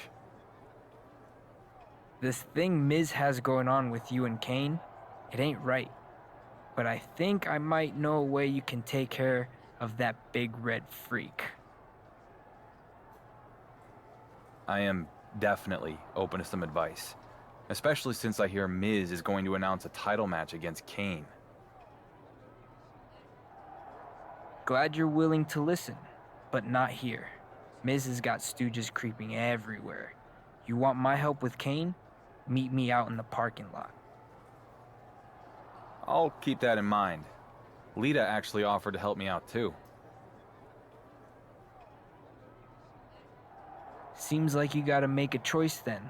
C: This thing Miz has going on with you and Kane, it ain't right. But I think I might know a way you can take care of that big red freak.
H: I am definitely open to some advice, especially since I hear Miz is going to announce a title match against Kane.
C: Glad you're willing to listen, but not here. Miz has got stooges creeping everywhere. You want my help with Kane? Meet me out in the parking lot.
H: I'll keep that in mind. Lita actually offered to help me out too.
C: Seems like you gotta make a choice then.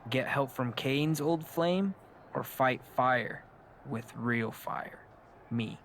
C: Get help from Kane's old flame, or fight fire with real fire. Me.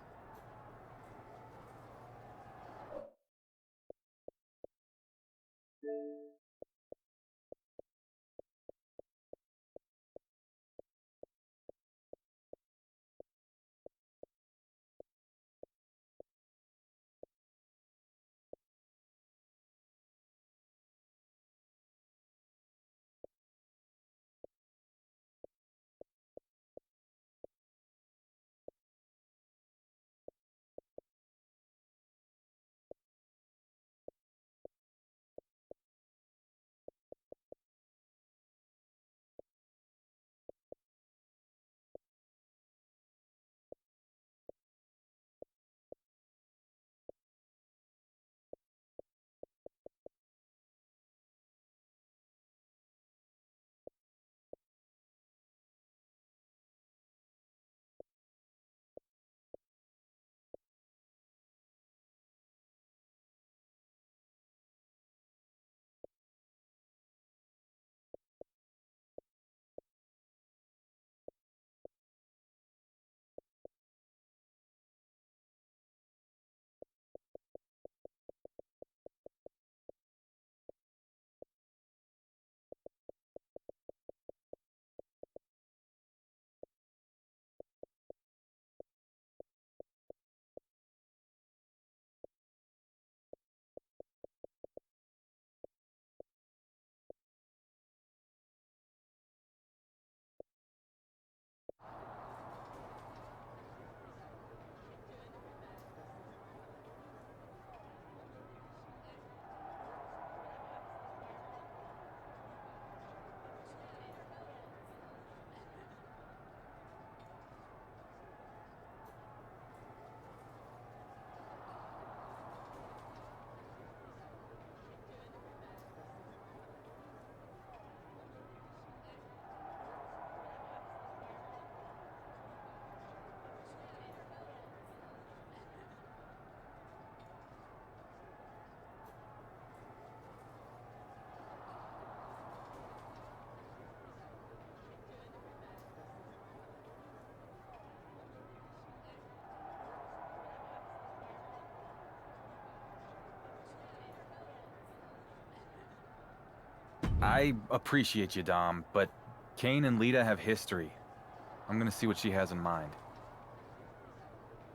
H: I appreciate you, Dom, but Kane and Lita have history. I'm gonna see what she has in mind.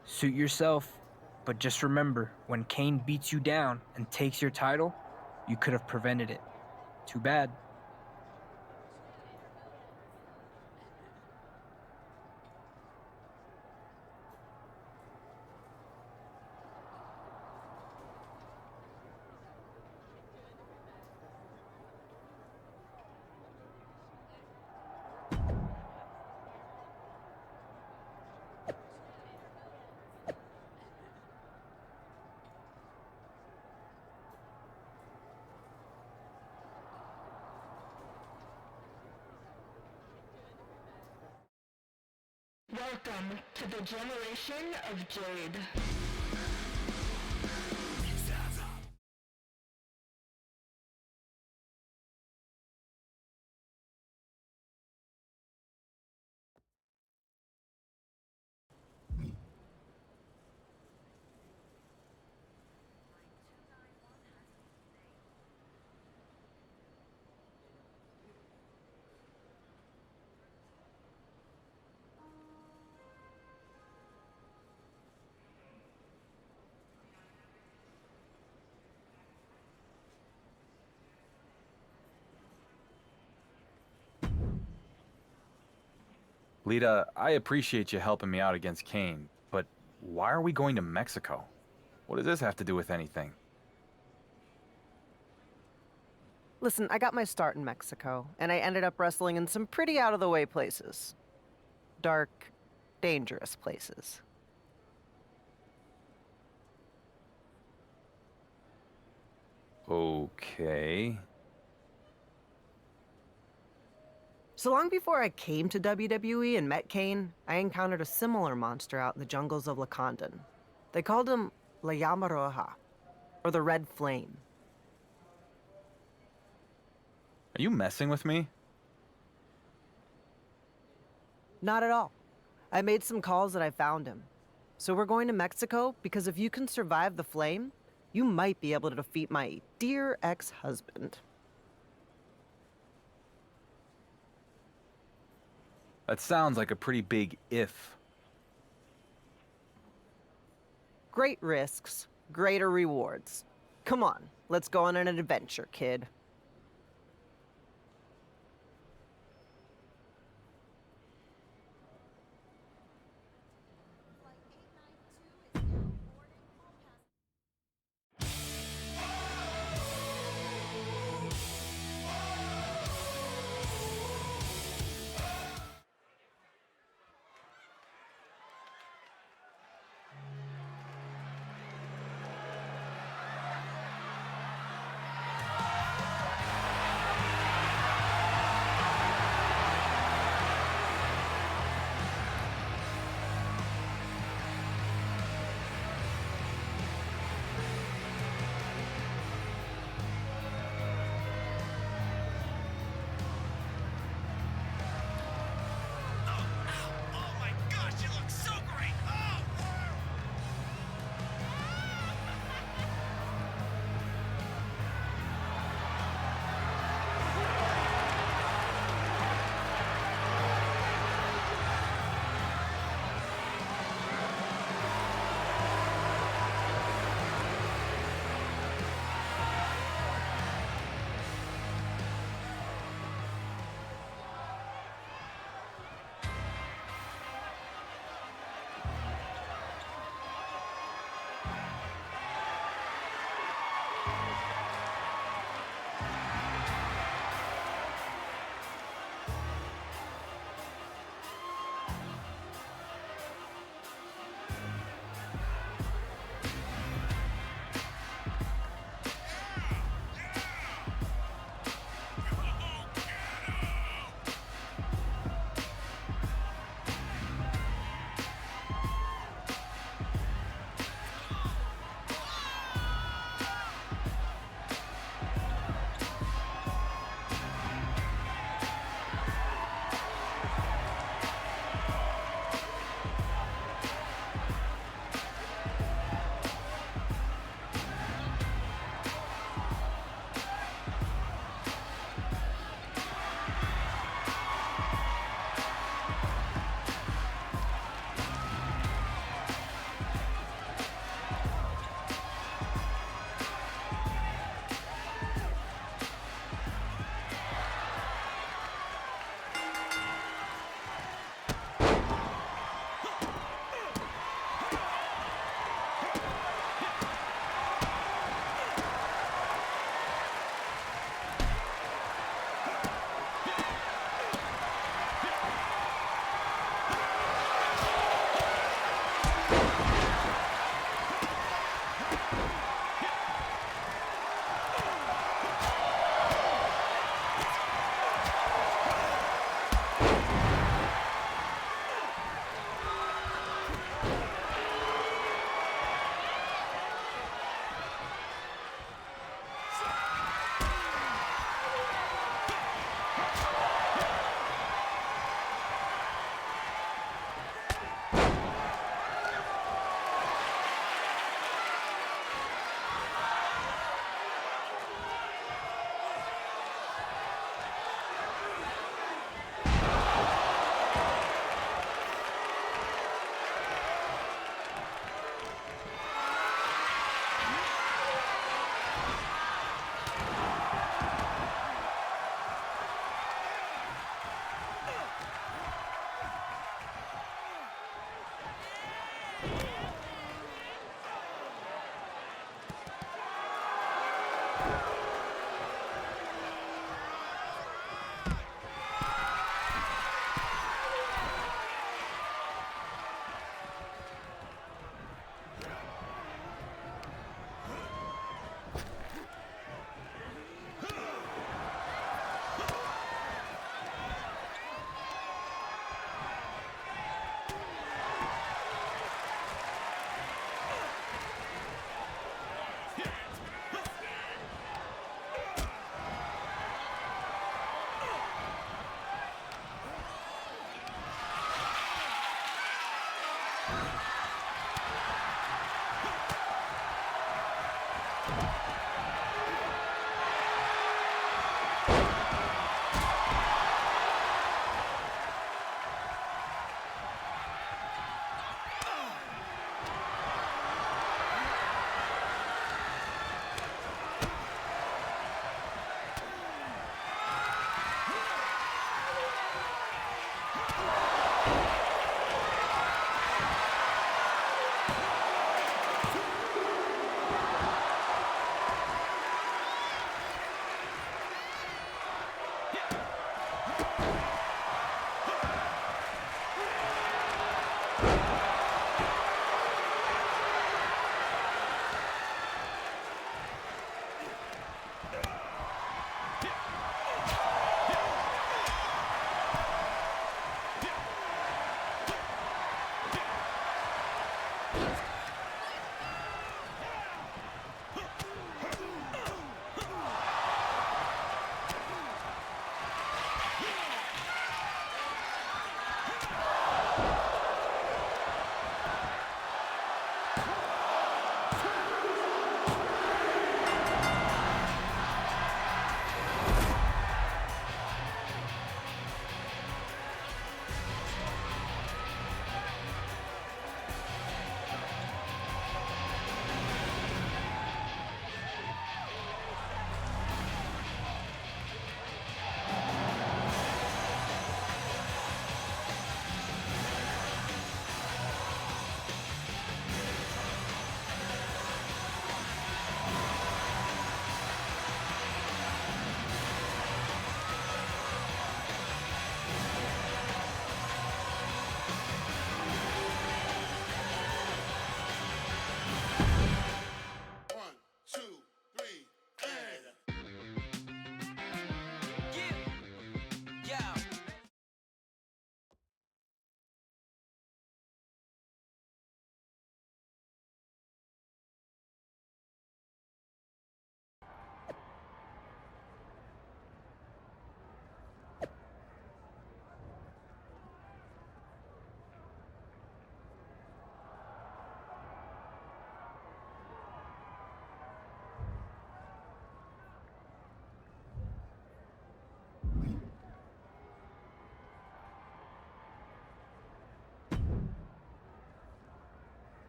C: Suit yourself, but just remember, when Kane beats you down and takes your title, you could have prevented it. Too bad.
S: Welcome to the generation of Jade.
H: Lita, I appreciate you helping me out against Kane, but why are we going to Mexico? What does this have to do with anything?
M: Listen, I got my start in Mexico, and I ended up wrestling in some pretty out-of-the-way places. Dark, dangerous places.
H: Okay.
M: So long before I came to WWE and met Kane, I encountered a similar monster out in the jungles of Lacandon. They called him La Llama Roja, or the Red Flame.
H: Are you messing with me?
M: Not at all. I made some calls and I found him. So we're going to Mexico because if you can survive the flame, you might be able to defeat my dear ex-husband.
H: That sounds like a pretty big if.
M: Great risks, greater rewards. Come on, let's go on an adventure, kid.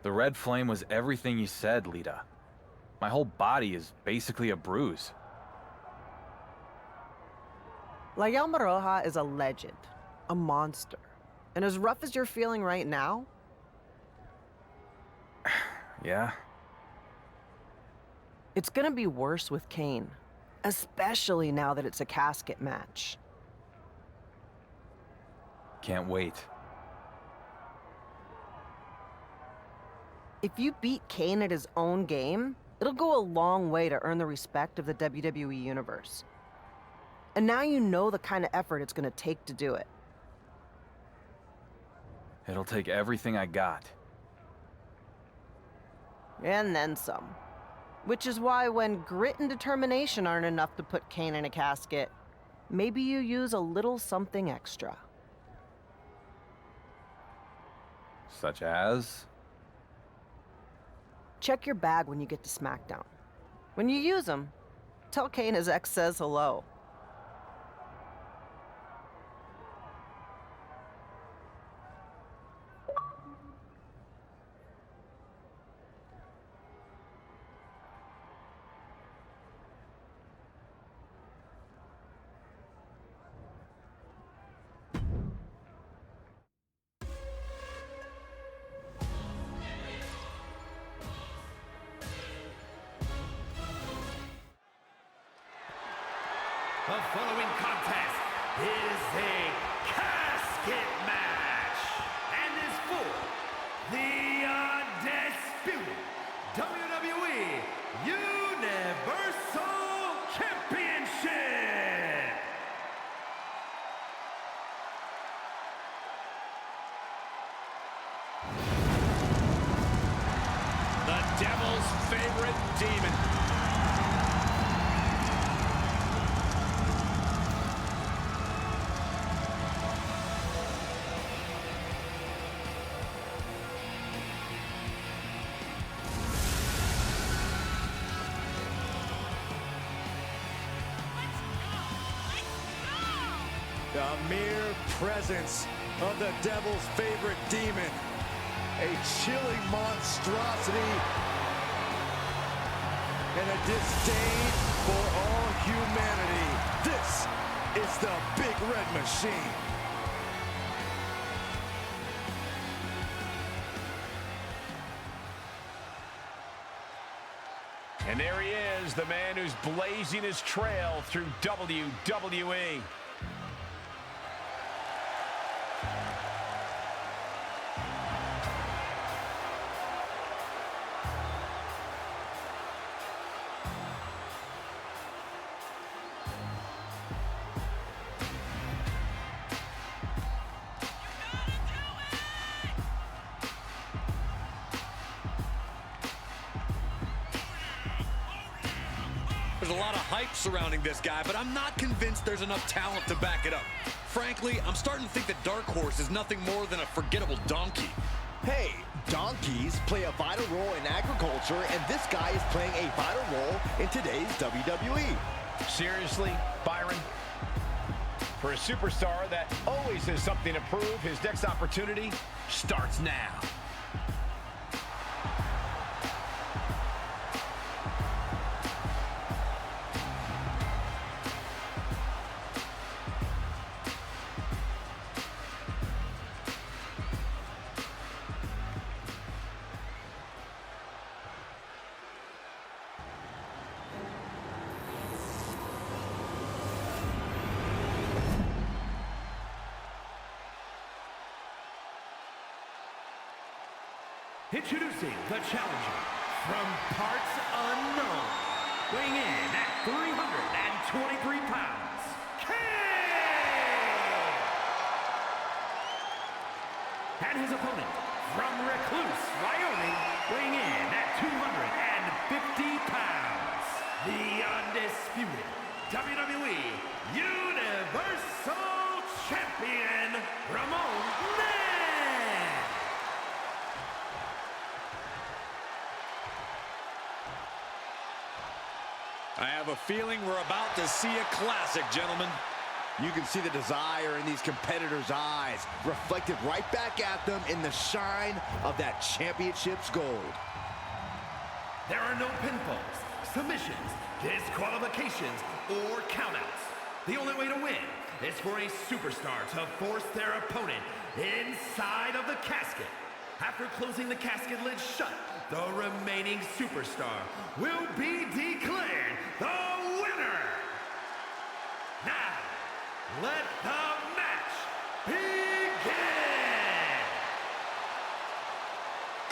H: The red flame was everything you said, Lita. My whole body is basically a bruise.
M: La Llama Roja is a legend, a monster. And as rough as you're feeling right now...
H: Yeah?
M: It's gonna be worse with Kane. Especially now that it's a casket match.
H: Can't wait.
M: If you beat Kane at his own game, it'll go a long way to earn the respect of the WWE Universe. And now you know the kind of effort it's gonna take to do it.
H: It'll take everything I got.
M: And then some. Which is why when grit and determination aren't enough to put Kane in a casket, maybe you use a little something extra.
H: Such as?
M: Check your bag when you get to SmackDown. When you use them, tell Kane his ex says hello.
E: The following contest is a casket match and is for the undisputed WWE Universal Championship.
P: The Devil's favorite demon.
Q: The mere presence of the Devil's favorite demon. A chilling monstrosity and a disdain for all humanity. This is the Big Red Machine.
P: And there he is, the man who's blazing his trail through WWE.
D: There's a lot of hype surrounding this guy, but I'm not convinced there's enough talent to back it up. Frankly, I'm starting to think that Dark Horse is nothing more than a forgettable donkey.
Q: Hey, donkeys play a vital role in agriculture, and this guy is playing a vital role in today's WWE.
P: Seriously, Byron? For a superstar that always has something to prove, his next opportunity starts now.
E: Introducing the challenger from parts unknown, weighing in at 323 pounds, Kane! And his opponent from Recluse, Wyoming, weighing in at 250 pounds, the undisputed WWE Universal Champion, RandoMan!
D: I have a feeling we're about to see a classic, gentlemen.
Q: You can see the desire in these competitors' eyes, reflected right back at them in the shine of that championship's gold.
E: There are no pinfalls, submissions, disqualifications, or countouts. The only way to win is for a superstar to force their opponent inside of the casket. After closing the casket lid shut, the remaining superstar will be declared the winner. Now, let the match begin!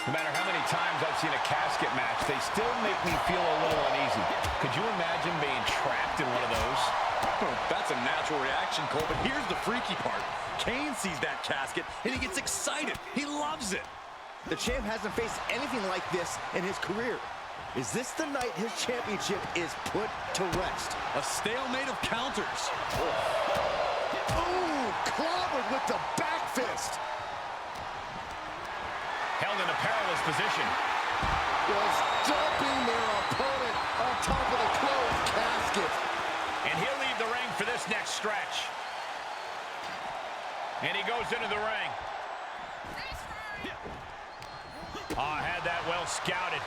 P: No matter how many times I've seen a casket match, they still make me feel a little uneasy. Could you imagine being trapped in one of those?
D: Oh, that's a natural reaction, Cole, but here's the freaky part. Kane sees that casket, and he gets excited. He loves it.
Q: The champ hasn't faced anything like this in his career. Is this the night his championship is put to rest?
D: A stalemate of counters.
Q: Ooh, clobbered with the back fist.
P: Held in a perilous position.
Q: Was dumping their opponent on top of the closed casket.
P: And he'll leave the ring for this next stretch. And he goes into the ring. Had that well scouted.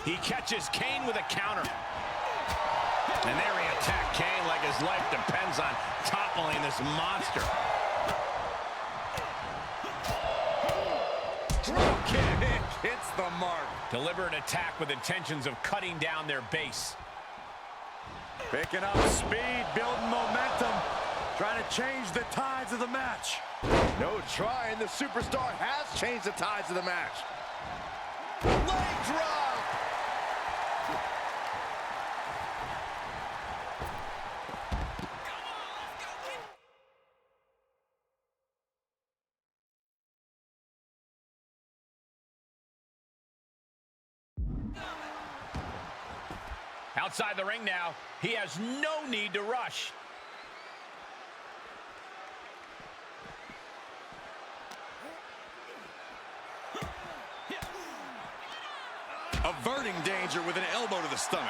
P: He catches Kane with a counter. And there he attacked Kane like his life depends on toppling this monster.
D: Drop kick hits the mark.
P: Deliberate attack with intentions of cutting down their base.
D: Picking up speed, building momentum. Trying to change the tides of the match.
Q: No trying. The superstar has changed the tides of the match. Leg drop.
P: Outside the ring now, he has no need to rush.
D: Averting danger with an elbow to the stomach.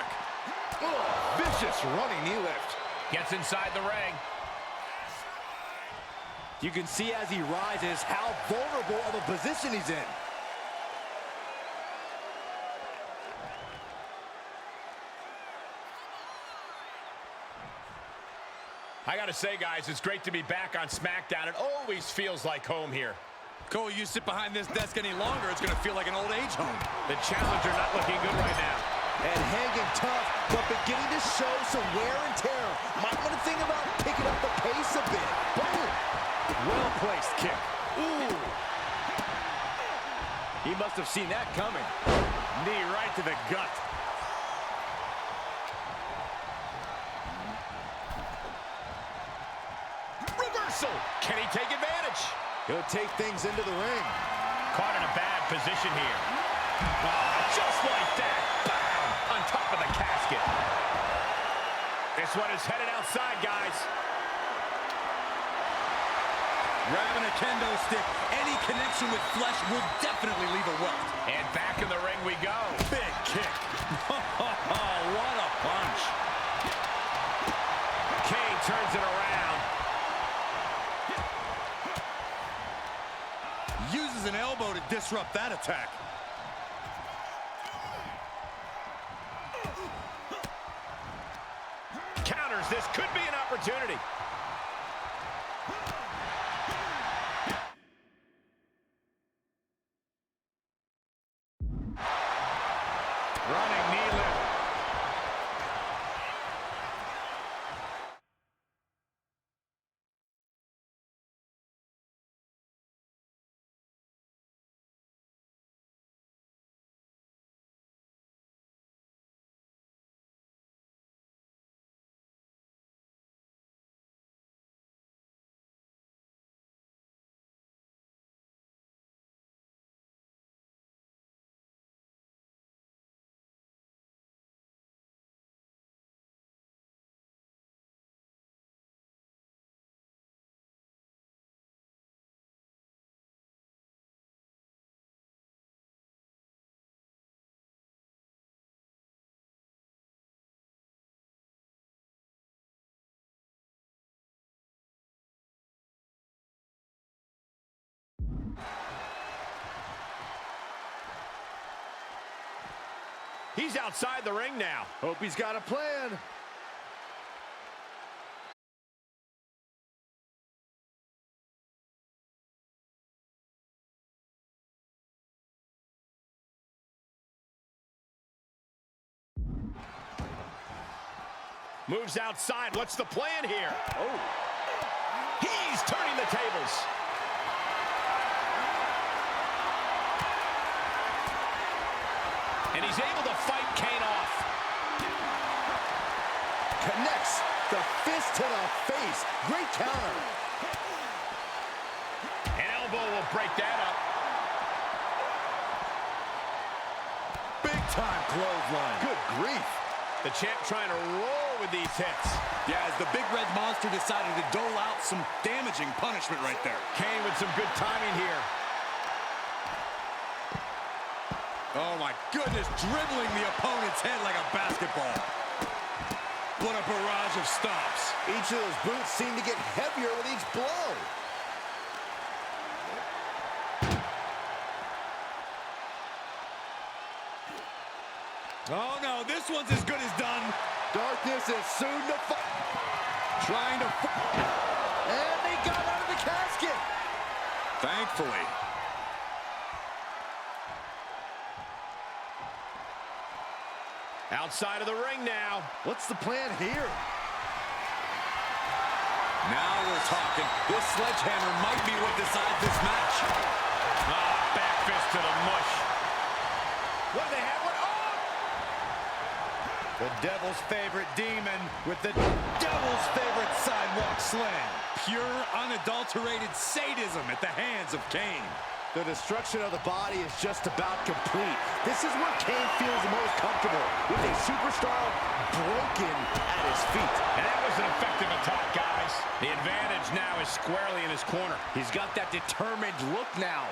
Q: Oh, vicious running knee lift.
P: Gets inside the ring.
Q: You can see as he rises how vulnerable of a position he's in.
P: I gotta say, guys, it's great to be back on SmackDown. It always feels like home here.
D: Cole, you sit behind this desk any longer, it's gonna feel like an old age home.
P: The challenger not looking good right now.
Q: And hanging tough, but beginning to show some wear and tear. Might want to think about picking up the pace a bit. Boom!
D: Well-placed kick.
Q: Ooh!
D: He must have seen that coming. Knee right to the gut.
P: Reversal! Can he take advantage?
Q: He'll take things into the ring.
P: Caught in a bad position here. Just like that. Bam! On top of the casket. This one is headed outside, guys.
D: Grabbing a kendo stick. Any connection with flesh will definitely leave a welt.
P: And back in the ring we go.
D: Big kick. What a punch.
P: Kane turns it around.
D: Uses an elbow to disrupt that attack.
P: Counters. This could be an opportunity. He's outside the ring now.
Q: Hope he's got a plan.
P: Moves outside. What's the plan here? Oh. He's turning the tables. And he's able to fight Kane off.
Q: Connects the fist to the face. Great counter.
P: An elbow will break that up.
Q: Big time clothesline. Good grief.
P: The champ trying to roll with these hits.
D: Yeah, as the big red monster decided to dole out some damaging punishment right there.
P: Kane with some good timing here.
D: Oh my goodness, dribbling the opponent's head like a basketball. What a barrage of stomps.
Q: Each of those boots seem to get heavier with each blow.
D: Oh no, this one's as good as done.
Q: Darkness is soon to fall.
D: Trying to
Q: and they got out of the casket.
D: Thankfully.
P: Outside of the ring now.
Q: What's the plan here?
D: Now we're talking. This sledgehammer might be what decides this match.
P: Back fist to the mush.
D: What do they have? What? Oh!
Q: The devil's favorite demon with the devil's favorite sidewalk slam.
D: Pure, unadulterated sadism at the hands of Kane.
Q: The destruction of the body is just about complete. This is where Kane feels the most comfortable, with a superstar broken at his feet.
P: And that was an effective attack, guys. The advantage now is squarely in his corner.
D: He's got that determined look now.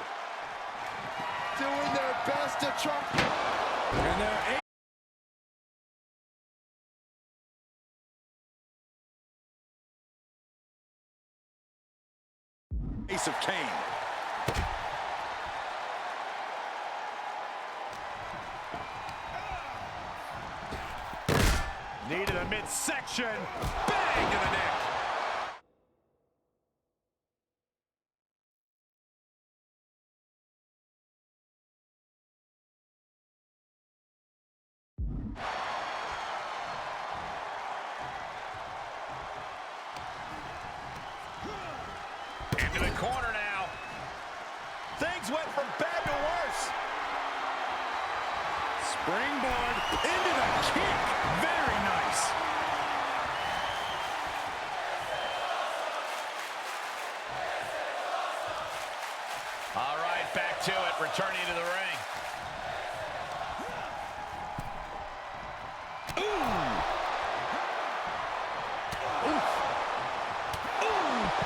Q: Doing their best to try.
D: And they're ace of Kane.
P: Needed a midsection. Bang to the neck. Into the corner now.
Q: Things went from bad to worse.
P: Springboard into the kick. Very nice. All right, back to it. Returning to the ring.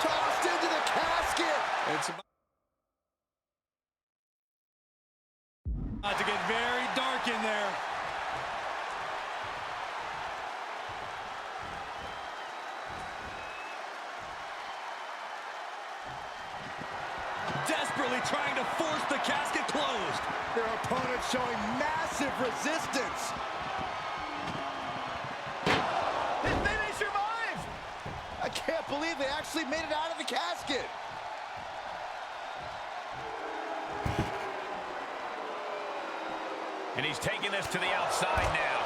Q: Tossed into the casket.
D: It's about to get very dark in there. Desperately trying to force the casket closed.
Q: Their opponent showing massive resistance. They survived. I can't believe they actually made it out of the casket.
P: And he's taking this to the outside now.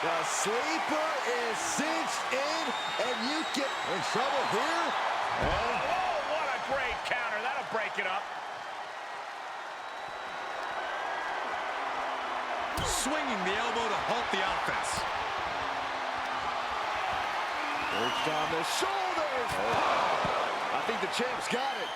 Q: The sleeper is cinched in, and you get in trouble here.
P: Oh, what a great counter. That'll break it up.
D: Swinging the elbow to halt the offense.
Q: Perched on the shoulders. I think the champ's got it.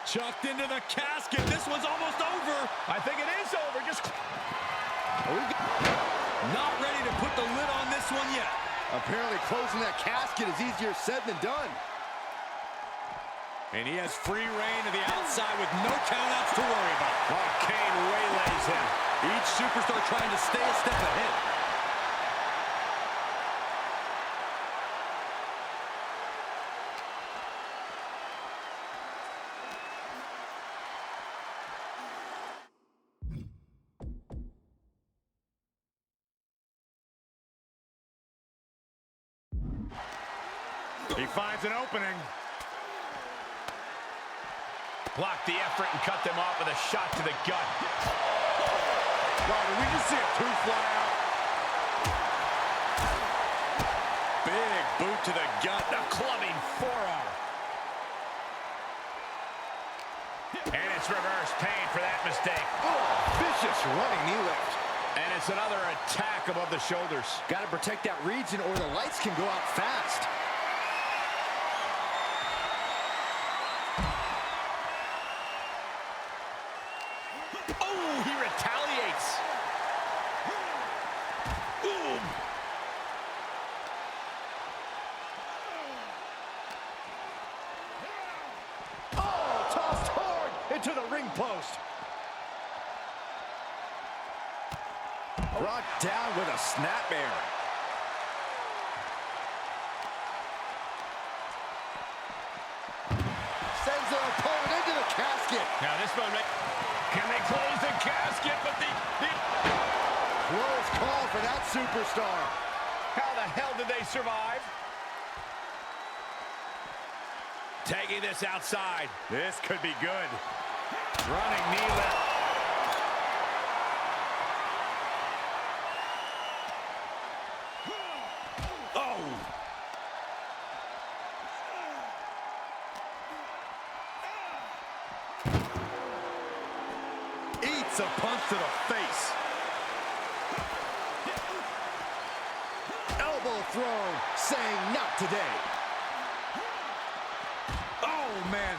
D: Chucked into the casket. This one's almost over.
P: I think it is over. Just
D: not ready to put the lid on this one yet.
Q: Apparently closing that casket is easier said than done.
D: And he has free reign to the outside with no countouts to worry about. Oh, Kane waylays him. Each superstar trying to stay a step ahead.
P: He finds an opening. Blocked the effort and cut them off with a shot to the gut.
D: Wow, did we just see a tooth fly out? Big boot to the gut. A clubbing forearm.
P: And it's reverse pain for that mistake.
Q: Oh, vicious running knee lift.
P: And it's another attack above the shoulders.
Q: Got to protect that region or the lights can go out fast.
P: Oh, he retaliates. Ooh.
Q: Oh, tossed hard into the ring post. Brought down with a snapmare. Sends their opponent into the casket.
P: Now this moment, can they close the casket? But the
Q: close call for that superstar.
P: How the hell did they survive? Taking this outside.
D: This could be good.
P: Running knee lift.
D: Eats a punch to the face.
Q: Elbow thrown, saying not today.
D: Oh, man.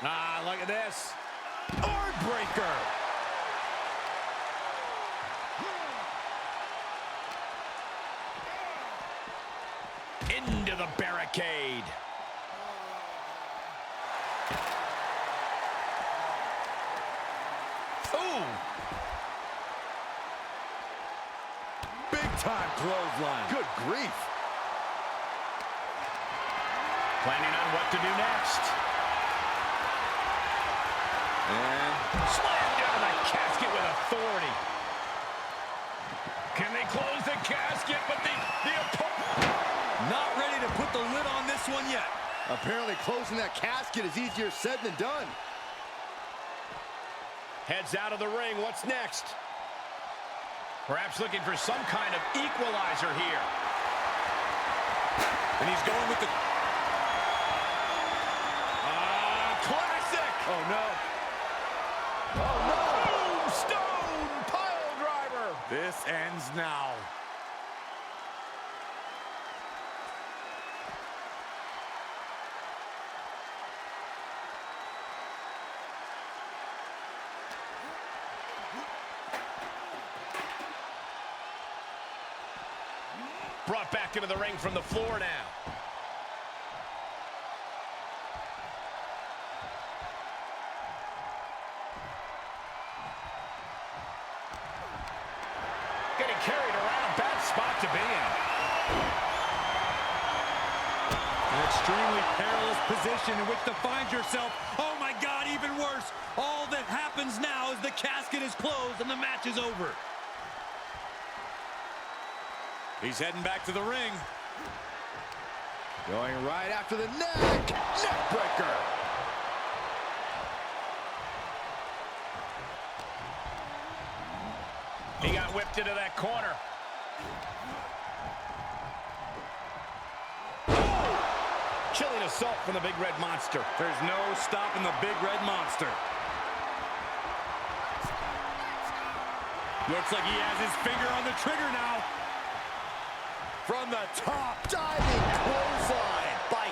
D: Ah, look at this. Arm breaker.
P: Into the barricade.
D: Ooh. Big time clothesline.
Q: Good grief.
P: Planning on what to do next.
D: And
P: slammed down the casket with authority. Can they close the casket? But the opponent
D: not ready to put the lid on this one yet.
Q: Apparently closing that casket is easier said than done.
P: Heads out of the ring. What's next? Perhaps looking for some kind of equalizer here.
D: And he's going with the...
P: classic!
D: Oh, no.
P: Oh, no! Stone pile driver!
D: This ends now.
P: Brought back into the ring from the floor now. Getting carried around, bad spot to be in.
D: An extremely perilous position in which to find yourself. Oh my God, even worse. All that happens now is the casket is closed and the match is over. He's heading back to the ring.
Q: Going right after the neck. Neck breaker.
P: He got whipped into that corner. Oh! Chilling assault from the Big Red Monster.
D: There's no stopping the Big Red Monster. Looks like he has his finger on the trigger now.
Q: From the top, diving clothesline by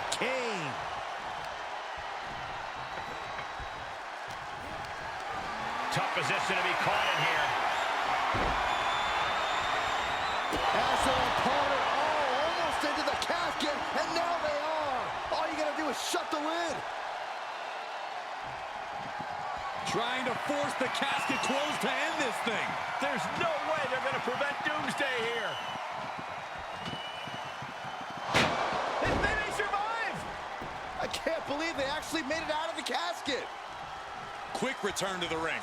P: caution to be caught in here.
Q: As their opponent, almost into the casket, and now they are. All you gotta do is shut the lid.
D: Trying to force the casket closed to end this thing.
P: There's no way they're going to prevent Doomsday here.
Q: They may survive. I can't believe they actually made it out of the casket.
D: Quick return to the ring.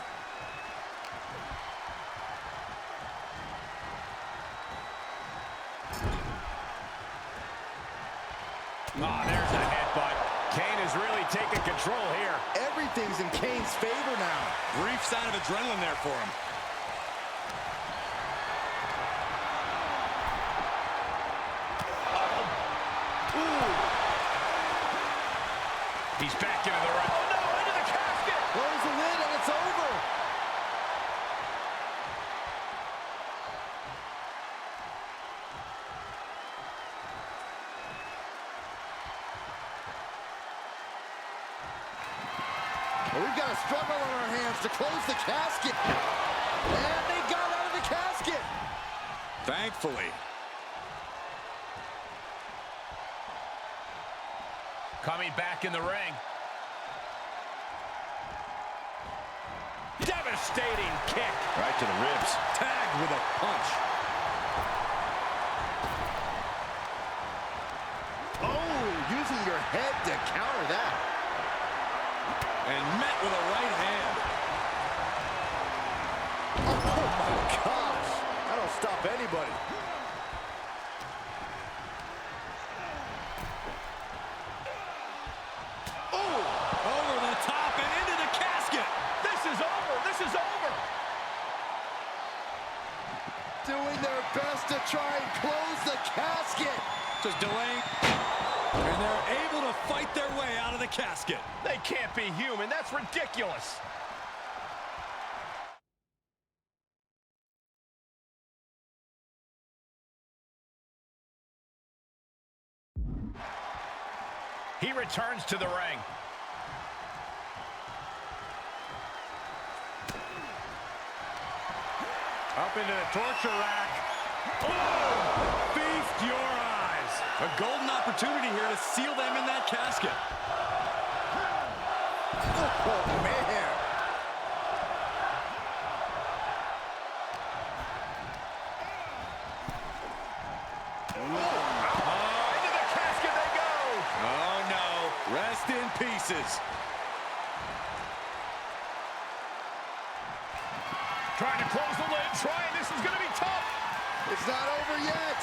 P: There's a headbutt. Kane is really taking control here.
Q: Everything's in Kane's favor now.
D: Brief sign of adrenaline there for him.
P: He's back into the ring. Oh, no, into the casket.
Q: Close the lid, and it's over. Well, we've got a struggle on our hands to close the casket. And they got out of the casket.
D: Thankfully.
P: Coming back in the ring. Devastating kick.
D: Right to the ribs. Tagged with a punch.
Q: Oh, using your head to counter that.
D: And met with a right hand.
Q: Oh, my gosh. That'll stop anybody. Doing their best to try and close the casket.
D: Just delaying. And they're able to fight their way out of the casket.
P: They can't be human. That's ridiculous. He returns to the ring.
D: Up into the torture rack. Oh! Feast your eyes. A golden opportunity here to seal them in that casket.
Q: Oh, man.
P: Into the casket they go.
D: Oh, no. Rest in pieces.
P: Trying to close the lid. This is going to be tough.
Q: It's not over yet.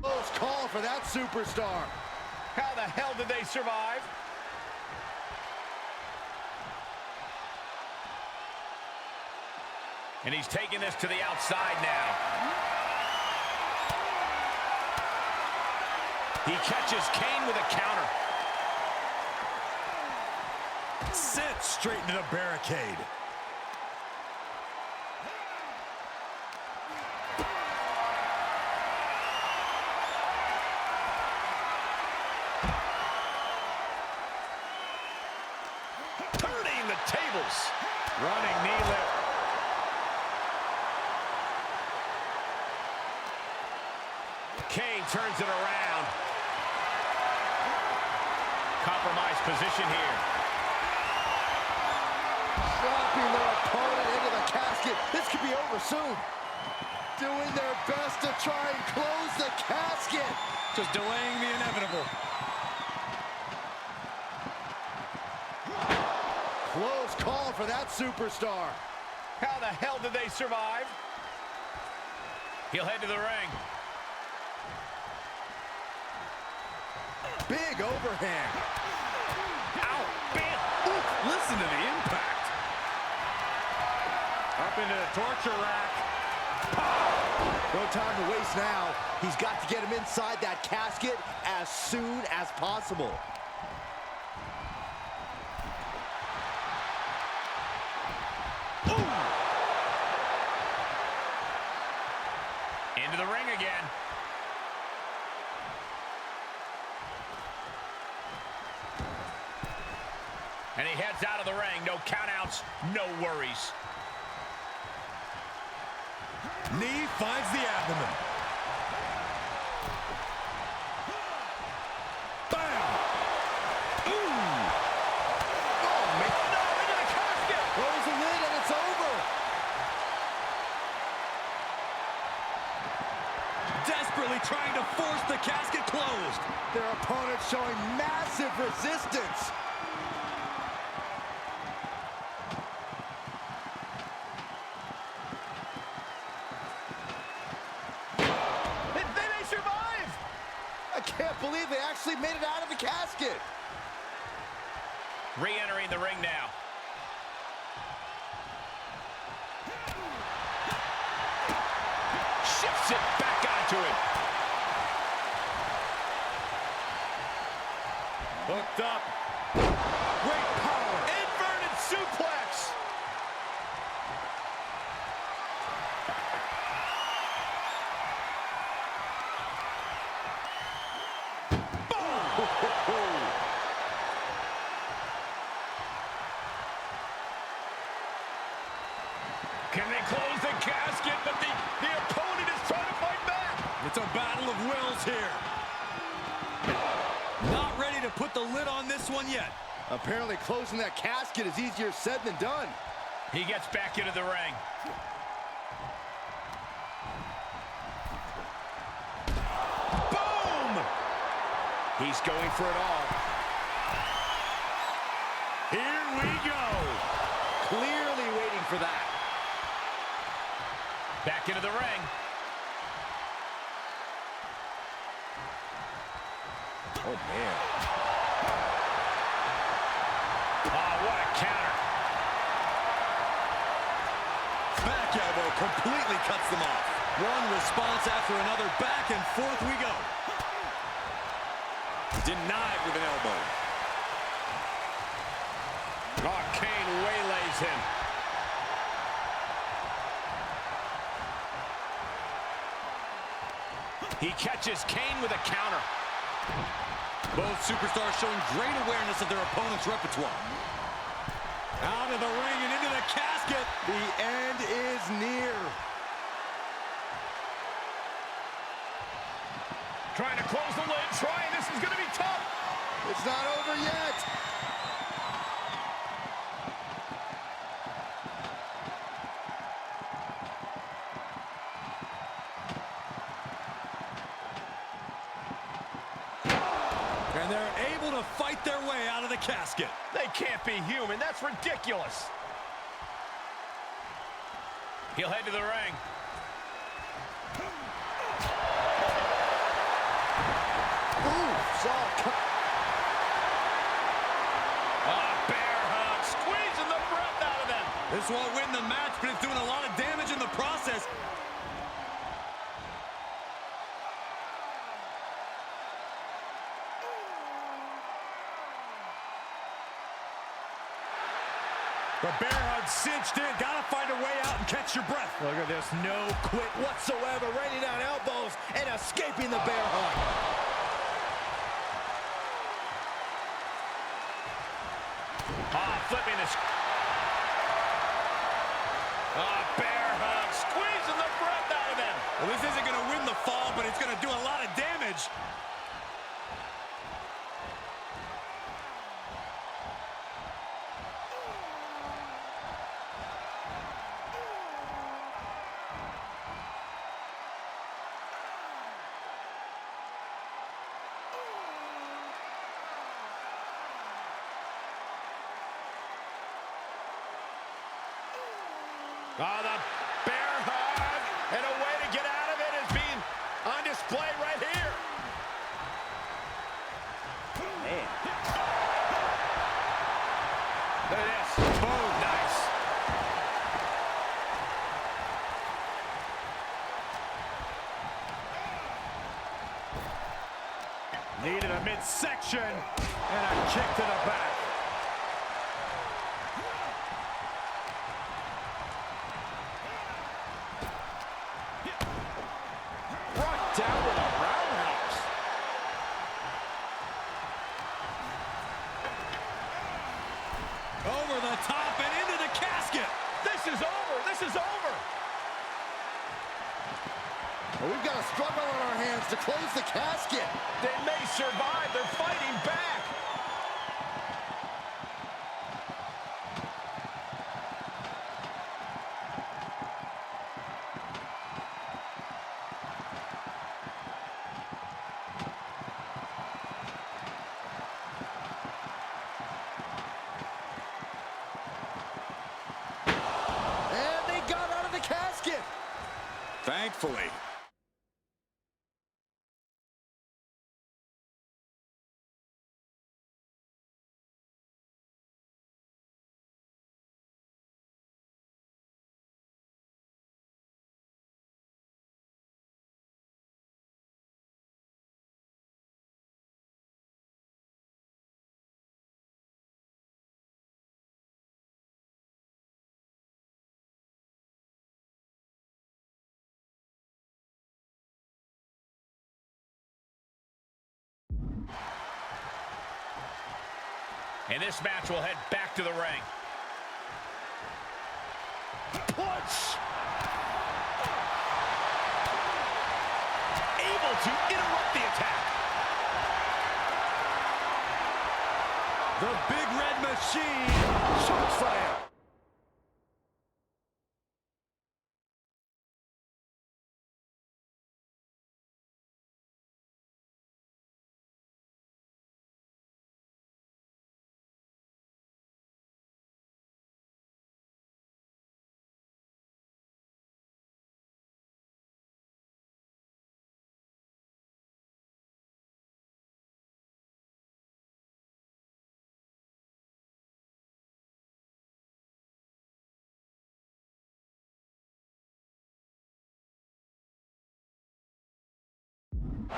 Q: Close call for that superstar.
P: How the hell did they survive? And he's taking this to the outside now. He catches Kane with a counter.
D: Sent straight into the barricade.
P: Turning the tables.
D: Running knee lift.
P: Kane turns it around. Compromised position here.
Q: Dropping their opponent into the casket. This could be over soon. Doing their best to try and close the casket.
D: Just delaying the inevitable.
Q: Close call for that superstar.
P: How the hell did they survive? He'll head to the ring.
Q: Big overhand.
P: Ow, bam.
D: Ooh, listen to the impact. Up into the torture rack.
Q: No time to waste now. He's got to get him inside that casket as soon as possible.
D: Ooh.
P: And he heads out of the ring. No countouts, no worries.
D: Knee finds the abdomen. Bam! Ooh! Oh, man. Oh, no, into the casket!
Q: Close the lid and it's over.
D: Desperately trying to force the casket closed.
Q: Their opponent showing massive resistance.
D: They may survive!
Q: I can't believe they actually made it out of the casket.
P: Re-entering the ring now. Shifts it back onto him.
D: Hooked up. Great power. Inverted suplex.
P: Can they close the casket? But the opponent is trying to fight back.
D: It's a battle of wills here. Not ready to put the lid on this one yet.
Q: Apparently closing that casket is easier said than done.
P: He gets back into the ring.
D: Boom! He's going for it all. Here we go.
Q: Clearly waiting for that.
P: Back into the ring.
D: Oh, man.
P: Oh, what a counter.
D: Back elbow completely cuts them off. One response after another. Back and forth we go. Denied with an elbow.
P: Oh, Kane waylays him. He catches Kane with a counter.
D: Both superstars showing great awareness of their opponent's repertoire. Out of the ring and into the casket.
Q: The end is near.
P: Trying to close the lid. This is going to be tough.
Q: It's not over yet.
D: And they're able to fight their way out of the casket.
P: They can't be human. That's ridiculous. He'll head to the ring. Bear hug, squeezing the breath out of them.
D: This won't win the match, but it's doing a lot of damage in the process. The bear hug cinched in. Gotta find a way out and catch your breath.
Q: Look at this, no quit whatsoever. Raining down elbows and escaping the bear hug.
P: Flipping this. Bear hug, squeezing the breath out of them.
D: Well, this isn't gonna win the fall, but it's gonna do a lot of damage.
P: The bear hug, and a way to get out of it is being on display right here. Man. Look at this. Boom, nice.
D: Needed a midsection and a kick to the back.
P: Down with a roundhouse. survived. They're fighting back.
Q: And they got out of the casket.
F: Thankfully.
P: And this match will head back to the ring.
F: Punch! Able to interrupt the attack.
Q: The Big Red Machine. Shock slam.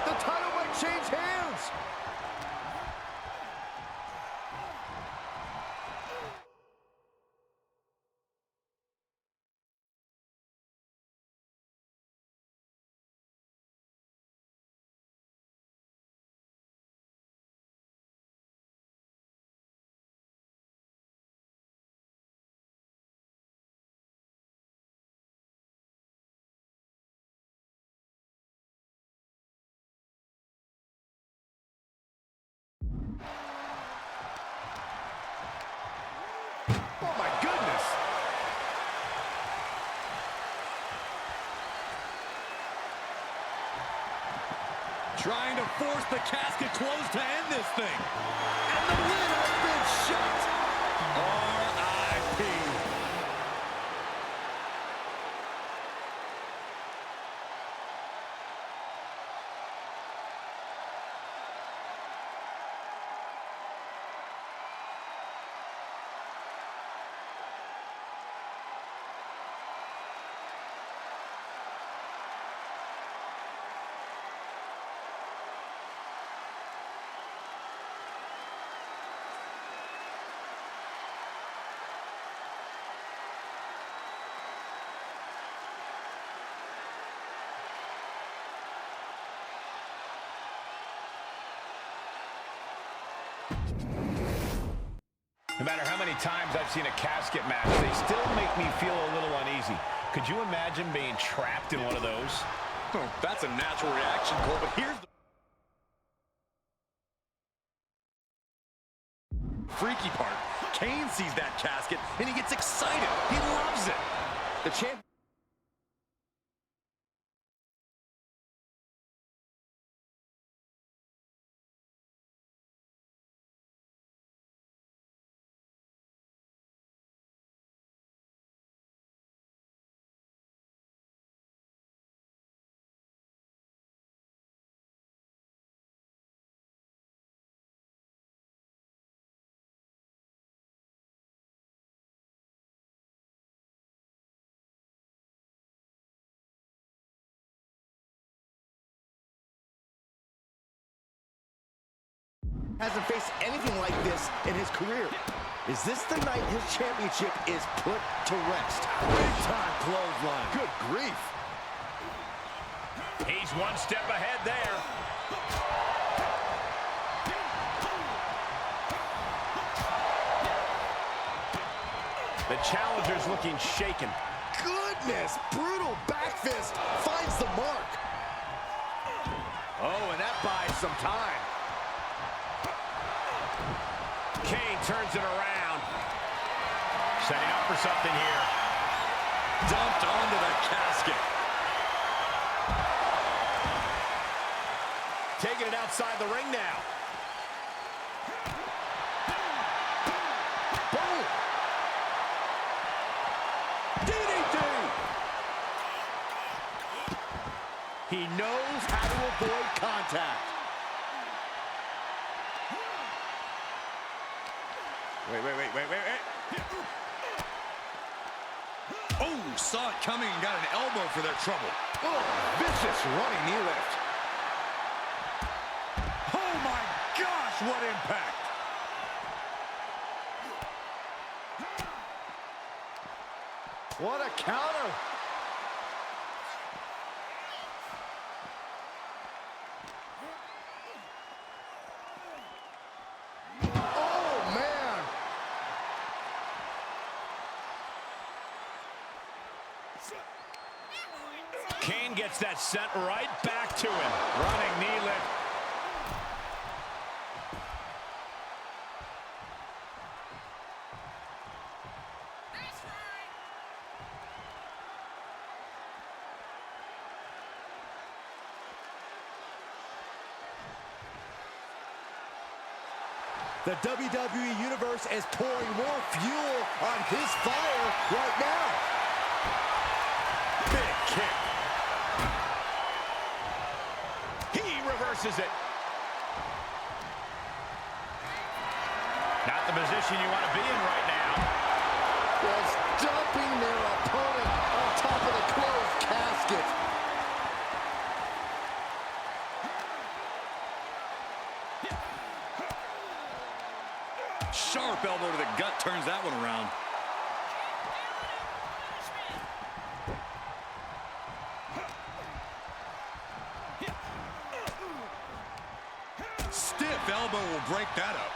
Q: The title might change hands. Oh my goodness.
D: Trying to force the casket closed to end this thing.
Q: And the lid has been shut.
D: R.I.P.
P: No matter how many times I've seen a casket match, they still make me feel a little uneasy. Could you imagine being trapped in one of those?
D: Oh, that's a natural reaction, Cole, but here's the freaky part. Kane sees that casket, and he gets excited. He loves it.
Q: The champ. Hasn't faced anything like this in his career. Is this the night his championship is put to rest?
D: Big time clothesline.
Q: Good grief.
P: He's one step ahead there. The challenger's looking shaken.
Q: Goodness, brutal back fist finds the mark.
D: Oh, and that buys some time.
P: Kane turns it around. Setting up for something here.
D: Dumped onto the casket.
P: Taking it outside the ring now.
D: Boom! DDT! He knows how to avoid contact. Wait. Oh, saw it coming and got an elbow for their trouble.
F: Oh, vicious running knee lift.
D: Oh my gosh, what impact!
Q: What a counter! Oh, man!
P: Kane gets that sent right back to him. Running knee lift.
Q: The WWE Universe is pouring more fuel on his fire right now.
P: Big kick. He reverses it. Not the position you want to be in right now.
Q: Was dumping their opponent on top of the closed casket.
D: Sharp elbow to the gut turns that one around. Stiff elbow will break that up.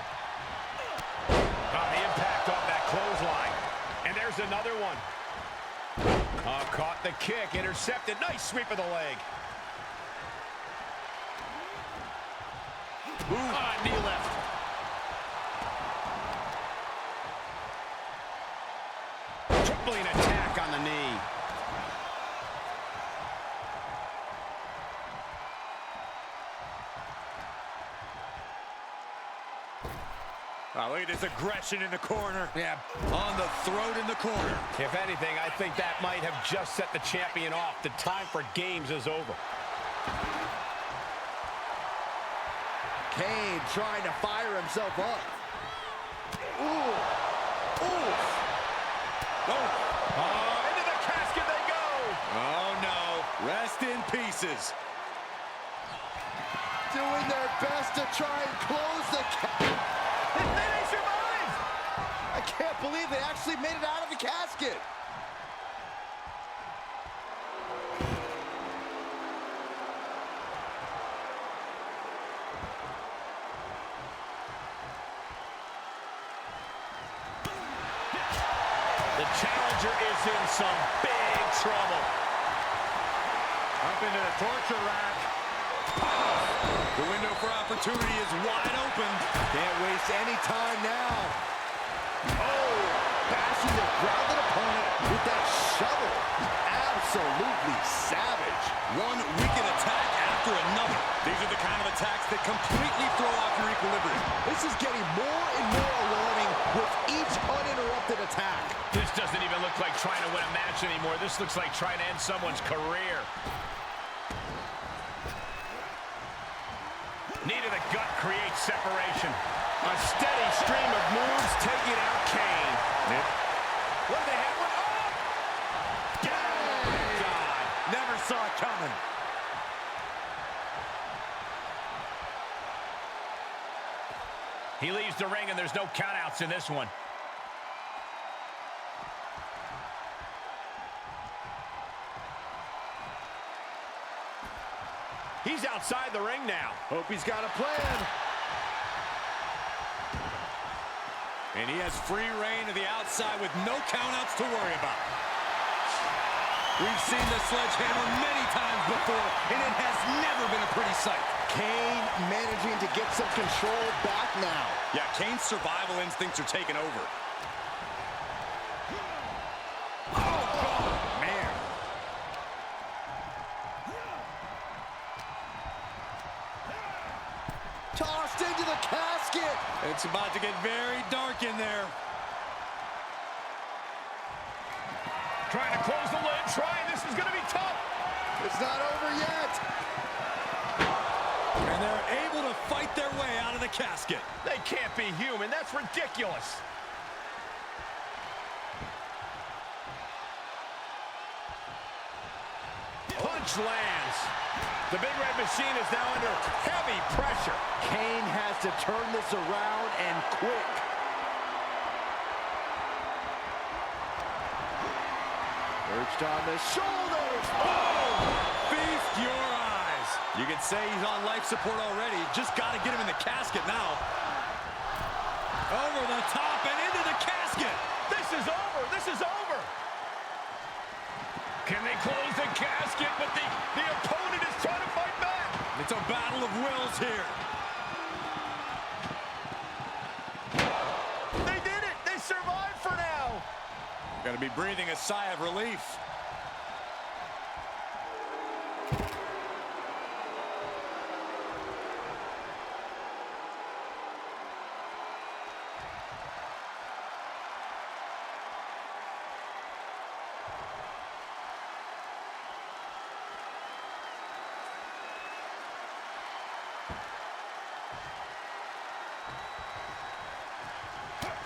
P: On the impact off that clothesline. And there's another one. Caught the kick, intercepted. Nice sweep of the leg. Knee left. Tripling attack on the knee.
D: Oh, look at this aggression in the corner. Yeah, on the throat in the corner.
P: If anything, I think that might have just set the champion off. The time for games is over.
Q: Kane trying to fire himself up. Ooh. Ooh.
P: Oh, into the casket they go.
D: Oh, no. Rest in pieces.
Q: Doing their best to try and close the
P: They survived.
Q: I can't believe they actually made it out of the casket.
P: The challenger is in some big trouble.
D: Up into the torture rack. The window for opportunity is wide open.
Q: Can't waste any time now. Oh, bashing the grounded opponent with that shovel. Absolutely savage.
D: One wicked attack after another. These are the kind of attacks that completely throw off your equilibrium.
Q: This is getting more and more alarming with each uninterrupted attack.
P: This doesn't even look like trying to win a match anymore. This looks like trying to end someone's career. Knee to the gut creates separation. A steady stream of moves taking out Kane. Yep. What the heck? What? Oh!
D: God, never saw it coming.
P: He leaves the ring, and there's no countouts in this one. He's outside the ring now.
Q: Hope he's got a plan.
D: And he has free reign to the outside with no countouts to worry about. We've seen the sledgehammer many times before, and it has never been a pretty sight.
Q: Kane managing to get some control back now.
D: Yeah, Kane's survival instincts are taking over. Oh, God, man.
Q: Tossed into the casket.
D: It's about to get very dark in there.
P: Trying to close the lid, this is gonna be tough.
Q: It's not over yet.
D: And they're able to fight their way out of the casket.
P: They can't be human, that's ridiculous. Punch lands. The Big Red Machine is now under heavy pressure.
Q: Kane has to turn this around and quick. Perched on the shoulders.
D: Oh! Feast your eyes. You can say he's on life support already. Just got to get him in the casket now. Over the top and into the casket.
P: This is over. This is over. Can they close the casket? But the opponent is trying to fight back.
D: It's a battle of wills here.
P: They did it. They survived for now.
D: Got to be breathing a sigh of relief.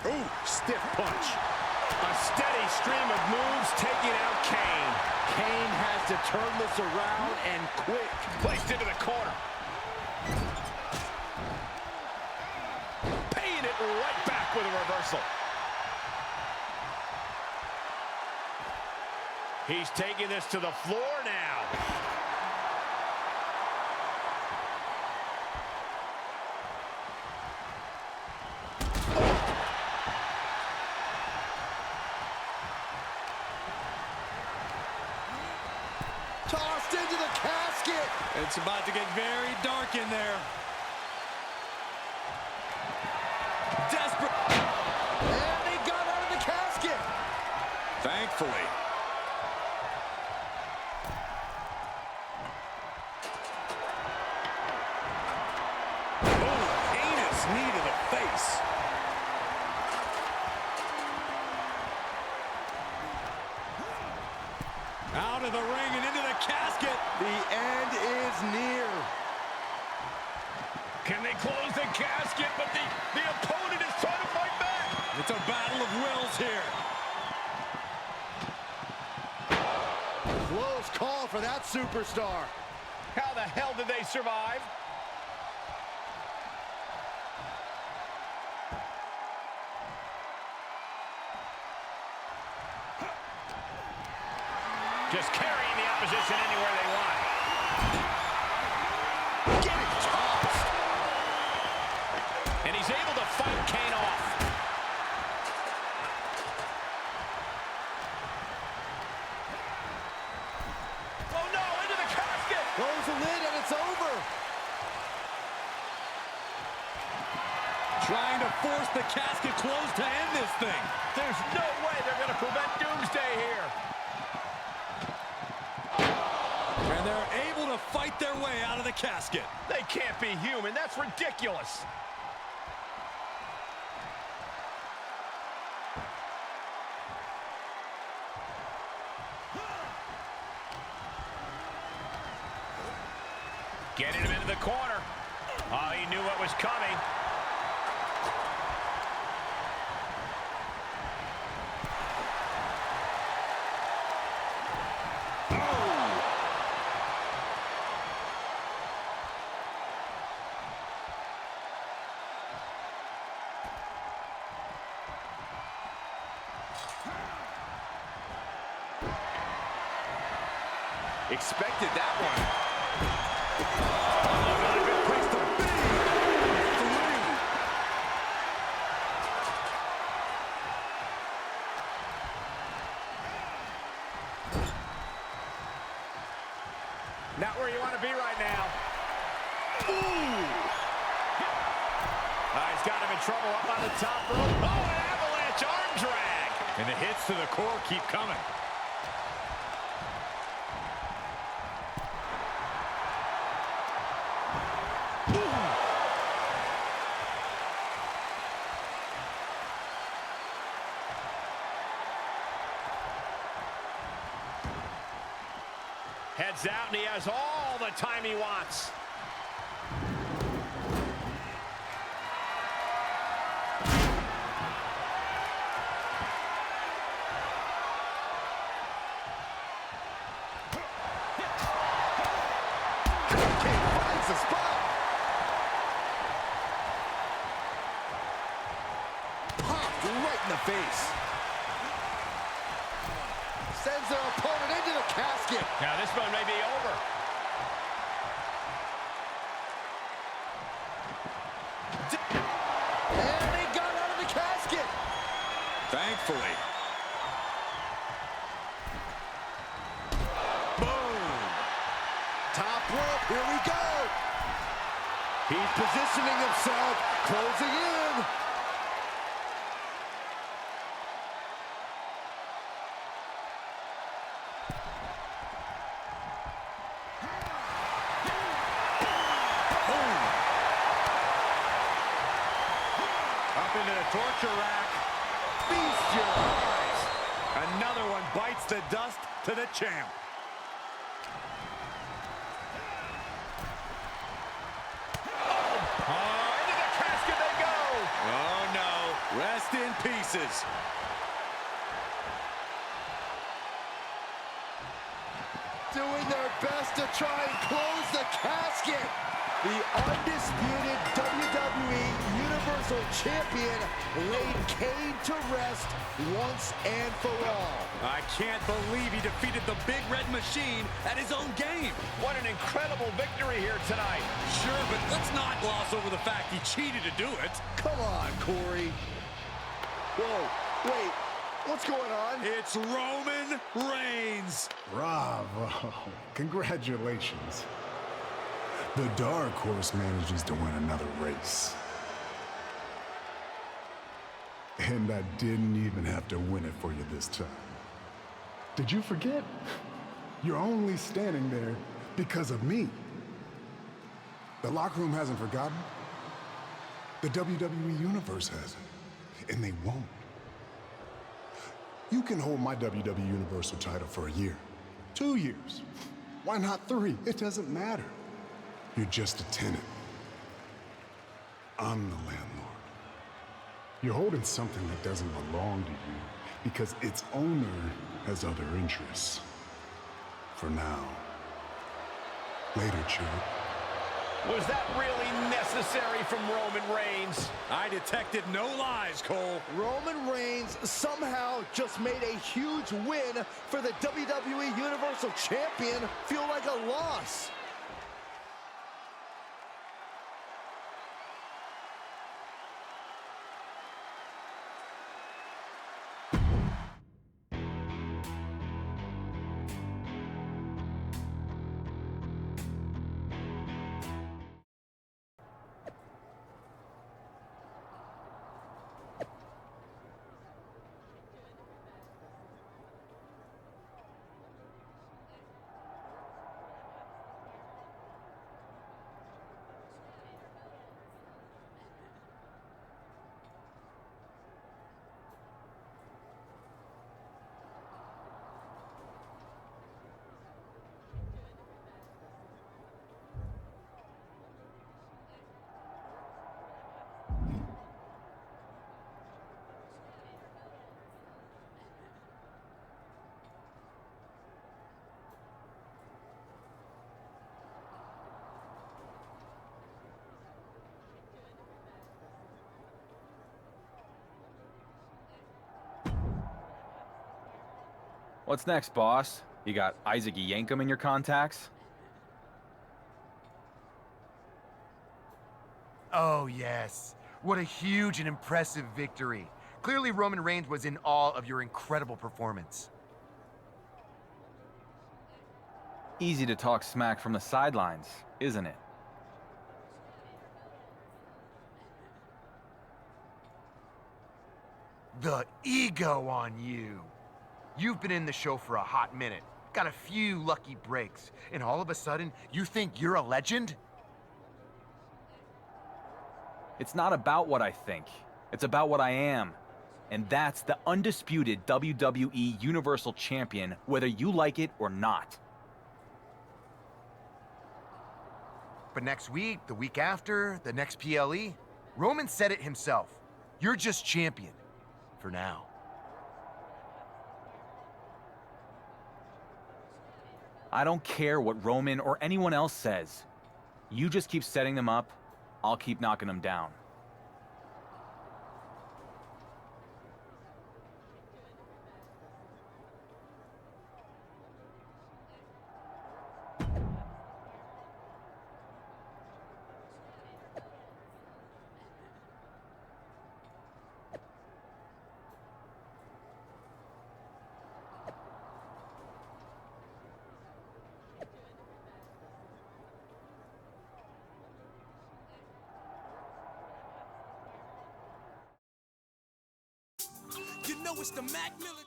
P: Ooh, stiff punch. A steady stream of moves taking out Kane.
Q: Kane has to turn this around and quick.
P: Placed into the corner. Paying it right back with a reversal. He's taking this to the floor now.
Q: Tossed into the casket.
D: It's about to get very dark in there. Desperate.
Q: And they got out of the casket.
D: Thankfully. Oh, heinous knee to the face. Out of the ring and into the casket.
Q: The end is near.
P: Can they close the casket? But the opponent is trying to fight back.
D: It's a battle of wills here.
Q: Close call for that superstar.
P: How the hell did they survive? Just carrying the opposition anywhere they want.
Q: Getting tossed.
P: And he's able to fight Kane off. Oh no, into the casket!
Q: Close the lid and it's over.
D: Trying to force the casket closed to end this thing.
P: There's no way they're going to prevent Doomsday here.
D: And they're able to fight their way out of the casket.
P: They can't be human. That's ridiculous. Getting him into the corner. Oh, he knew what was coming. Expected that one. Oh, not a good place to be. 3. Not where you want to be right now.
Q: Ooh.
P: He's got him in trouble up on the top rope. Oh, an avalanche arm drag. And the hits to the core keep coming. Heads out, and he has all the time he wants.
Q: Finds the spot. Popped right in the face. Sends their opponent into the casket.
P: Now this one may be over.
Q: And he got out of the casket.
P: Thankfully. Boom.
Q: Top rope, here we go. He's positioning himself, closing in.
P: Up into the torture rack. Feast your eyes. Another one bites the dust to the champ. Into the casket they go. Oh, no. Rest in pieces.
Q: Doing their best to try and close the casket. The undisputed WWE Universal Champion laid Kane to rest once and for all.
D: I can't believe he defeated the Big Red Machine at his own game.
P: What an incredible victory here tonight.
D: Sure, but let's not gloss over the fact he cheated to do it.
Q: Come on, Corey. Whoa, wait, what's going on?
D: It's Roman Reigns.
N: Bravo. Congratulations. The Dark Horse manages to win another race. And I didn't even have to win it for you this time. Did you forget? You're only standing there because of me. The locker room hasn't forgotten. The WWE Universe hasn't. And they won't. You can hold my WWE Universal title for a year, 2 years. Why not 3? It doesn't matter. You're just a tenant. I'm the landlord. You're holding something that doesn't belong to you because its owner has other interests. For now. Later, Chuck.
P: Was that really necessary from Roman Reigns?
D: I detected no lies, Cole.
Q: Roman Reigns somehow just made a huge win for the WWE Universal Champion feel like a loss.
H: What's next, boss? You got Isaac Yankem in your contacts?
L: Oh, yes. What a huge and impressive victory. Clearly, Roman Reigns was in awe of your incredible performance.
H: Easy to talk smack from the sidelines, isn't it?
L: The ego on you. You've been in the show for a hot minute, got a few lucky breaks, and all of a sudden, you think you're a legend?
H: It's not about what I think. It's about what I am. And that's the undisputed WWE Universal Champion, whether you like it or not.
L: But next week, the week after, the next PLE, Roman said it himself. You're just champion. For now.
H: I don't care what Roman or anyone else says. You just keep setting them up, I'll keep knocking them down.
B: You know it's the Mac Miller.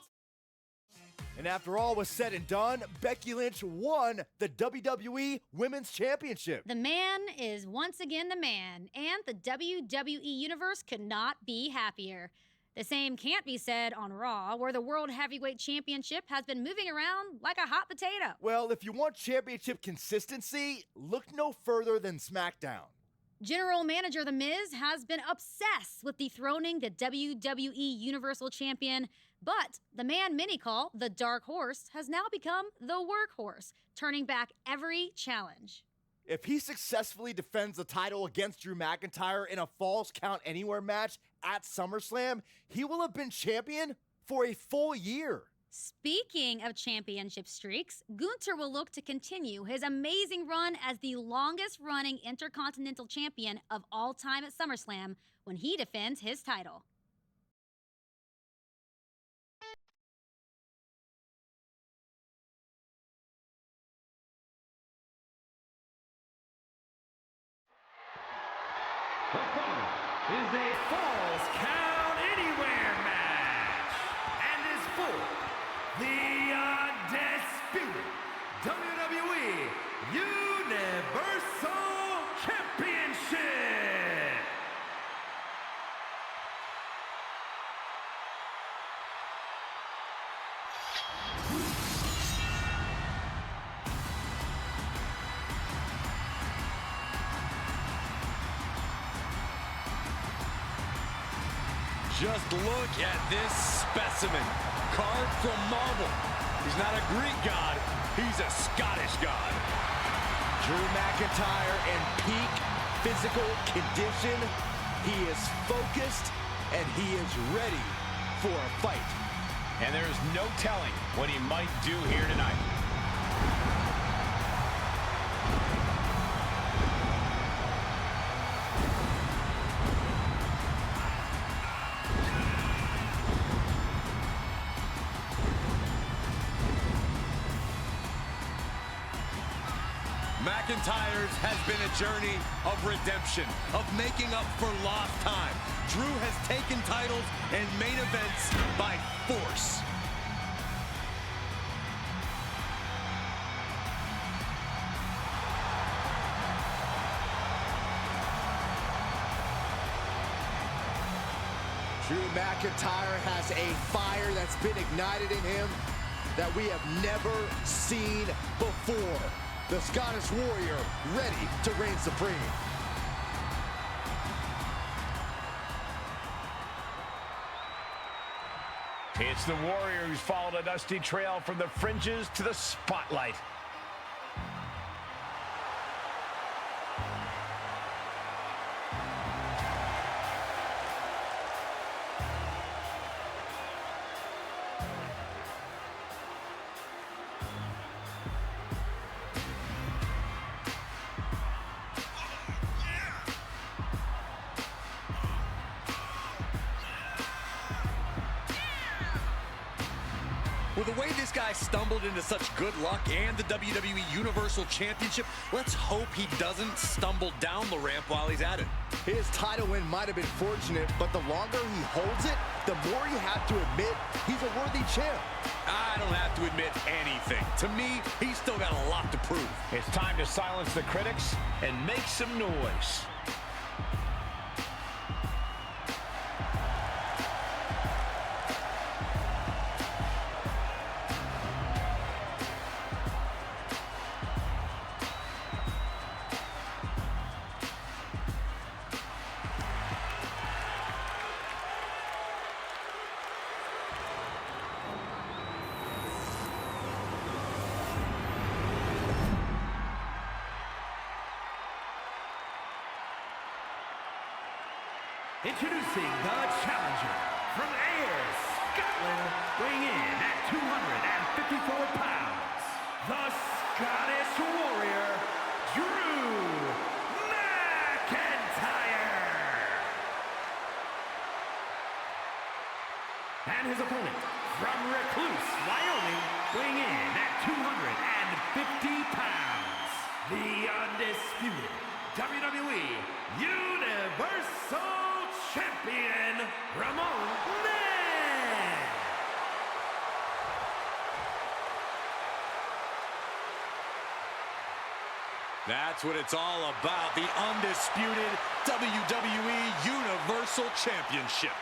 G: And after all was said and done, Becky Lynch won the WWE Women's Championship.
I: The man is once again the man, and the WWE Universe could not be happier. The same can't be said on Raw, where the World Heavyweight Championship has been moving around like a hot potato.
G: Well, if you want championship consistency, look no further than SmackDown.
I: General Manager The Miz has been obsessed with dethroning the WWE Universal Champion, but the man many call the Dark Horse has now become the Workhorse, turning back every challenge.
G: If he successfully defends the title against Drew McIntyre in a Falls Count Anywhere match at SummerSlam, he will have been champion for a full year.
I: Speaking of championship streaks, Gunther will look to continue his amazing run as the longest-running Intercontinental Champion of all time at SummerSlam when he defends his title.
E: The following is a Falls Count Anywhere match and is for the undisputed WWE Universal Championship.
D: Just look at this specimen, carved from marble. He's not a Greek god, he's a Scottish god.
Q: Drew McIntyre in peak physical condition. He is focused and he is ready for a fight.
P: And there is no telling what he might do here tonight.
D: McIntyre's has been a journey of redemption, of making up for lost time. Drew has taken titles and main events by force.
Q: Drew McIntyre has a fire that's been ignited in him that we have never seen before. The Scottish Warrior ready to reign supreme.
P: It's the Warrior who's followed a dusty trail from the fringes to the spotlight.
D: With the way this guy stumbled into such good luck and the WWE Universal Championship, let's hope he doesn't stumble down the ramp while he's at it.
Q: His title win might have been fortunate, but the longer he holds it, the more you have to admit he's a worthy champ.
D: I don't have to admit anything. To me, he's still got a lot to prove.
P: It's time to silence the critics and make some noise.
E: Introducing the challenger from Ayr, Scotland, weighing in at 254 pounds, the Scottish Warrior, Drew McIntyre. And his opponent from Recluse, Wyoming, weighing in at 250 pounds, the undisputed WWE Universal Champion, RandoMan.
D: That's what it's all about, the undisputed WWE Universal Championship.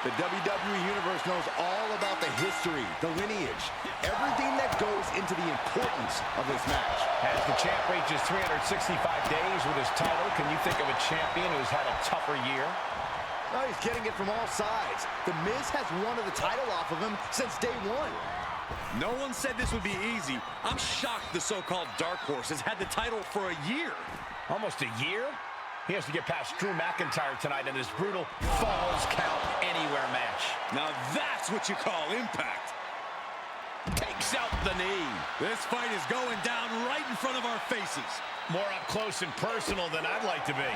Q: The WWE Universe knows all about the history, the lineage, everything that goes into the importance of this match.
P: As the champ reaches 365 days with his title, can you think of a champion who's had a tougher year?
Q: Oh, he's getting it from all sides. The Miz has wanted the title off of him since day one.
D: No one said this would be easy. I'm shocked the so-called Dark Horse has had the title for a year.
P: Almost a year? He has to get past Drew McIntyre tonight in this brutal Falls Count Anywhere match.
D: Now that's what you call impact.
P: Takes out the knee.
D: This fight is going down right in front of our faces.
P: More up close and personal than I'd like to be.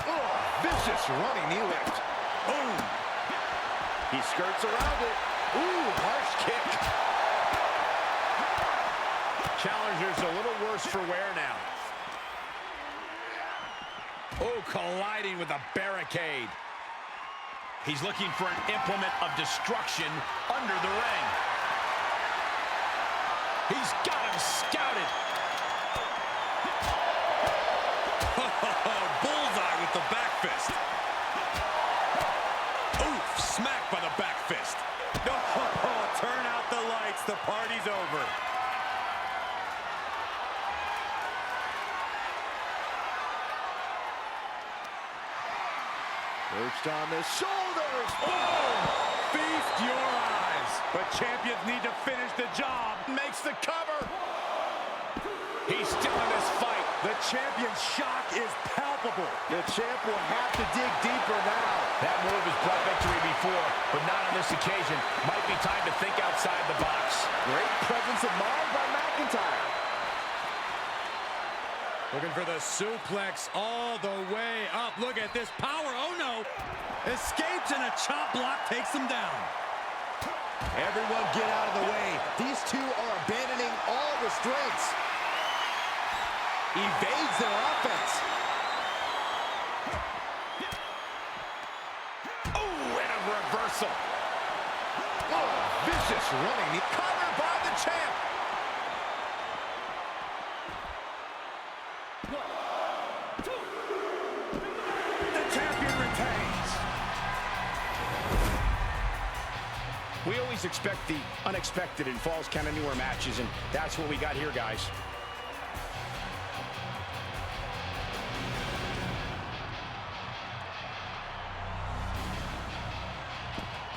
Q: Oh, vicious running knee lift.
D: Boom.
Q: He skirts around it. Ooh, harsh kick.
P: Challenger's a little worse for wear now.
D: Oh, colliding with a barricade.
P: He's looking for an implement of destruction under the ring. He's got him scouted.
D: Bullseye with the back fist. Oof, smacked by the back fist. Oh, turn out the lights. The party's over.
Q: Perched on the shoulders.
D: Boom! Feast your eyes. But champions need to finish the job.
P: Makes the cover. He's still in this fight.
D: The champion's shock is palpable.
Q: The champ will have to dig deeper now.
P: That move has brought victory before, but not on this occasion. Might be time to think outside the box.
Q: Great presence of mind by McIntyre.
D: Looking for the suplex all the way up. Look at this power. Oh, no. Escapes and a chop block takes him down.
Q: Everyone get out of the way. These two are abandoning all restraints. Evades their offense.
P: Oh, and a reversal.
Q: Oh, vicious running knee.
P: Covered by the champ. We always expect the unexpected in Falls Count Anywhere matches, and that's what we got here, guys.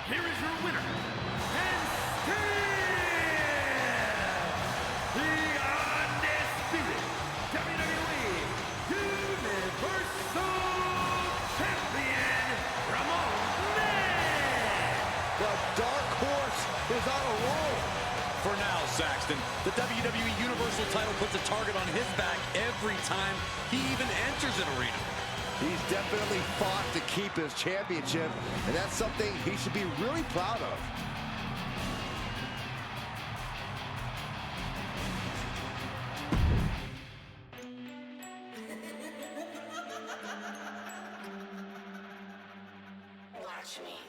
E: Here is your winner, and still the undisputed WWE Universal Champion, RandoMan.
Q: The Dark Horse is on a roll.
D: For now, Saxton, the WWE Universal title puts a target on his back every time he even enters an arena.
Q: He's definitely fought to keep his championship, and that's something he should be really proud of.
O: Watch me.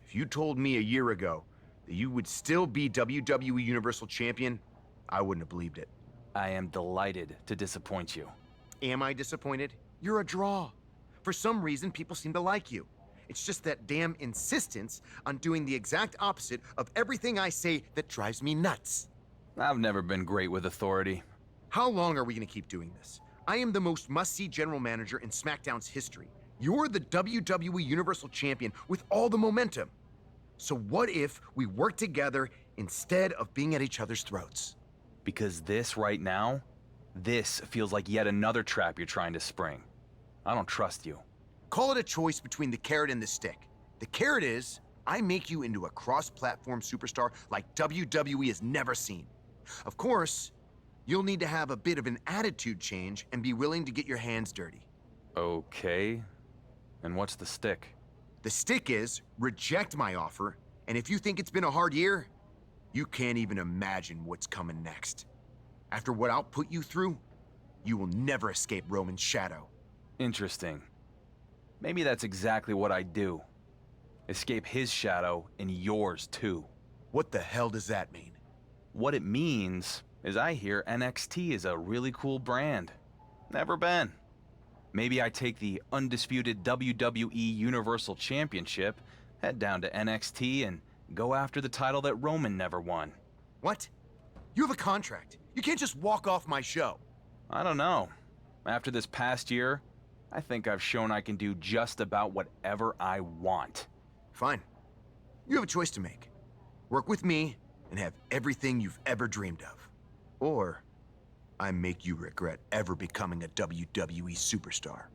L: If you told me a year ago that you would still be WWE Universal Champion, I wouldn't have believed it.
H: I am delighted to disappoint you.
L: Am I disappointed? You're a draw. For some reason, people seem to like you. It's just that damn insistence on doing the exact opposite of everything I say that drives me nuts.
H: I've never been great with authority.
L: How long are we going to keep doing this? I am the most must-see general manager in SmackDown's history. You're the WWE Universal Champion with all the momentum. So what if we work together instead of being at each other's throats?
H: Because this right now, this feels like yet another trap you're trying to spring. I don't trust you.
L: Call it a choice between the carrot and the stick. The carrot is, I make you into a cross-platform superstar like WWE has never seen. Of course, you'll need to have a bit of an attitude change and be willing to get your hands dirty.
H: Okay. And what's the stick?
L: The stick is, reject my offer, and if you think it's been a hard year, you can't even imagine what's coming next. After what I'll put you through, you will never escape Roman's shadow.
H: Interesting. Maybe that's exactly what I do. Escape his shadow and yours too.
L: What the hell does that mean?
H: What it means is I hear NXT is a really cool brand. Never been. Maybe I take the undisputed WWE Universal Championship, head down to NXT, and go after the title that Roman never won.
L: What? You have a contract. You can't just walk off my show.
H: I don't know. After this past year, I think I've shown I can do just about whatever I want.
L: Fine. You have a choice to make. Work with me and have everything you've ever dreamed of. Or I make you regret ever becoming a WWE superstar.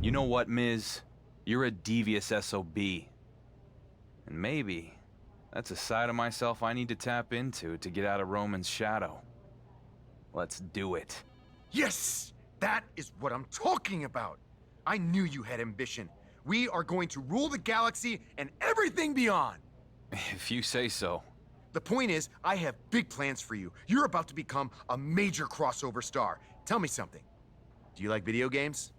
H: You know what, Miz? You're a devious SOB. And maybe that's a side of myself I need to tap into to get out of Roman's shadow. Let's do it.
L: Yes! That is what I'm talking about! I knew you had ambition. We are going to rule the galaxy and everything beyond!
H: If you say so.
L: The point is, I have big plans for you. You're about to become a major crossover star. Tell me something. Do you like video games?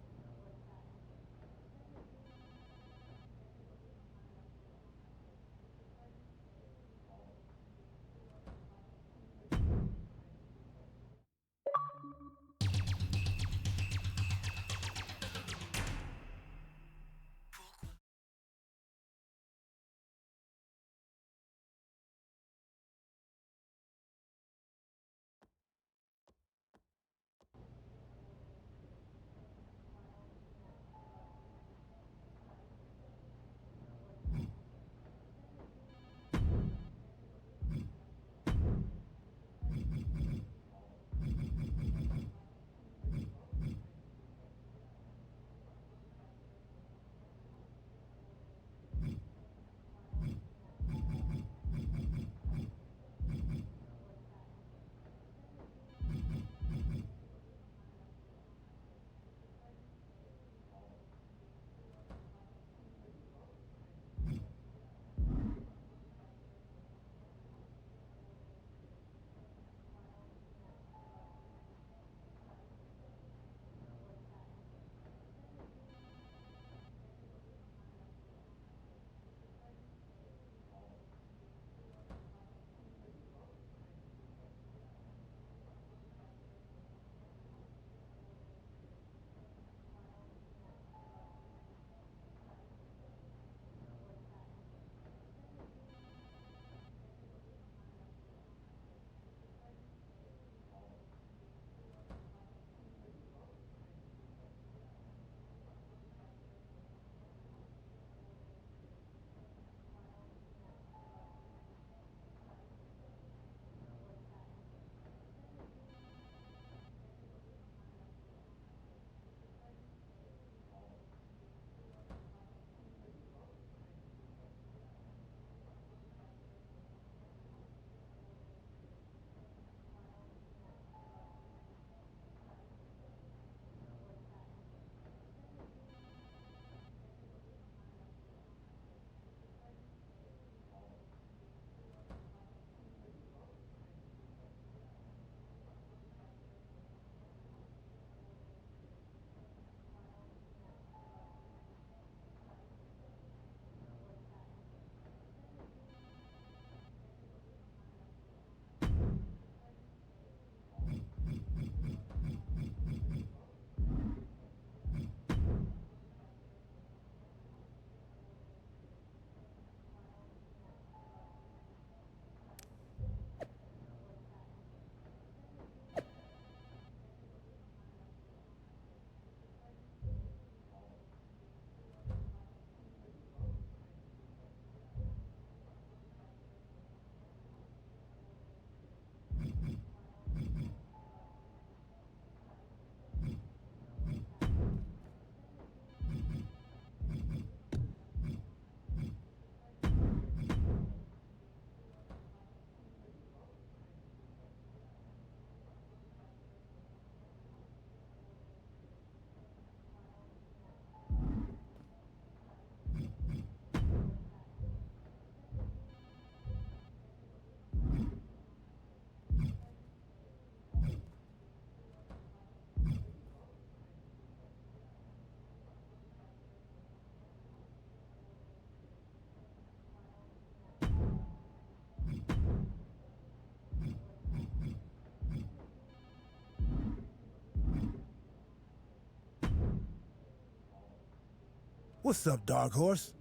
A: What's up, Dark Horse?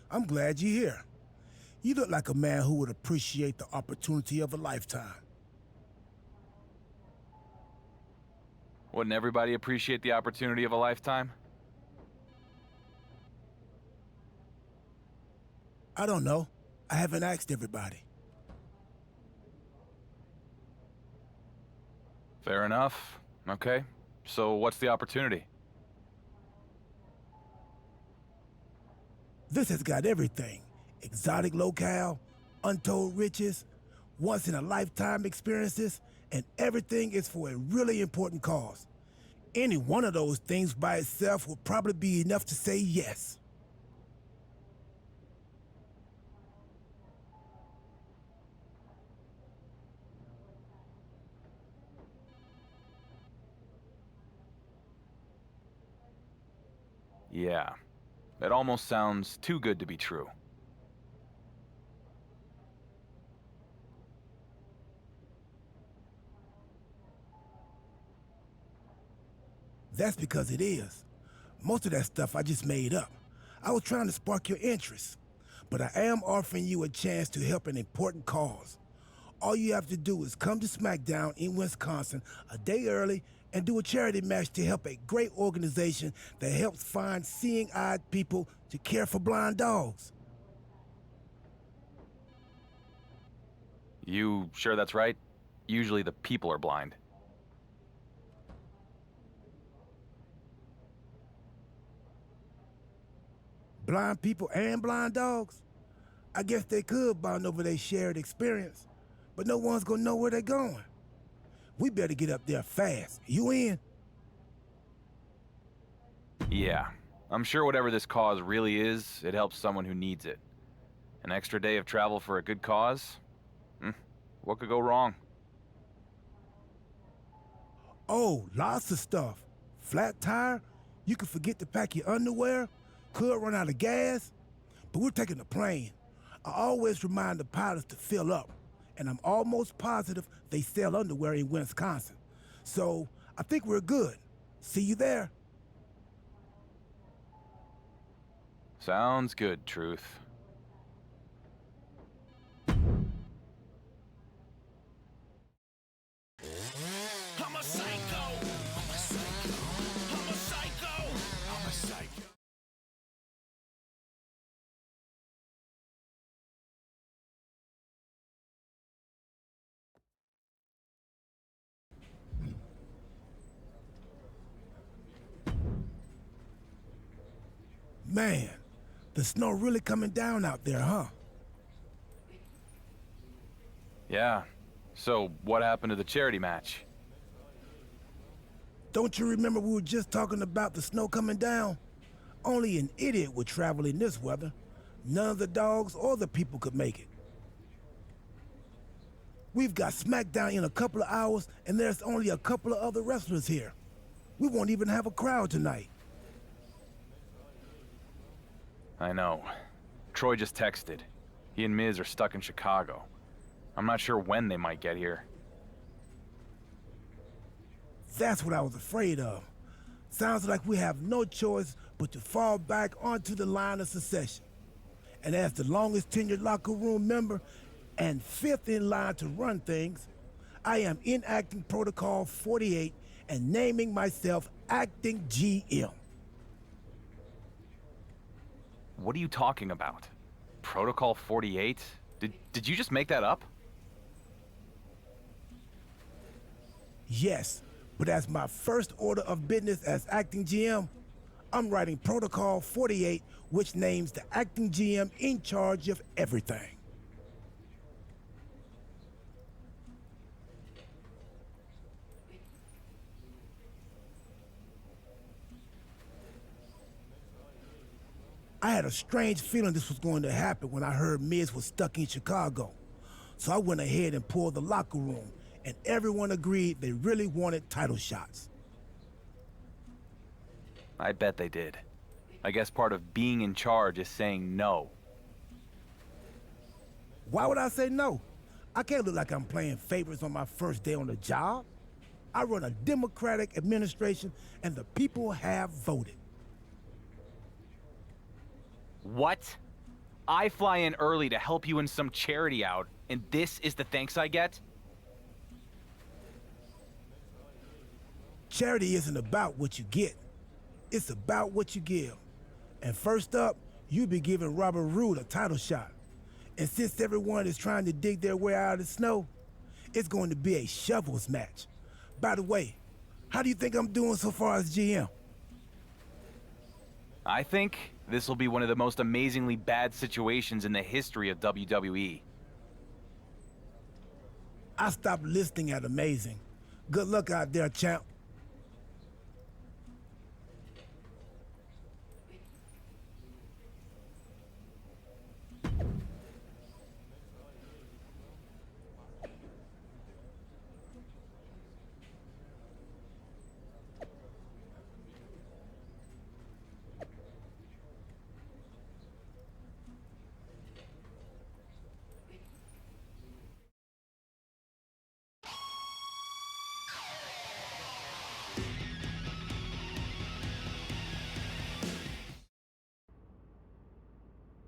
A: I'm glad you're here. You look like a man who would appreciate the opportunity of a lifetime.
H: Wouldn't everybody appreciate the opportunity of a lifetime?
A: I don't know. I haven't asked everybody.
H: Fair enough. Okay. So what's the opportunity?
A: This has got everything. Exotic locale, untold riches, once-in-a-lifetime experiences, and everything is for a really important cause. Any one of those things by itself would probably be enough to say yes.
H: Yeah. It almost sounds too good to be true.
A: That's because it is. Most of that stuff I just made up. I was trying to spark your interest. But I am offering you a chance to help an important cause. All you have to do is come to SmackDown in Wisconsin a day early and do a charity match to help a great organization that helps find seeing-eyed people to care for blind dogs.
H: You sure that's right? Usually the people are blind.
A: Blind people and blind dogs? I guess they could bond over their shared experience, but no one's gonna know where they're going. We better get up there fast. You in?
H: Yeah. I'm sure whatever this cause really is, it helps someone who needs it. An extra day of travel for a good cause? What could go wrong?
A: Oh, lots of stuff. Flat tire, you could forget to pack your underwear, could run out of gas, but we're taking a plane. I always remind the pilots to fill up, and I'm almost positive they sell underwear in Wisconsin. So, I think we're good. See you there.
H: Sounds good, Truth.
B: I'm a psycho. I'm a psycho. I'm a psycho. I'm a psycho.
A: Man, the snow really coming down out there, huh?
H: Yeah. So, what happened to the charity match?
A: Don't you remember we were just talking about the snow coming down? Only an idiot would travel in this weather. None of the dogs or the people could make it. We've got SmackDown in a couple of hours, and there's only a couple of other wrestlers here. We won't even have a crowd tonight.
H: I know. Troy just texted. He and Miz are stuck in Chicago. I'm not sure when they might get here.
A: That's what I was afraid of. Sounds like we have no choice but to fall back onto the line of succession. And as the longest tenured locker room member and fifth in line to run things, I am enacting Protocol 48 and naming myself Acting GM.
H: What are you talking about? Protocol 48? Did you just make that up?
A: Yes, but as my first order of business as Acting GM, I'm writing Protocol 48, which names the Acting GM in charge of everything. I had a strange feeling this was going to happen when I heard Miz was stuck in Chicago. So I went ahead and pulled the locker room, and everyone agreed they really wanted title shots.
H: I bet they did. I guess part of being in charge is saying no.
A: Why would I say no? I can't look like I'm playing favorites on my first day on the job. I run a democratic administration, and the people have voted.
H: What? I fly in early to help you in some charity out, and this is the thanks I get?
A: Charity isn't about what you get. It's about what you give. And first up, you'll be giving Robert Roode a title shot. And since everyone is trying to dig their way out of the snow, it's going to be a shovels match. By the way, how do you think I'm doing so far as GM?
H: I think this will be one of the most amazingly bad situations in the history of WWE.
A: I stopped listening at amazing. Good luck out there, champ.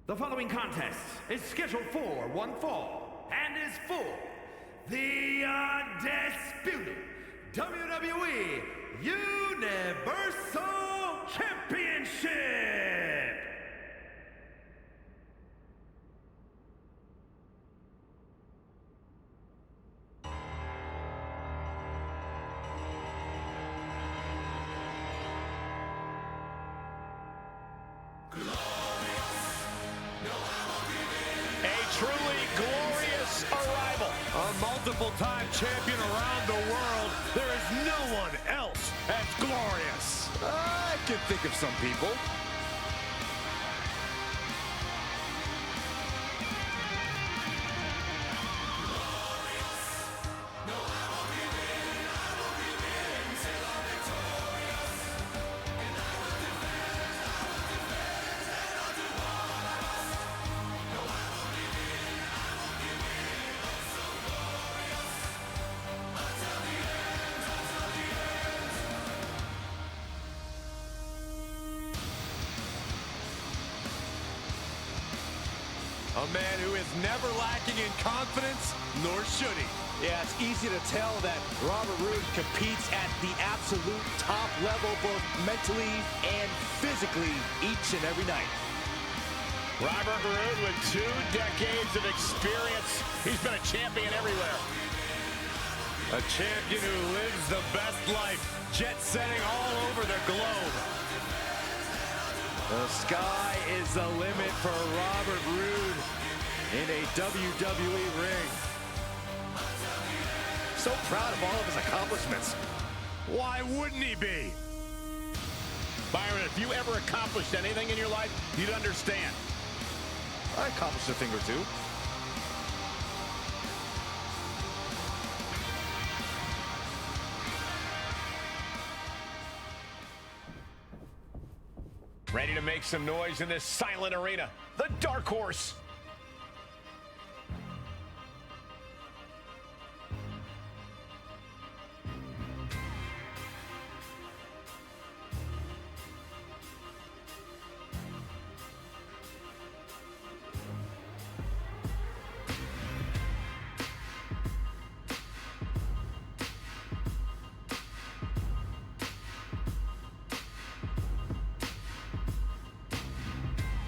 E: The following contest is scheduled for one fall and is for the undisputed WWE Universal Championship!
P: Truly glorious arrival.
D: A multiple-time champion around the world. There is no one else as glorious.
Q: I can think of some people.
D: A man who is never lacking in confidence, nor should he.
G: Yeah, it's easy to tell that Robert Roode competes at the absolute top level, both mentally and physically, each and every night.
P: Robert Roode with 2 decades of experience. He's been a champion everywhere.
D: A champion who lives the best life, jet-setting all over the globe.
G: The sky is the limit for Robert Roode in a WWE ring. So proud of all of his accomplishments.
D: Why wouldn't he be?
P: Byron, if you ever accomplished anything in your life, you'd understand.
G: I accomplished a thing or two.
P: Ready to make some noise in this silent arena. The Dark Horse.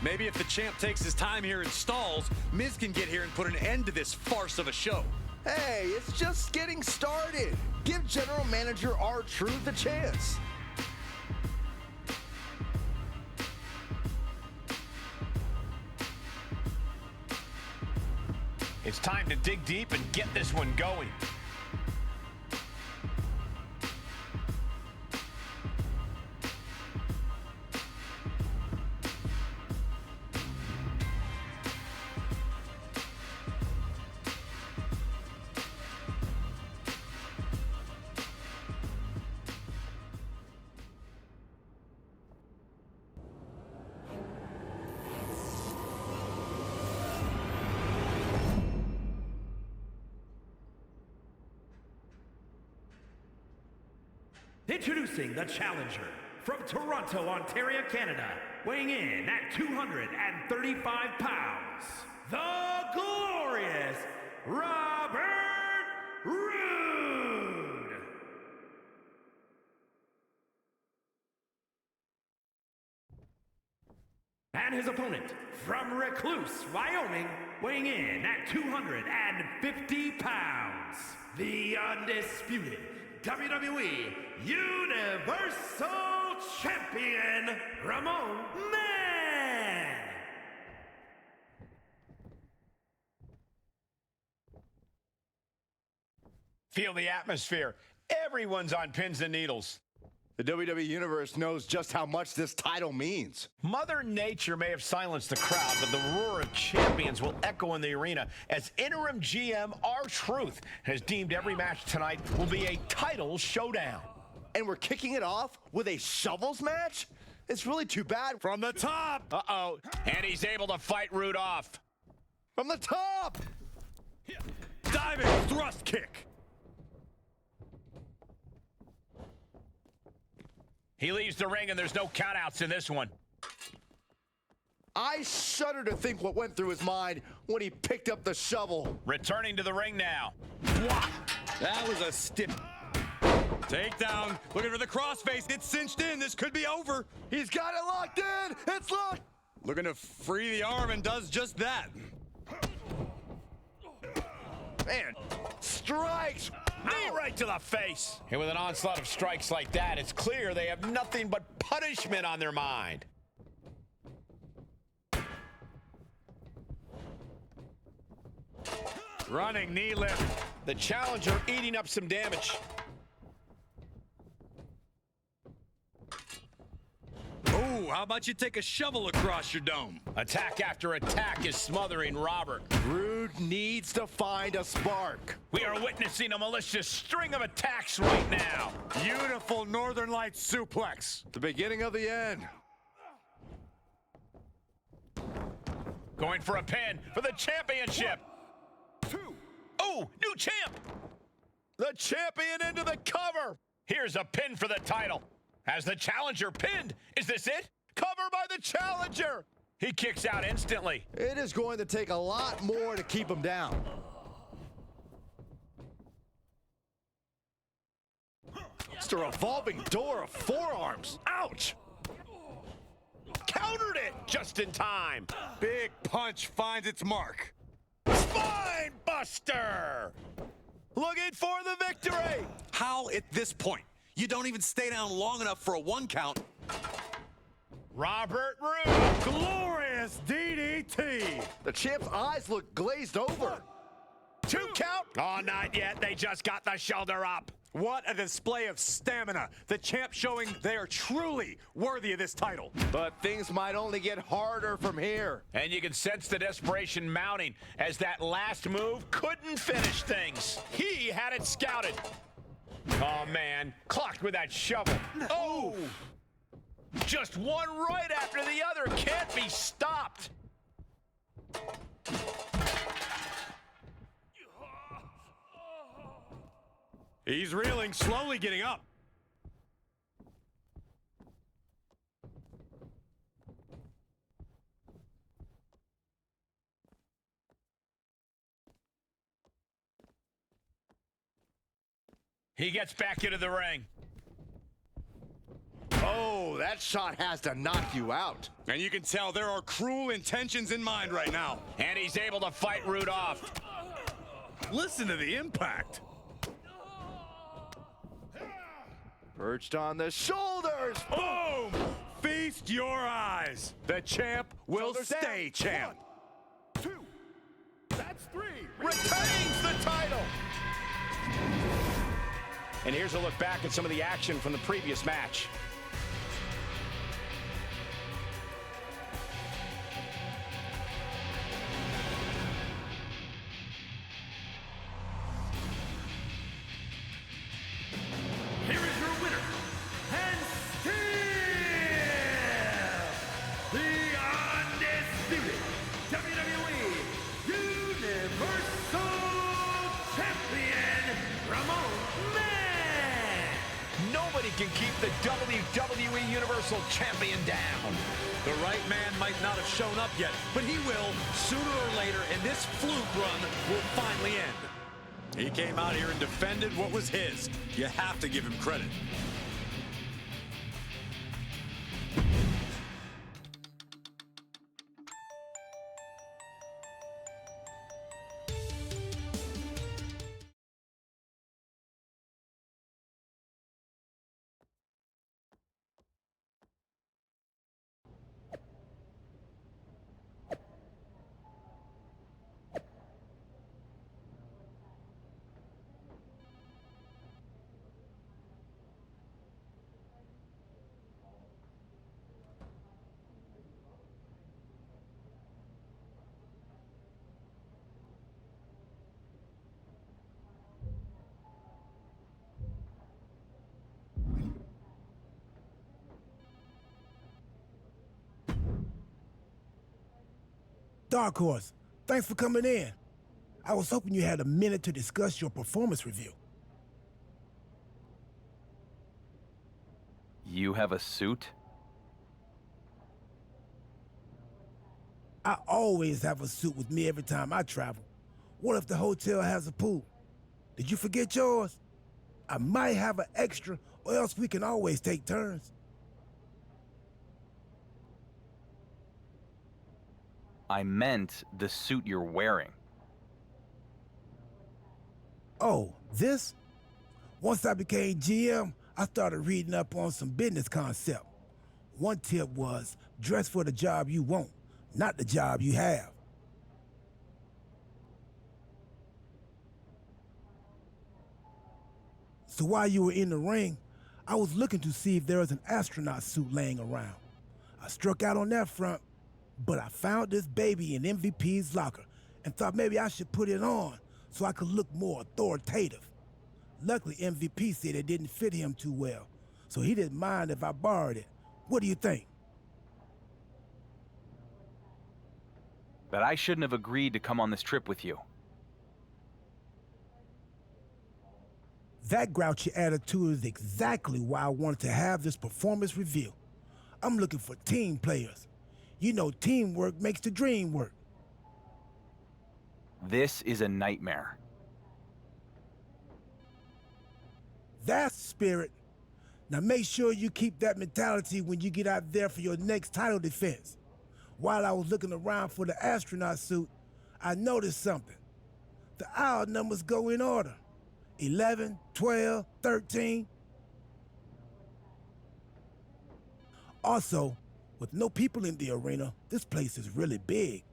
D: Maybe if the champ takes his time here and stalls, Miz can get here and put an end to this farce of a show.
Q: Hey, it's just getting started. Give General Manager R-Truth a chance.
P: It's time to dig deep and get this one going.
E: Introducing the challenger from Toronto, Ontario, Canada, weighing in at 235 pounds, the glorious Robert Roode. And his opponent, from Recluse, Wyoming, weighing in at 250 pounds, the undisputed WWE Universal Champion, RandoMan.
P: Feel the atmosphere. Everyone's on pins and needles.
Q: The WWE Universe knows just how much this title means.
P: Mother Nature may have silenced the crowd, but the roar of champions will echo in the arena as interim GM R-Truth has deemed every match tonight will be a title showdown.
Q: And we're kicking it off with a shovels match? It's really too bad.
P: From the top. Uh-oh. And he's able to fight Roode off.
Q: From the top.
P: Diving thrust kick. He leaves the ring, and there's no countouts in this one.
Q: I shudder to think what went through his mind when he picked up the shovel.
P: Returning to the ring now.
D: Wow, that was a stiff takedown. Looking for the crossface. It's cinched in. This could be over.
Q: He's got it locked in. It's locked.
D: Looking to free the arm and does just that.
Q: Man, strikes.
P: Knee right to the face. And with an onslaught of strikes like that, it's clear they have nothing but punishment on their mind. Running knee lift. The challenger eating up some damage.
D: Oh, how about you take a shovel across your dome?
P: Attack after attack is smothering Robert.
Q: Roode needs to find a spark.
P: We are witnessing a malicious string of attacks right now.
D: Beautiful Northern Lights suplex.
Q: The beginning of the end.
P: Going for a pin for the championship.
Q: 1, 2.
P: Oh, new champ. The champion into the cover. Here's a pin for the title. Has the challenger pinned? Is this it? Cover by the challenger. He kicks out instantly.
Q: It is going to take a lot more to keep him down. It's a revolving door of forearms.
P: Ouch. Countered it just in time.
D: Big punch finds its mark.
P: Spine buster. Looking for the victory.
D: How at this point? You don't even stay down long enough for a 1 count.
P: Robert Roode.
D: Glorious DDT.
Q: The champ's eyes look glazed over.
P: 2 count. Oh, not yet. They just got the shoulder up.
D: What a display of stamina. The champ showing they are truly worthy of this title.
Q: But things might only get harder from here.
P: And you can sense the desperation mounting as that last move couldn't finish things. He had it scouted. Oh, man. Clocked with that shovel. Oh! Just one right after the other. Can't be stopped.
D: He's reeling, slowly getting up.
P: He gets back into the ring.
Q: Oh, that shot has to knock you out.
D: And you can tell there are cruel intentions in mind right now.
P: And he's able to fight Roode off.
D: Listen to the impact.
Q: Perched on the shoulders.
D: Boom! Feast your eyes. The champ will
Q: Shoulders
D: stay
Q: down.
D: champ.
Q: 1, 2. That's 3.
P: Retains the title. And here's a look back at some of the action from the previous match.
E: Here is your winner, and still the undisputed WWE Universal Champion, RandoMan.
P: Nobody
F: can keep the WWE Universal Champion down.
D: The right man might not have shown up yet, but he will sooner or later, and this fluke run will finally end. He came out here and defended what was his. You have to give him credit.
A: Dark Horse, thanks for coming in. I was hoping you had a minute to discuss your performance review.
H: You have a suit?
A: I always have a suit with me every time I travel. What if the hotel has a pool? Did you forget yours? I might have an extra, or else we can always take turns.
H: I meant the suit you're wearing.
A: Oh, this? Once I became GM, I started reading up on some business concept. One tip was, dress for the job you want, not the job you have. So while you were in the ring, I was looking to see if there was an astronaut suit laying around. I struck out on that front, but I found this baby in MVP's locker and thought maybe I should put it on so I could look more authoritative. Luckily, MVP said it didn't fit him too well, so he didn't mind if I borrowed it. What do you think?
H: That I shouldn't have agreed to come on this trip with you.
A: That grouchy attitude is exactly why I wanted to have this performance review. I'm looking for team players. You know, teamwork makes the dream work.
H: This is a nightmare.
A: That's spirit. Now make sure you keep that mentality when you get out there for your next title defense. While I was looking around for the astronaut suit, I noticed something. The aisle numbers go in order. 11, 12, 13. Also, with no people in the arena, this place is really big.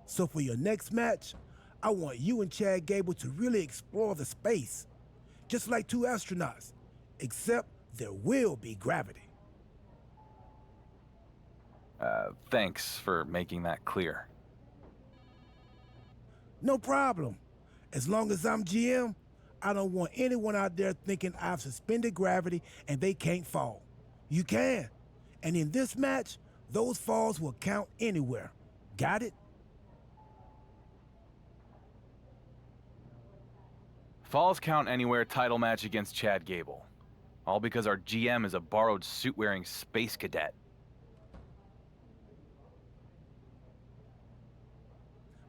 A: So for your next match, I want you and Chad Gable to really explore the space. Just like two astronauts, except there will be gravity.
H: Thanks for making that clear.
A: No problem. As long as I'm GM, I don't want anyone out there thinking I've suspended gravity and they can't fall. You can. And in this match, those falls will count anywhere. Got it?
H: Falls count anywhere title match against Chad Gable. All because our GM is a borrowed suit-wearing space cadet.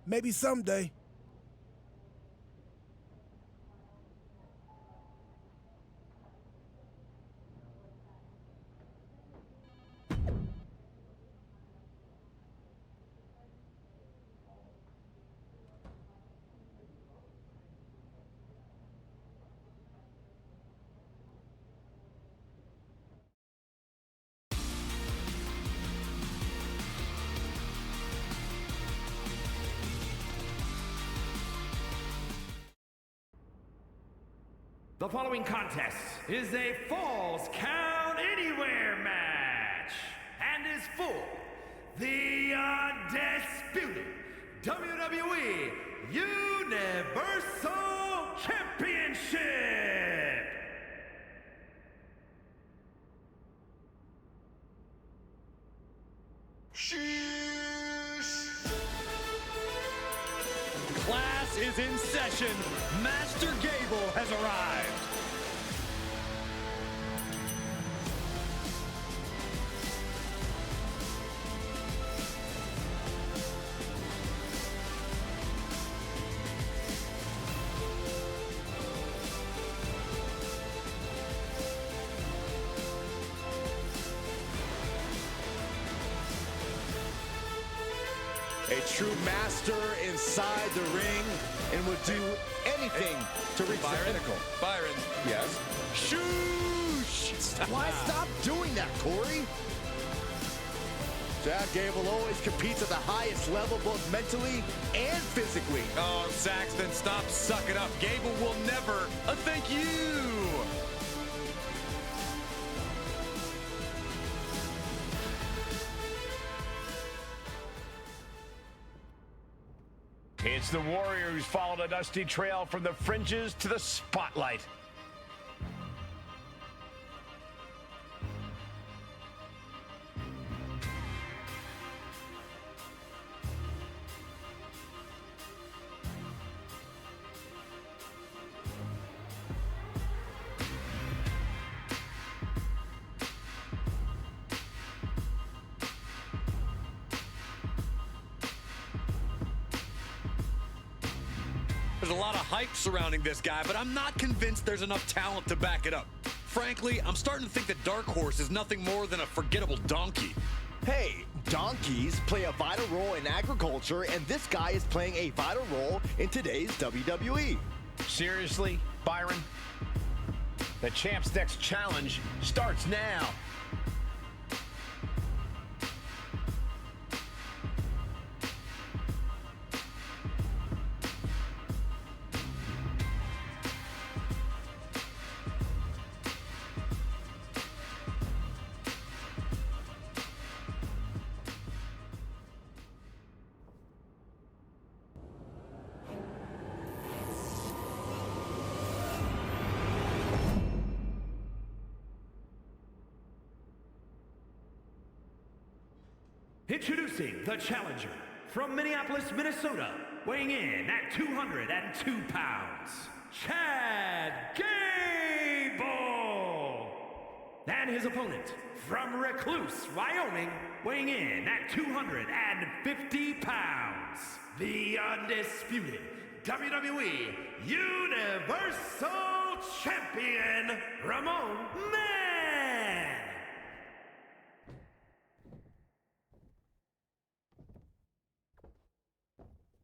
A: Maybe someday.
E: The following contest is a Falls Count Anywhere match and is for the undisputed WWE Universal Championship.
D: Class is in session. Master Gable has arrived.
Q: master inside the ring and would do anything to reach the pinnacle.
D: Byron.
Q: Yes?
D: Shoosh!
Q: Why stop doing that, Corey? Chad Gable always competes at the highest level, both mentally and physically.
D: Oh, Saxton, stop sucking up. Gable will never thank you.
P: It's the Warrior who's followed a dusty trail from the fringes to the spotlight.
D: There's a lot of hype surrounding this guy, but I'm not convinced there's enough talent to back it up. Frankly, I'm starting to think that Dark Horse is nothing more than a forgettable donkey.
Q: Hey, donkeys play a vital role in agriculture, and this guy is playing a vital role in today's WWE.
P: Seriously, Byron? The Champ's next challenge starts now.
E: Introducing the challenger from Minneapolis, Minnesota, weighing in at 202 pounds, Chad Gable! And his opponent from Recluse, Wyoming, weighing in at 250 pounds, the undisputed WWE Universal Champion, RandoMan!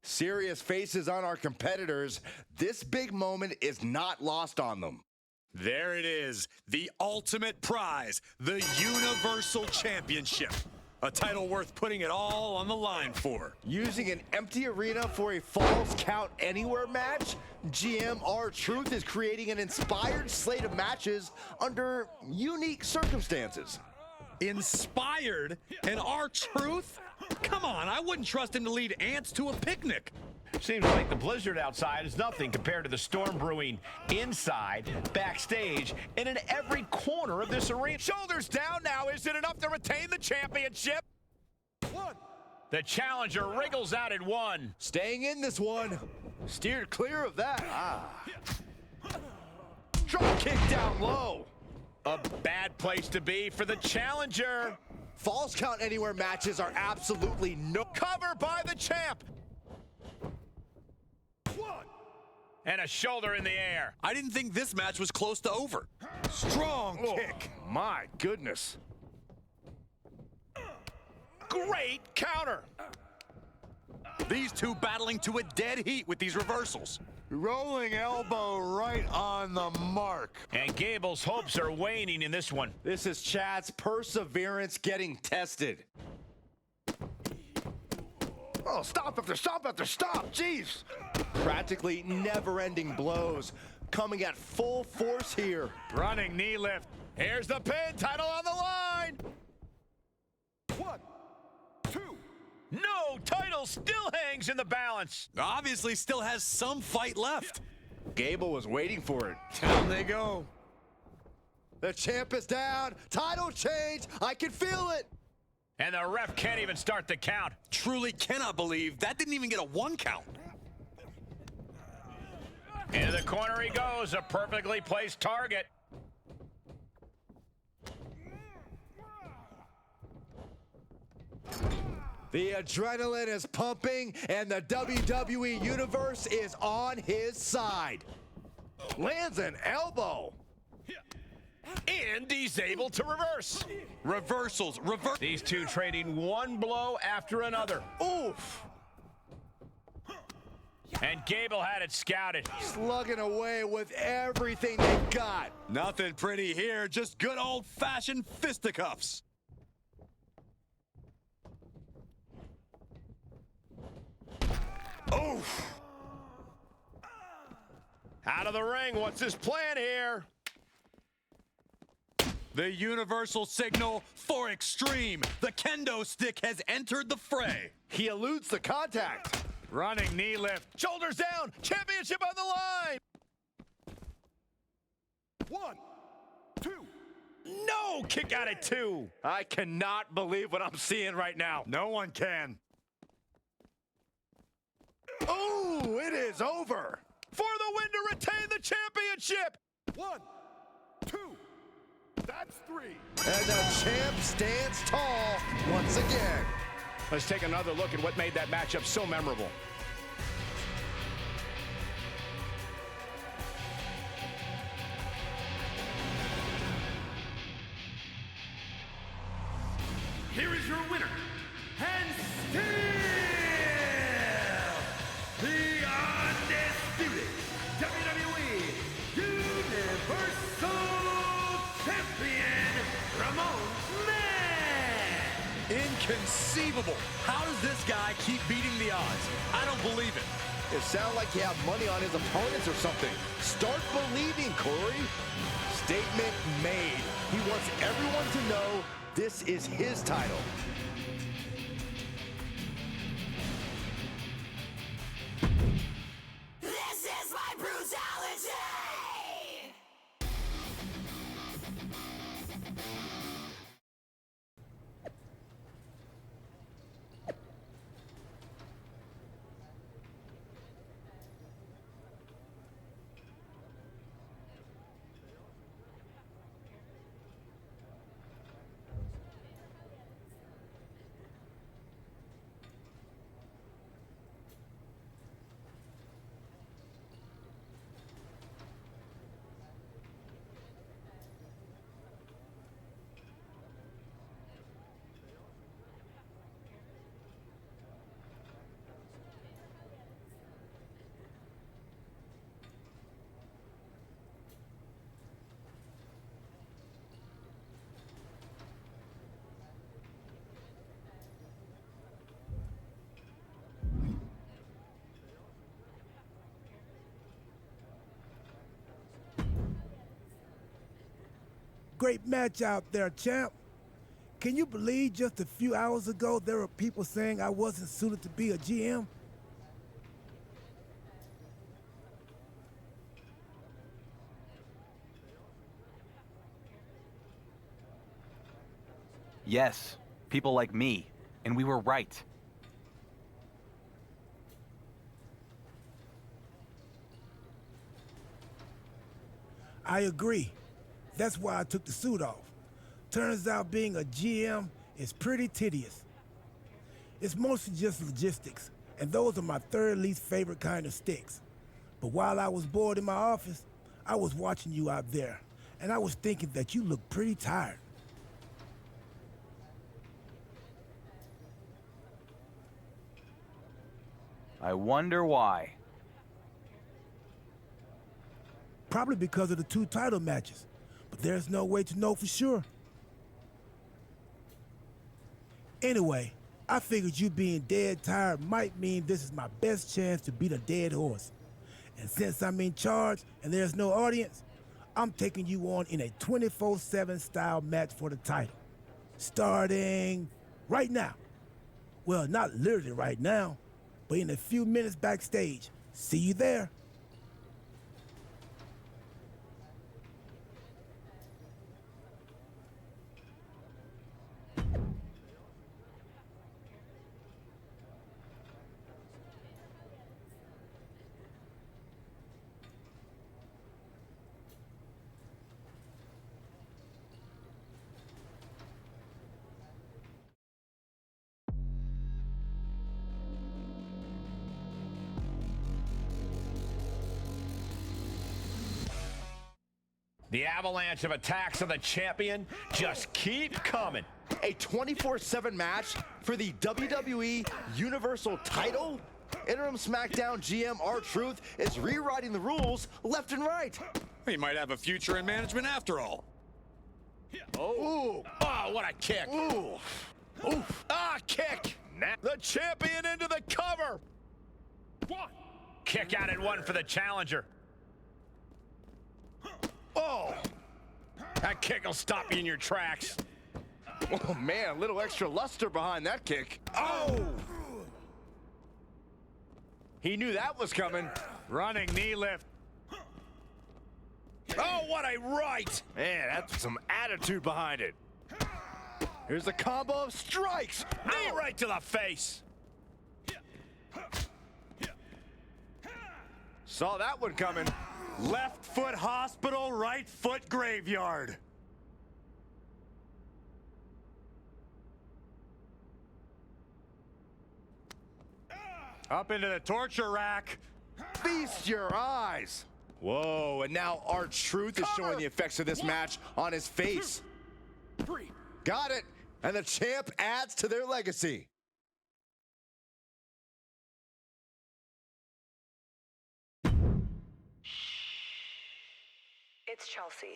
Q: Serious faces on our competitors. This big moment is not lost on them.
D: There it is, the ultimate prize, the Universal Championship. A title worth putting it all on the line for.
Q: Using an empty arena for a Falls Count Anywhere match, GM R-Truth is creating an inspired slate of matches under unique circumstances.
D: Inspired? And R-Truth? Come on, I wouldn't trust him to lead ants to a picnic.
P: Seems like the blizzard outside is nothing compared to the storm brewing inside, backstage, and in every corner of this arena.
F: Shoulders down now. Is it enough to retain the championship?
Q: One.
P: The challenger wriggles out at one.
Q: Staying in this one. Steered clear of that. Drop kick down low.
P: A bad place to be for the challenger.
Q: Falls Count Anywhere matches are absolutely no
F: cover by the champ.
Q: One.
P: And a shoulder in the air.
D: I didn't think this match was close to over.
Q: Strong kick. My goodness.
F: Great counter.
D: These two battling to a dead heat with these reversals.
Q: Rolling elbow right on the mark.
P: And Gable's hopes are waning in this one.
Q: This is Chad's perseverance getting tested. Oh, stop after stop after stop, jeez. Practically never-ending blows coming at full force here.
P: Running knee lift.
F: Here's the pin, title on the line.
Q: 1, 2.
P: No, title still hangs in the balance.
D: Obviously still has some fight left.
Q: Gable was waiting for it.
D: Down they go.
Q: The champ is down. Title change. I can feel it.
P: And the ref can't even start the count.
D: Truly cannot believe that didn't even get a 1 count.
P: Into the corner he goes, a perfectly placed target.
Q: The adrenaline is pumping, and the WWE Universe is on his side. Lands an elbow.
P: And he's able to reverse.
D: Reversals,
P: These two trading one blow after another.
Q: Oof.
P: And Gable had it scouted.
G: Slugging away with everything they've got.
D: Nothing pretty here, just good old-fashioned fisticuffs.
P: Oof. Out of the ring, what's his plan here?
D: The universal signal for extreme. The kendo stick has entered the fray.
G: He eludes the contact.
P: Running knee lift. Shoulders down. Championship on the line.
G: 1, 2.
P: No! Kick out at 2.
G: I cannot believe what I'm seeing right now.
P: No one can.
G: Oh, it is over.
P: For the win to retain the championship.
G: 1, 2. That's 3. And the champ stands tall once again.
P: Let's take another look at what made that matchup so memorable.
E: Here is your winner, and still the undisputed WWE Universal Champion, RandoMan.
D: Inconceivable. How does this guy keep beating the odds? I don't believe it.
G: It sounds like he had money on his opponents or something. Start believing, Corey. Statement made. He wants everyone to know this is his title.
O: This is my brutality!
A: Great match out there, champ. Can you believe just a few hours ago there were people saying I wasn't suited to be a GM?
H: Yes, people like me, and we were right.
A: I agree. That's why I took the suit off. Turns out being a GM is pretty tedious. It's mostly just logistics, and those are my third least favorite kind of sticks. But while I was bored in my office, I was watching you out there, and I was thinking that you looked pretty tired.
H: I wonder why.
A: Probably because of the 2 title matches, but there's no way to know for sure. Anyway, I figured you being dead tired might mean this is my best chance to beat a dead horse. And since I'm in charge and there's no audience, I'm taking you on in a 24/7 style match for the title. Starting right now. Well, not literally right now, but in a few minutes backstage. See you there.
P: The avalanche of attacks on the champion just keep coming.
G: A 24/7 match for the WWE Universal title?
Q: Interim SmackDown GM R-Truth is rewriting the rules left and right.
D: He might have a future in management after all.
P: Oh, what a kick.
Q: Ooh.
P: Oof. Kick. Now the champion into the cover. One. Kick out at one for the challenger. Oh. That kick will stop you in your tracks.
Q: Oh, man, a little extra luster behind that kick.
P: Oh. He knew that was coming. Running knee lift. Oh, what a right.
Q: Man, that's some attitude behind it. Here's a combo of strikes.
P: Knee right to the face.
Q: Saw that one coming.
P: Left foot hospital, right foot graveyard. Up into the torture rack.
Q: Feast your eyes. Whoa, and now R-Truth is showing the effects of this match on his face.
P: 2, 3.
Q: Got it. And the champ adds to their legacy.
S: It's Chelsea.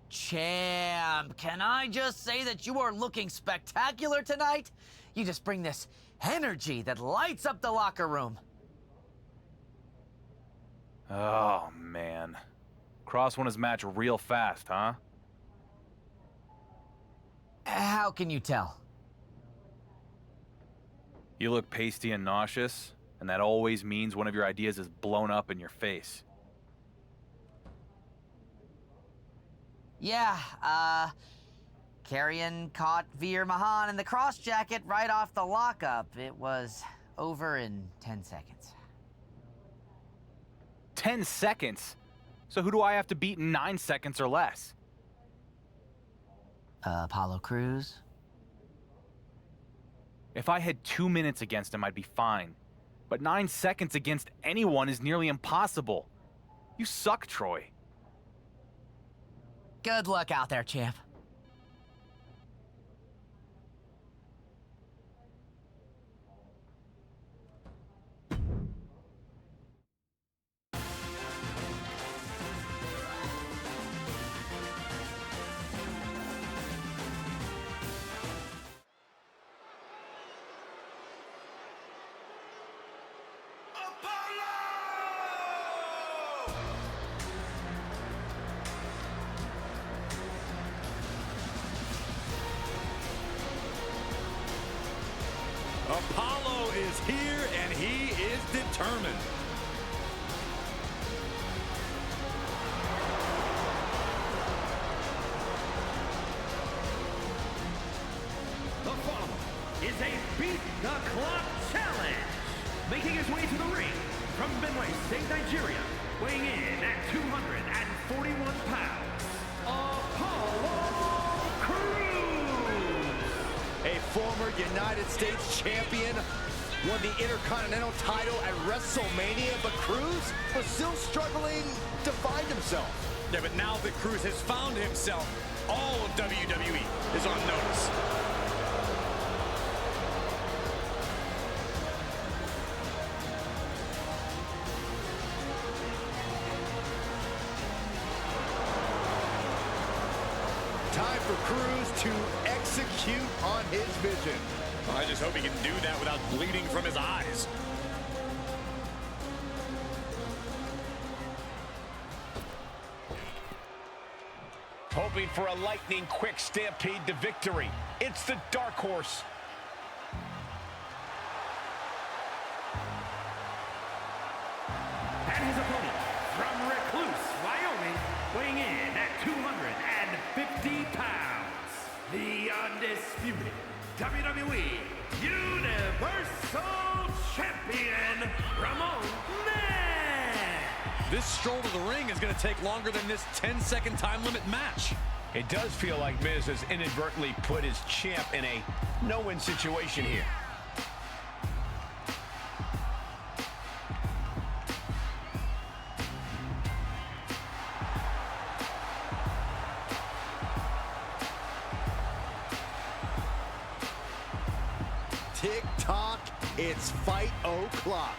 K: Champ, can I just say that you are looking spectacular tonight? You just bring this energy that lights up the locker room.
H: Oh, man. Cross won his match real fast, huh?
K: How can you tell?
H: You look pasty and nauseous, and that always means one of your ideas is blown up in your face.
K: Yeah, Carrion caught Veer Mahan in the cross jacket right off the lockup. It was over in 10 seconds.
H: 10 seconds? So who do I have to beat in 9 seconds or less?
K: Apollo Crews?
H: If I had 2 minutes against him, I'd be fine. But 9 seconds against anyone is nearly impossible. You suck, Troy.
K: Good luck out there, champ.
D: Apollo is here, and he is determined.
E: The following is a Beat the Clock challenge. Making his way to the ring from Benue State, Nigeria, weighing in at 241 pounds, Apollo Crews.
Q: A former United States champion, won the Intercontinental title at WrestleMania, but Crews was still struggling to find himself.
D: Yeah, but now that Crews has found himself, all of WWE is on notice.
Q: Time for Crews to execute on his vision.
D: I just hope he can do that without bleeding from his eyes.
P: Hoping for a lightning-quick stampede to victory. It's the Dark Horse.
E: And his opponent from Recluse, Wyoming, weighing in at 250 pounds, the undisputed WWE Universal Champion, RandoMan.
D: This stroll to the ring is going to take longer than this 10-second time limit match.
P: It does feel like Miz has inadvertently put his champ in a no-win situation here.
Q: Tick-tock, it's fight o'clock.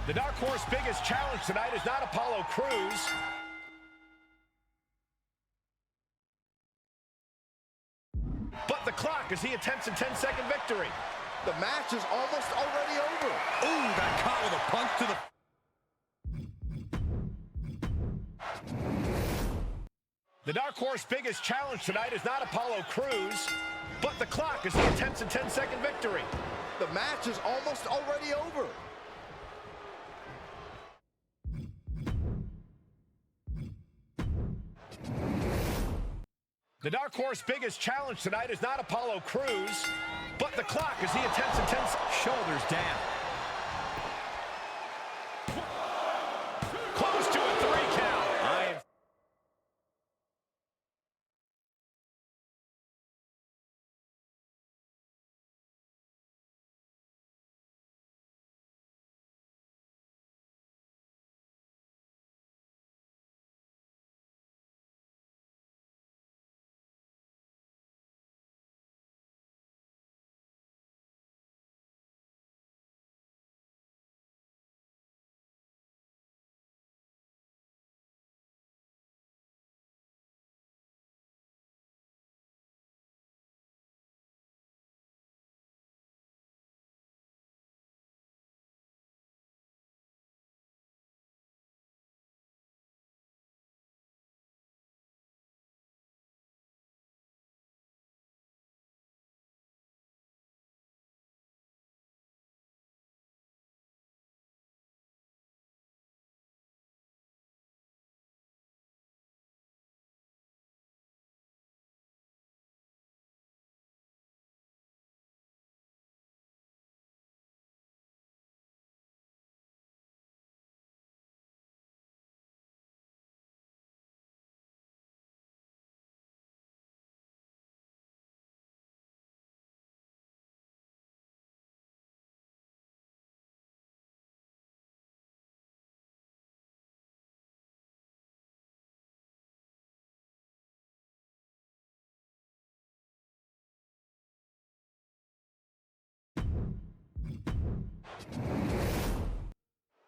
P: The Dark Horse's biggest challenge tonight is not Apollo Crews. But the clock as he attempts a 10-second victory.
Q: The match is almost already over.
D: Ooh, got caught with a punch to the...
P: The Dark Horse's biggest challenge tonight is not Apollo Crews, but the clock as he attempts a 10-second victory.
Q: The match is almost already over.
P: The Dark Horse's biggest challenge tonight is not Apollo Crews, but the clock as he attempts a 10...
D: Shoulders down.
P: Close to a 3 count.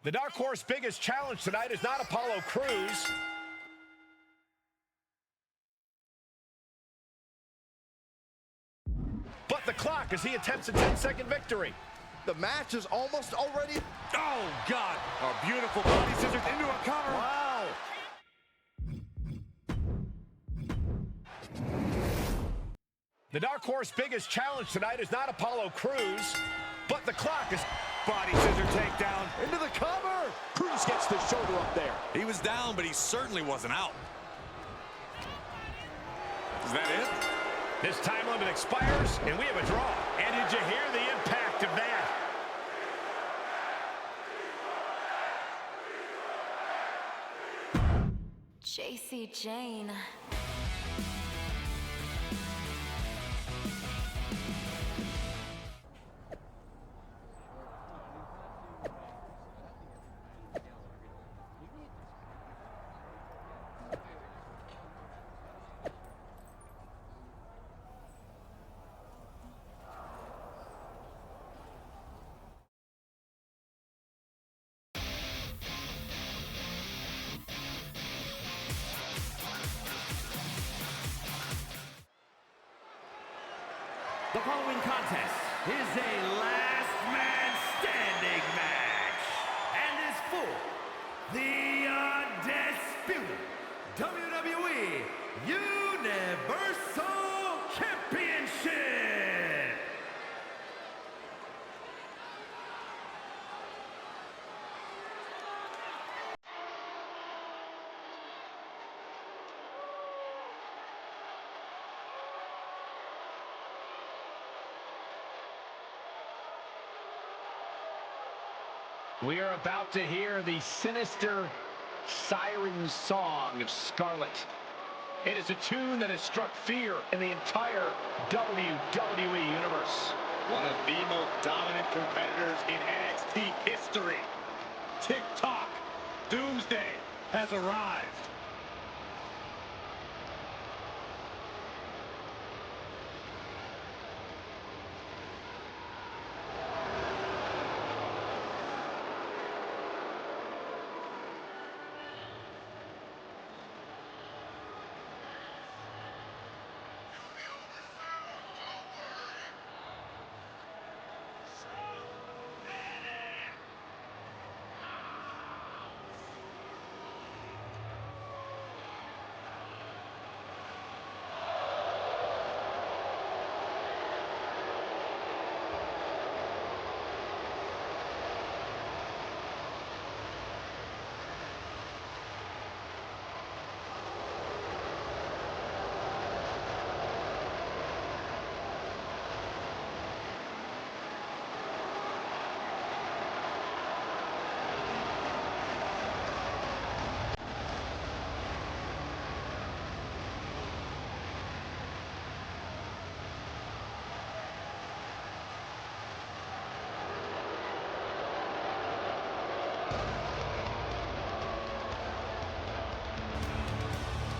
P: The Dark Horse's biggest challenge tonight is not Apollo Crews, but the clock clock as he attempts a 10-second victory.
Q: The match is almost already...
D: Oh, God. A beautiful body scissors into a cover.
Q: Wow.
P: The Dark Horse biggest challenge tonight is not Apollo Crews, but the clock is... Body scissor takedown.
Q: Into the cover.
P: Crews gets the shoulder up there.
D: He was down, but he certainly wasn't out. Is that it?
P: This time limit expires, and we have a draw. And did you hear the impact of that?
R: JC Jane.
E: The following contest is a last man standing match and is for the undisputed WWE Universal Championship.
P: We are about to hear the sinister siren song of Scarlet. It is a tune that has struck fear in the entire WWE Universe. One of the most dominant competitors in NXT history. TikTok Doomsday has arrived.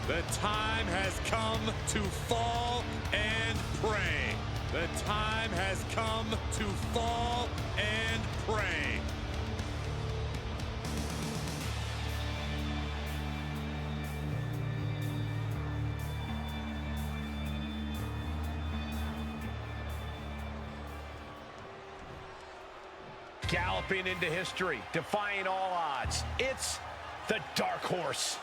D: The time has come to fall and pray. The time has come to fall and pray.
P: Galloping into history, defying all odds. It's the Dark Horse.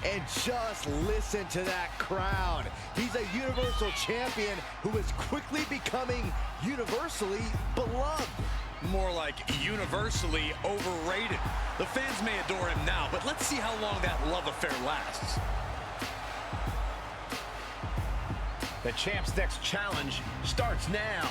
Q: And just listen to that crowd. He's a Universal Champion who is quickly becoming universally beloved.
D: More like universally overrated. The fans may adore him now, but let's see how long that love affair lasts.
P: The champ's next challenge starts now.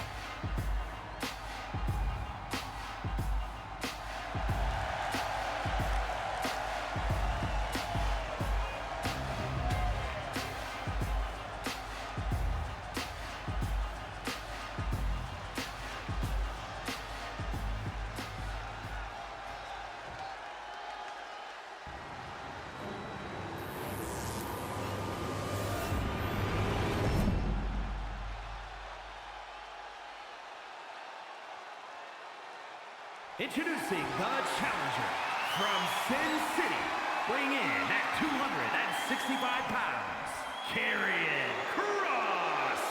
E: Introducing the challenger from Sin City, weighing in at 265 pounds, Karrion Kross.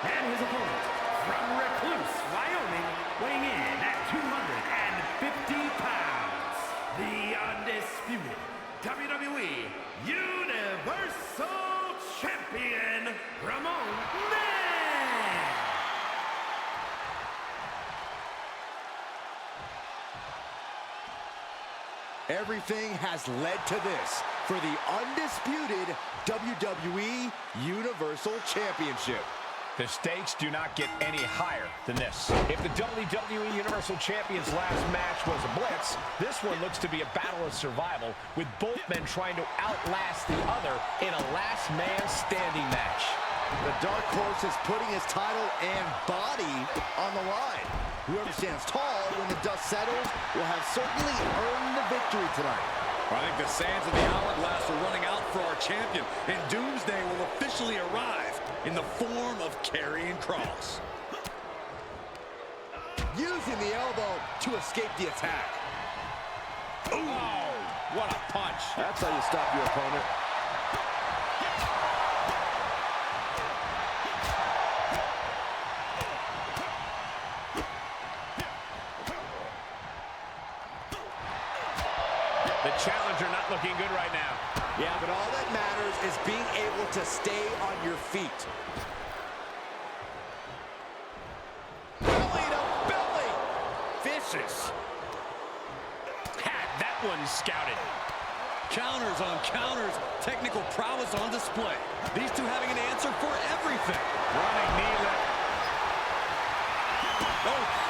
E: And his opponent from Recluse, Wyoming, weighing in at 250 pounds, the undisputed WWE Universal Champion, RandoMan.
Q: Everything has led to this for the undisputed WWE Universal Championship.
P: The stakes do not get any higher than this. If the WWE Universal Champion's last match was a blitz, this one looks to be a battle of survival, with both men trying to outlast the other in a last man standing match.
Q: The Dark Horse is putting his title and body on the line. Whoever stands tall when the dust settles will have certainly earned the victory tonight.
D: I think the sands of the hourglass are running out for our champion, and Doomsday will officially arrive in the form of Karrion Kross.
Q: Using the elbow to escape the attack.
P: Oh, what a punch.
Q: That's how you stop your opponent.
P: The challenger not looking good right now.
Q: Yeah, but all that matters is being able to stay on your feet. Belly to belly. Vicious.
P: Had that one scouted.
D: Counters on counters, technical prowess on display. These two having an answer for everything.
P: Running knee lift.
D: Oh.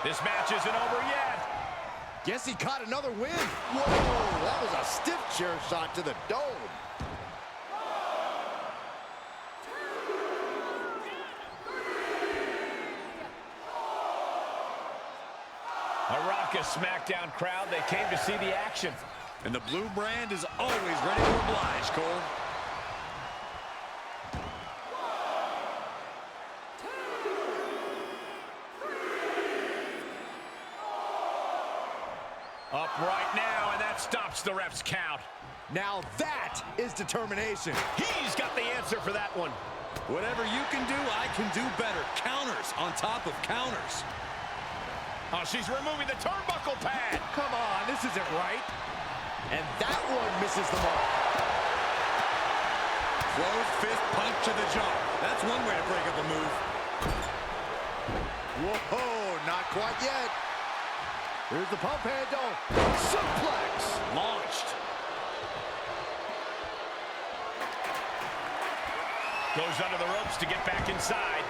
P: This match isn't over yet.
Q: Guess he caught another win. Whoa, that was a stiff chair shot to the dome.
P: A raucous SmackDown crowd. They came to see the action.
D: And the blue brand is always ready to oblige, Cole.
P: Up right now, and that stops the ref's count.
Q: Now that is determination.
P: He's got the answer for that one.
D: Whatever you can do, I can do better. Counters on top of counters.
P: Oh, she's removing the turnbuckle pad.
Q: Come on, this isn't right. And that one misses the mark.
D: Closed fist punch to the jaw. That's one way to break up a move.
Q: Whoa, not quite yet. Here's the pump handle. Suplex.
P: Launched. Goes under the ropes to get back inside.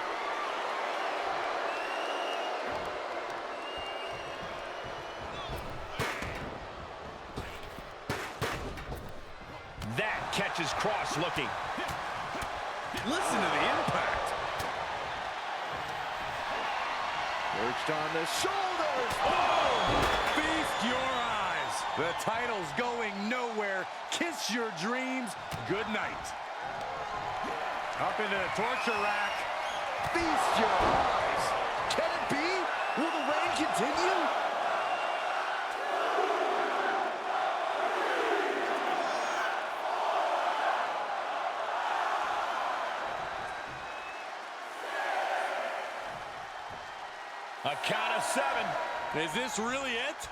P: That catches Kross looking.
D: Listen to the impact.
Q: Perched on the shoulders.
D: Oh! Feast your eyes. The title's going nowhere. Kiss your dreams. Good night.
P: Up into the torture rack.
Q: Feast your eyes. Can it be? Will the reign continue?
P: A count of 7.
D: Is this really it?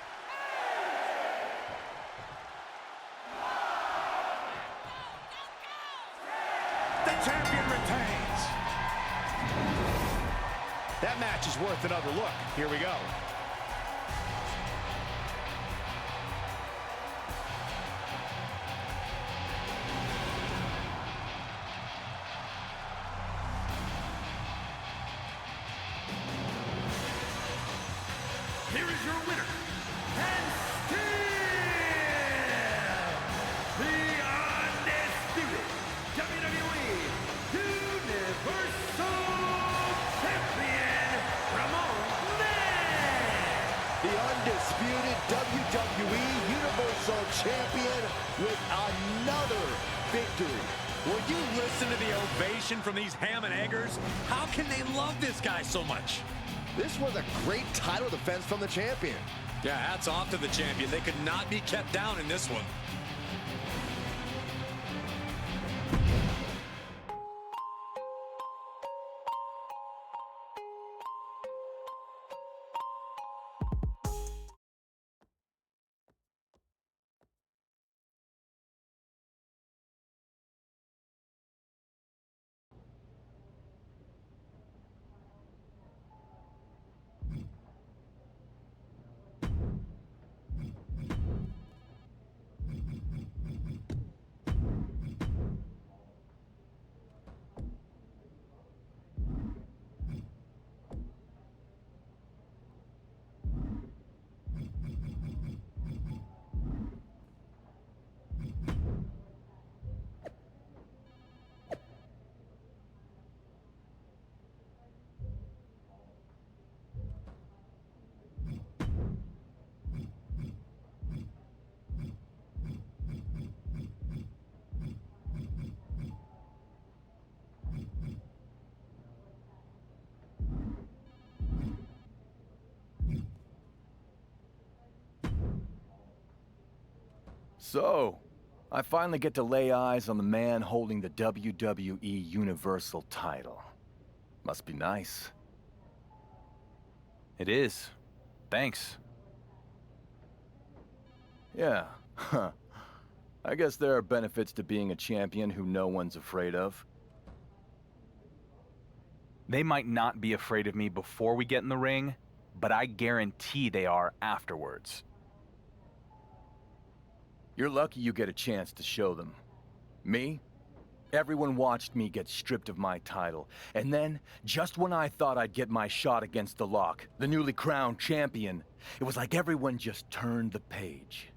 P: The champion retains.
Q: That match is worth another look. Here we go.
E: Here is your winner, and still the undisputed WWE Universal Champion, RandoMan.
Q: champion with another victory.
D: Will you listen to the ovation from these ham and eggers? How can they love this guy so much?
Q: This was a great title defense from the champion.
D: Yeah, hats off to the champion. They could not be kept down in this one.
H: So, I finally get to lay eyes on the man holding the WWE Universal title. Must be nice. It is. Thanks. Yeah, huh. I guess there are benefits to being a champion who no one's afraid of. They might not be afraid of me before we get in the ring, but I guarantee they are afterwards. You're lucky you get a chance to show them. Me? Everyone watched me get stripped of my title. And then, just when I thought I'd get my shot against the Lock, the newly crowned champion, it was like everyone just turned the page.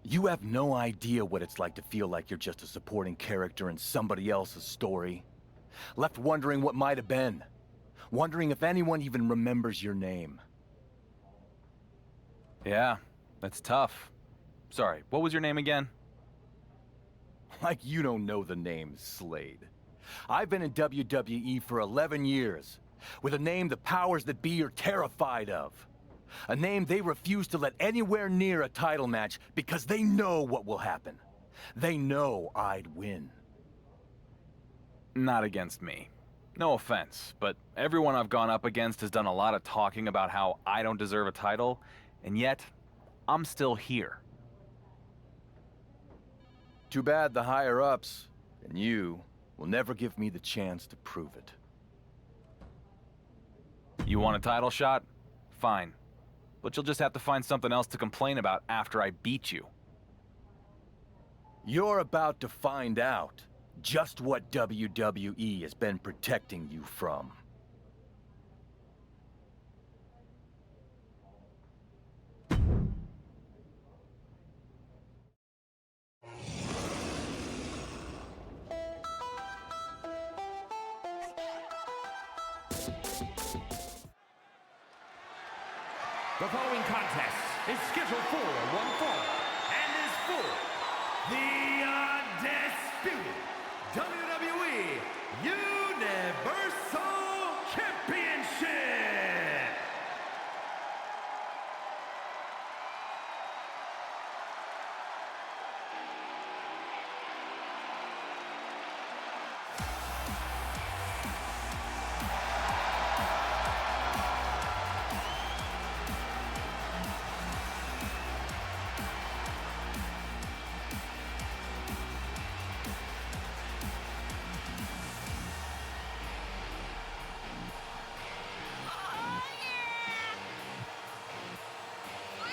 H: You have no idea what it's like to feel like you're just a supporting character in somebody else's story. Left wondering what might have been. Wondering if anyone even remembers your name. Yeah, that's tough. Sorry, what was your name again? Like you don't know the name Slade. I've been in WWE for 11 years, with a name the powers that be are terrified of. A name they refuse to let anywhere near a title match because they know what will happen. They know I'd win. Not against me. No offense, but everyone I've gone up against has done a lot of talking about how I don't deserve a title, and yet, I'm still here. Too bad the higher-ups, and you, will never give me the chance to prove it. You want a title shot? Fine. But you'll just have to find something else to complain about after I beat you. You're about to find out just what WWE has been protecting you from.
E: The following contest is scheduled for one fall and is for the undisputed WWE Universal Championship.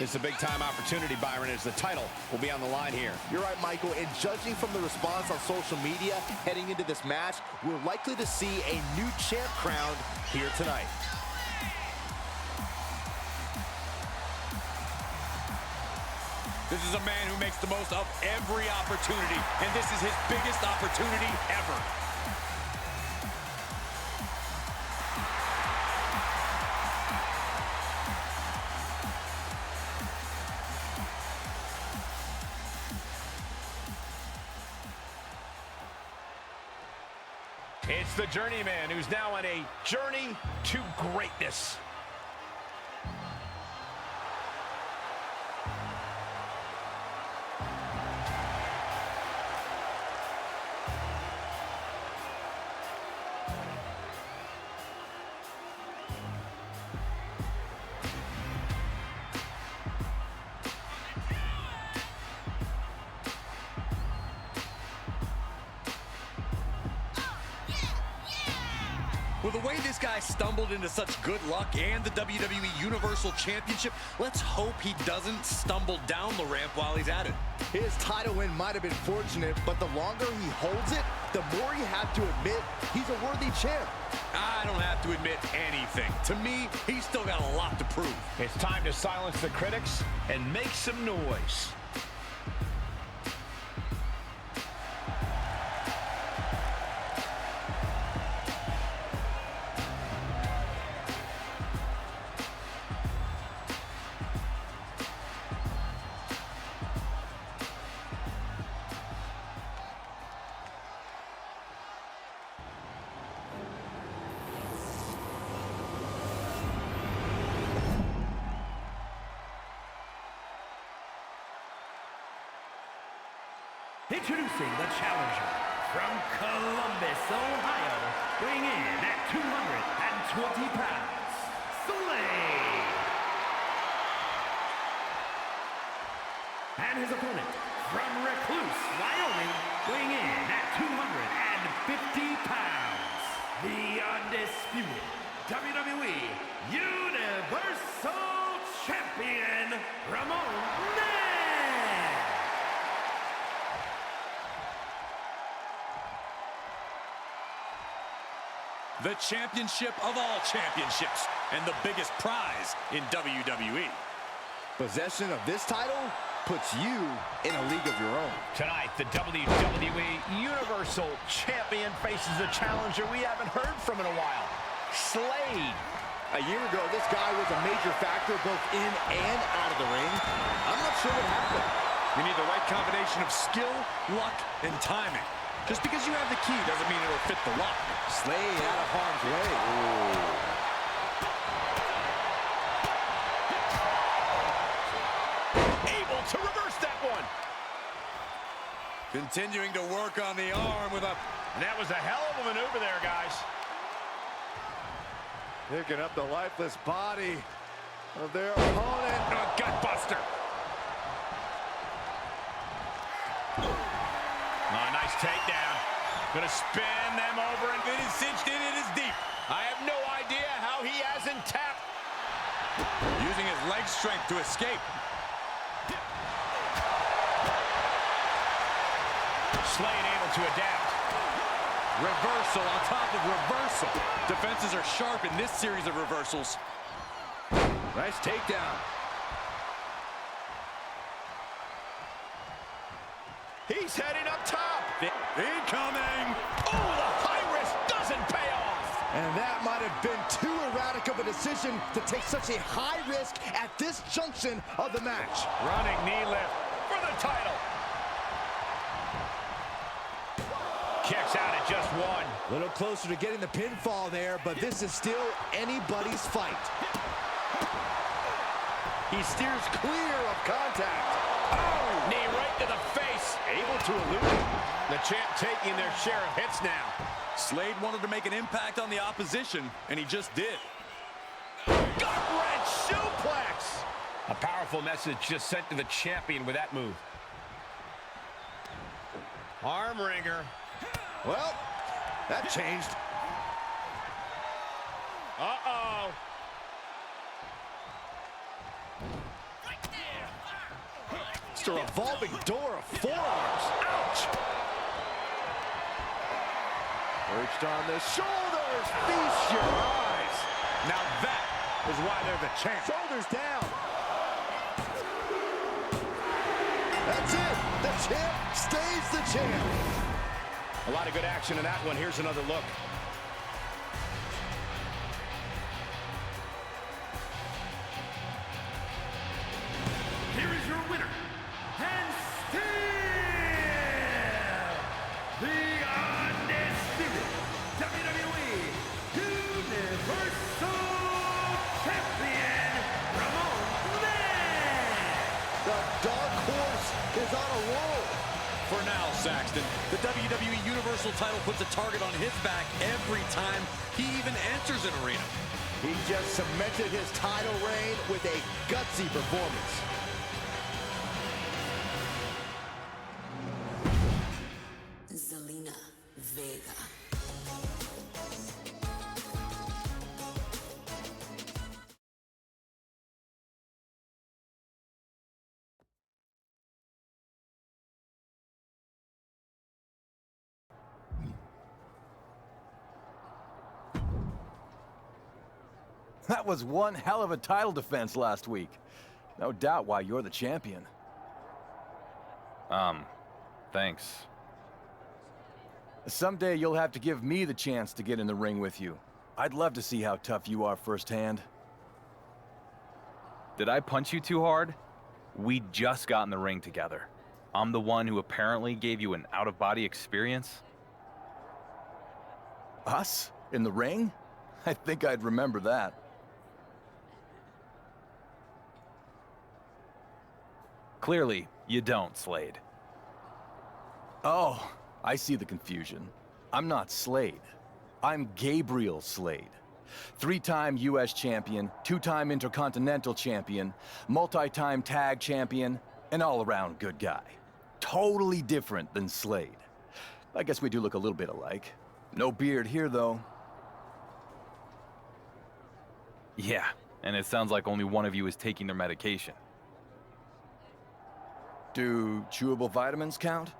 F: It's a big-time opportunity, Byron, as the title will be on the line here.
Q: You're right, Michael, and judging from the response on social media heading into this match, we're likely to see a new champ crowned here tonight.
D: This is a man who makes the most of every opportunity, and this is his biggest opportunity ever.
P: It's the journeyman who's now on a journey to greatness.
D: With the way this guy stumbled into such good luck and the WWE Universal Championship, let's hope he doesn't stumble down the ramp while he's at it.
Q: His title win might have been fortunate, but the longer he holds it, the more you have to admit he's a worthy champ.
D: I don't have to admit anything. To me, he's still got a lot to prove.
P: It's time to silence the critics and make some noise.
E: Introducing the challenger from Columbus, Ohio, weighing in at 220 pounds, Slade. And his opponent from Recluse, Wyoming, weighing in at 250 pounds, the undisputed WWE Universal Champion, RandoMan.
D: The championship of all championships and the biggest prize in WWE.
Q: Possession of this title puts you in a league of your own.
P: Tonight, the WWE Universal Champion faces a challenger we haven't heard from in a while, Slade.
Q: A year ago, this guy was a major factor both in and out of the ring. I'm not sure what happened.
D: You need the right combination of skill, luck, and timing. Just because you have the key doesn't mean it'll fit the lock.
Q: Slade out of harm's way.
P: Able to reverse that one.
D: Continuing to work on the arm with a...
P: That was a hell of a maneuver there, guys.
Q: Picking up the lifeless body of their opponent.
P: A gutbuster. Oh, nice takedown. Gonna spin them over, and it is cinched in, it is deep. I have no idea how he hasn't tapped.
D: Using his leg strength to escape.
P: Slade able to adapt.
D: Reversal on top of reversal. Defenses are sharp in this series of reversals.
Q: Nice takedown.
P: He's heading up top.
D: Incoming.
P: Oh, the high risk doesn't pay off.
Q: And that might have been too erratic of a decision to take such a high risk at this junction of the match.
P: Running knee lift for the title. Kicks out at just one.
Q: A little closer to getting the pinfall there, but this is still anybody's fight. He steers clear of contact.
P: Oh, knee right to the face.
Q: Able to elude it.
P: The champ taking their share of hits now.
D: Slade wanted to make an impact on the opposition, and he just did.
P: Gut-wrench suplex. A powerful message just sent to the champion with that move. Arm wringer.
Q: Well, that changed.
P: Uh-oh.
Q: It's a revolving door of forearms. Ouch! Perched on the shoulders. Feast your eyes.
P: Now that is why they're the champ.
Q: Shoulders down. That's it. The champ stays the champ.
P: A lot of good action in that one. Here's another look.
E: Here is your winner, and still the undisputed
D: Saxton. The WWE Universal title puts a target on his back every time he even enters an arena.
Q: He just cemented his title reign with a gutsy performance.
O: Zelina Vega.
J: That was one hell of a title defense last week. No doubt why you're the champion.
H: Thanks.
J: Someday you'll have to give me the chance to get in the ring with you. I'd love to see how tough you are firsthand.
H: Did I punch you too hard? We just got in the ring together. I'm the one who apparently gave you an out-of-body experience.
J: Us? In the ring? I think I'd remember that.
H: Clearly, you don't, Slade.
J: Oh, I see the confusion. I'm not Slade. I'm Gabriel Slade. 3-time US champion, 2-time Intercontinental champion, multi-time tag champion, an all-around good guy. Totally different than Slade. I guess we do look a little bit alike. No beard here, though.
H: Yeah, and it sounds like only one of you is taking their medication.
J: Do chewable vitamins count?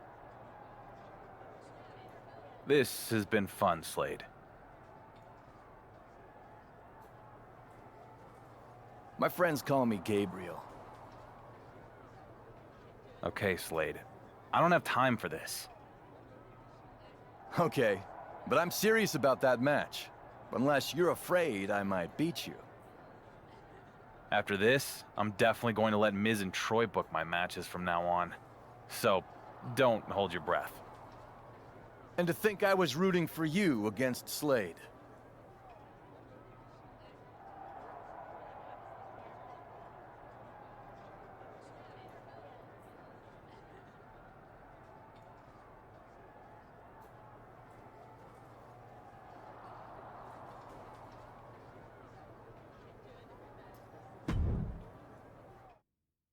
H: This has been fun, Slade.
J: My friends call me Gabriel.
H: Okay, Slade. I don't have time for this.
J: Okay, but I'm serious about that match. Unless you're afraid I might beat you.
H: After this, I'm definitely going to let Miz and Troy book my matches from now on. So, don't hold your breath.
J: And to think I was rooting for you against Slade.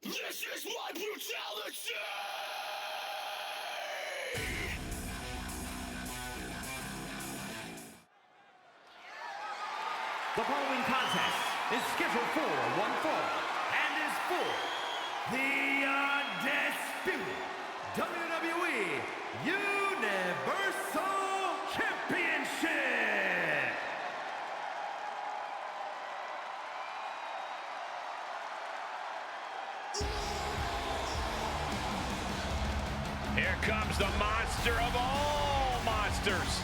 B: This is my brutality!
E: The following contest is scheduled for one fall and is for the undisputed WWE Universal Championship.
P: Here comes the monster of all monsters.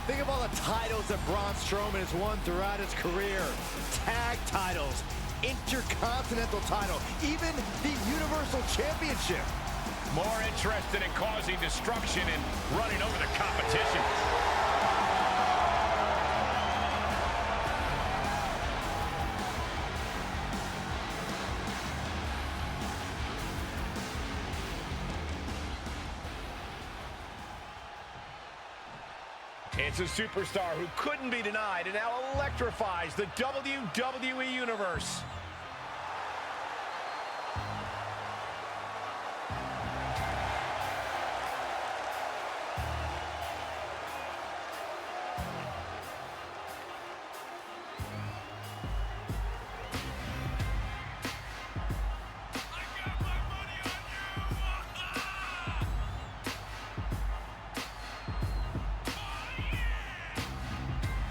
Q: Think of all the titles that Braun Strowman has won throughout his career. Tag titles, Intercontinental title, even the Universal Championship.
P: More interested in causing destruction and running over the competition. It's a superstar who couldn't be denied and now electrifies the WWE Universe.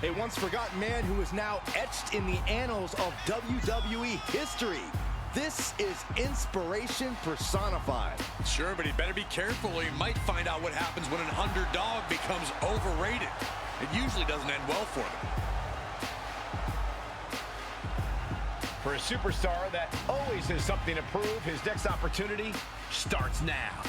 Q: A once forgotten man who is now etched in the annals of WWE history. This is inspiration personified.
D: Sure, but he better be careful or he might find out what happens when an underdog becomes overrated. It usually doesn't end well for them.
P: For a superstar that always has something to prove, his next opportunity starts now.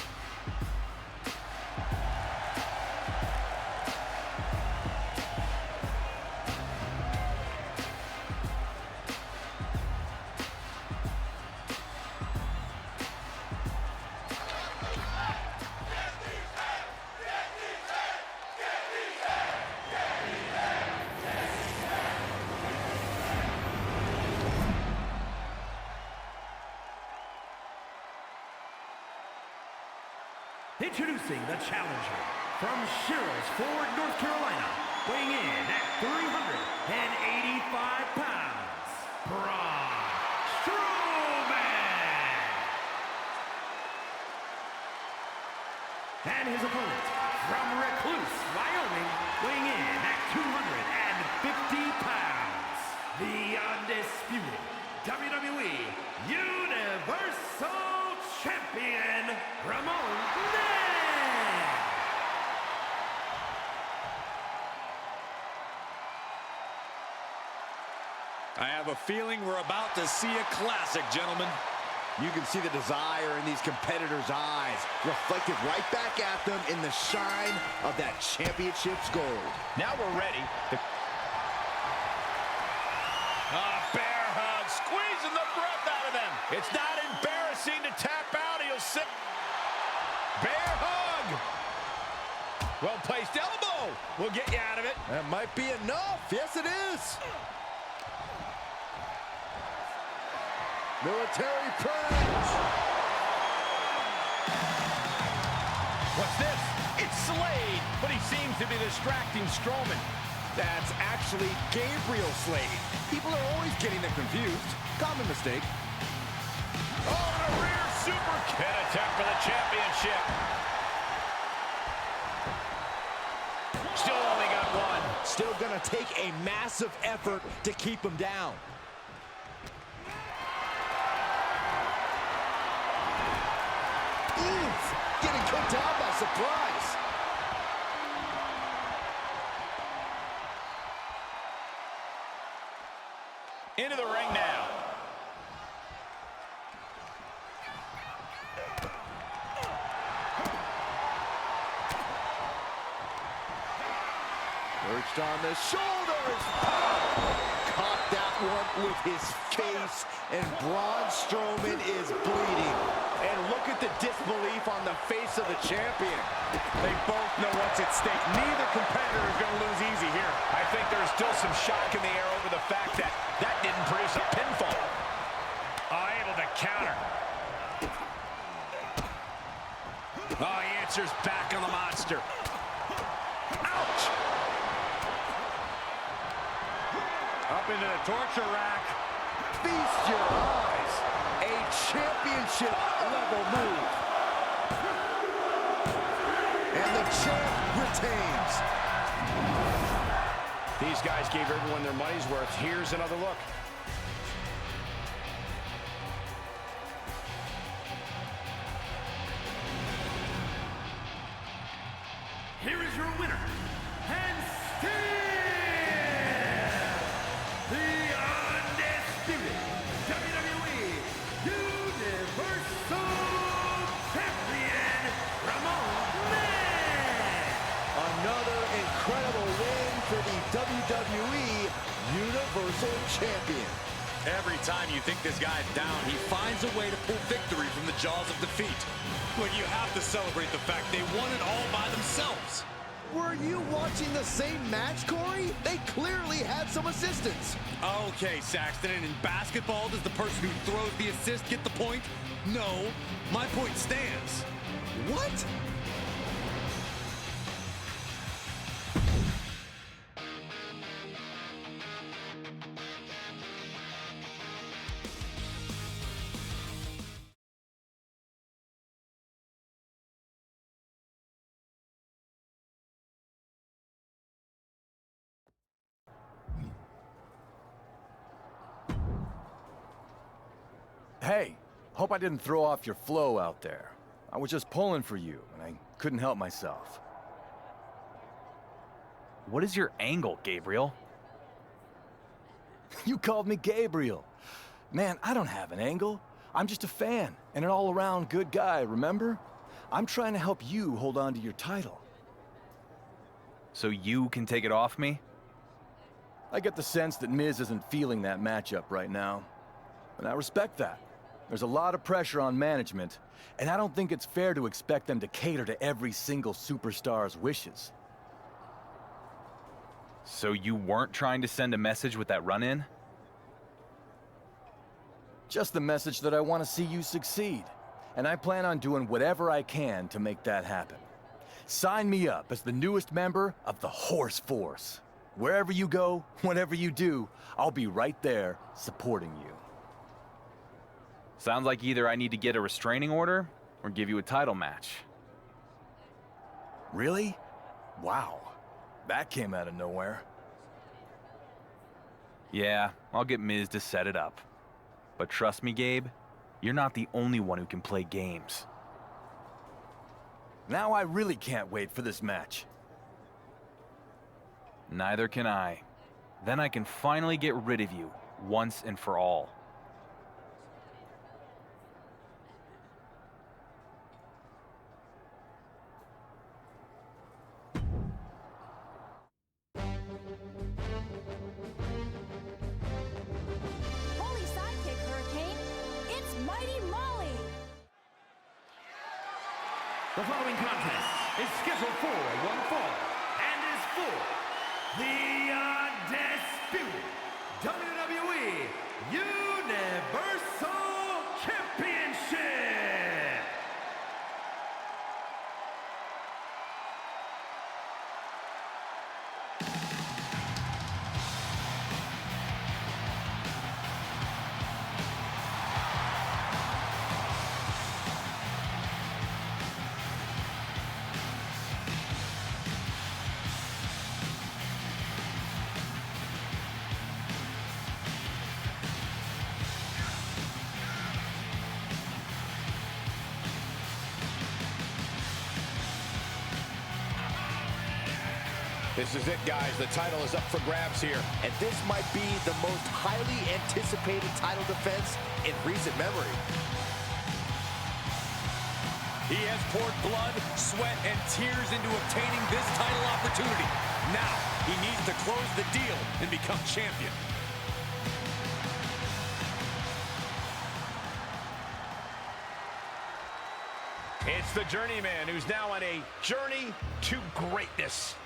E: Introducing the challenger from Sherrills-Ford, North Carolina, weighing in at 385 pounds, Braun Strowman. And his opponent from Recluse, Wyoming, weighing in at 250 pounds, the undisputed WWE Universal Champion, RandoMan.
D: I have a feeling we're about to see a classic, gentlemen.
Q: You can see the desire in these competitors' eyes, reflected right back at them in the shine of that championship's gold.
P: Now we're ready. Bear hug, squeezing the breath out of them. It's not embarrassing to tap out. He'll sit. Bear hug. Well-placed elbow. We'll get you out of it.
Q: That might be enough. Yes, it is. Military press.
P: What's this? It's Slade, but he seems to be distracting Strowman.
Q: That's actually Gabriel Slade. People are always getting them confused. Common mistake.
P: Oh, and a rear super kick attempt for the championship. Still only got one.
Q: Still gonna take a massive effort to keep him down. Getting kicked out by surprise.
P: Into the ring now.
Q: Perched on the shoulders. Caught that one with his face, and Braun Strowman is bleeding.
P: And look at the disbelief on the face of the champion. They both know what's at stake. Neither competitor is going to lose easy here. I think there's still some shock in the air over the fact that that didn't produce a pinfall. Able to counter. Oh, he answers back on the monster. Ouch! Up into the torture rack.
Q: Feast your eyes. A championship level move. And the champ retains.
P: These guys gave everyone their money's worth. Here's another look.
E: Here is your winner, and still the undisputed WWE Universal Champion, RandoMan.
Q: Another incredible win for the WWE Universal Champion.
D: Every time you think this guy's down, he finds a way to pull victory from the jaws of defeat. But you have to celebrate the fact they won it all by themselves.
Q: Were you watching the same match, Corey? They clearly had some assistance.
D: Okay, Saxton, and in basketball, does the person who throws the assist get the point? No, my point stands.
Q: What?
J: Hey, hope I didn't throw off your flow out there. I was just pulling for you, and I couldn't help myself.
H: What is your angle, Gabriel?
J: You called me Gabriel. Man, I don't have an angle. I'm just a fan and an all-around good guy, remember? I'm trying to help you hold on to your title.
H: So you can take it off me?
J: I get the sense that Miz isn't feeling that matchup right now. And I respect that. There's a lot of pressure on management, and I don't think it's fair to expect them to cater to every single superstar's wishes.
H: So you weren't trying to send a message with that run-in?
J: Just the message that I want to see you succeed. And I plan on doing whatever I can to make that happen. Sign me up as the newest member of the Horse Force. Wherever you go, whatever you do, I'll be right there supporting you.
H: Sounds like either I need to get a restraining order or give you a title match.
J: Really? Wow. That came out of nowhere.
H: Yeah, I'll get Miz to set it up. But trust me, Gabe, you're not the only one who can play games.
J: Now I really can't wait for this match.
H: Neither can I. Then I can finally get rid of you, once and for all.
O: Holy sidekick, Hurricane. It's Mighty Molly.
E: The following contest is scheduled for one fall and is for the undisputed WWE Universal Championship.
Q: This is it, guys. The title is up for grabs here. And this might be the most highly anticipated title defense in recent memory.
D: He has poured blood, sweat, and tears into obtaining this title opportunity. Now, he needs to close the deal and become champion.
P: It's the Journeyman who's now on a journey to greatness.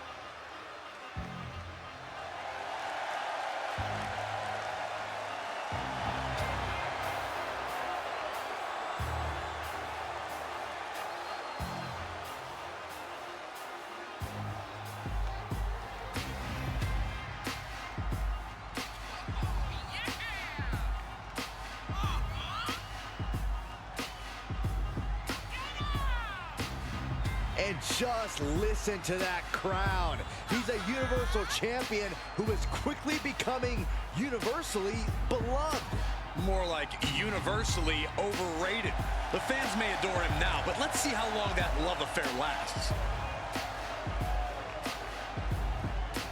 Q: And just listen to that crowd. He's a Universal Champion who is quickly becoming universally beloved.
D: More like universally overrated. The fans may adore him now, but let's see how long that love affair lasts.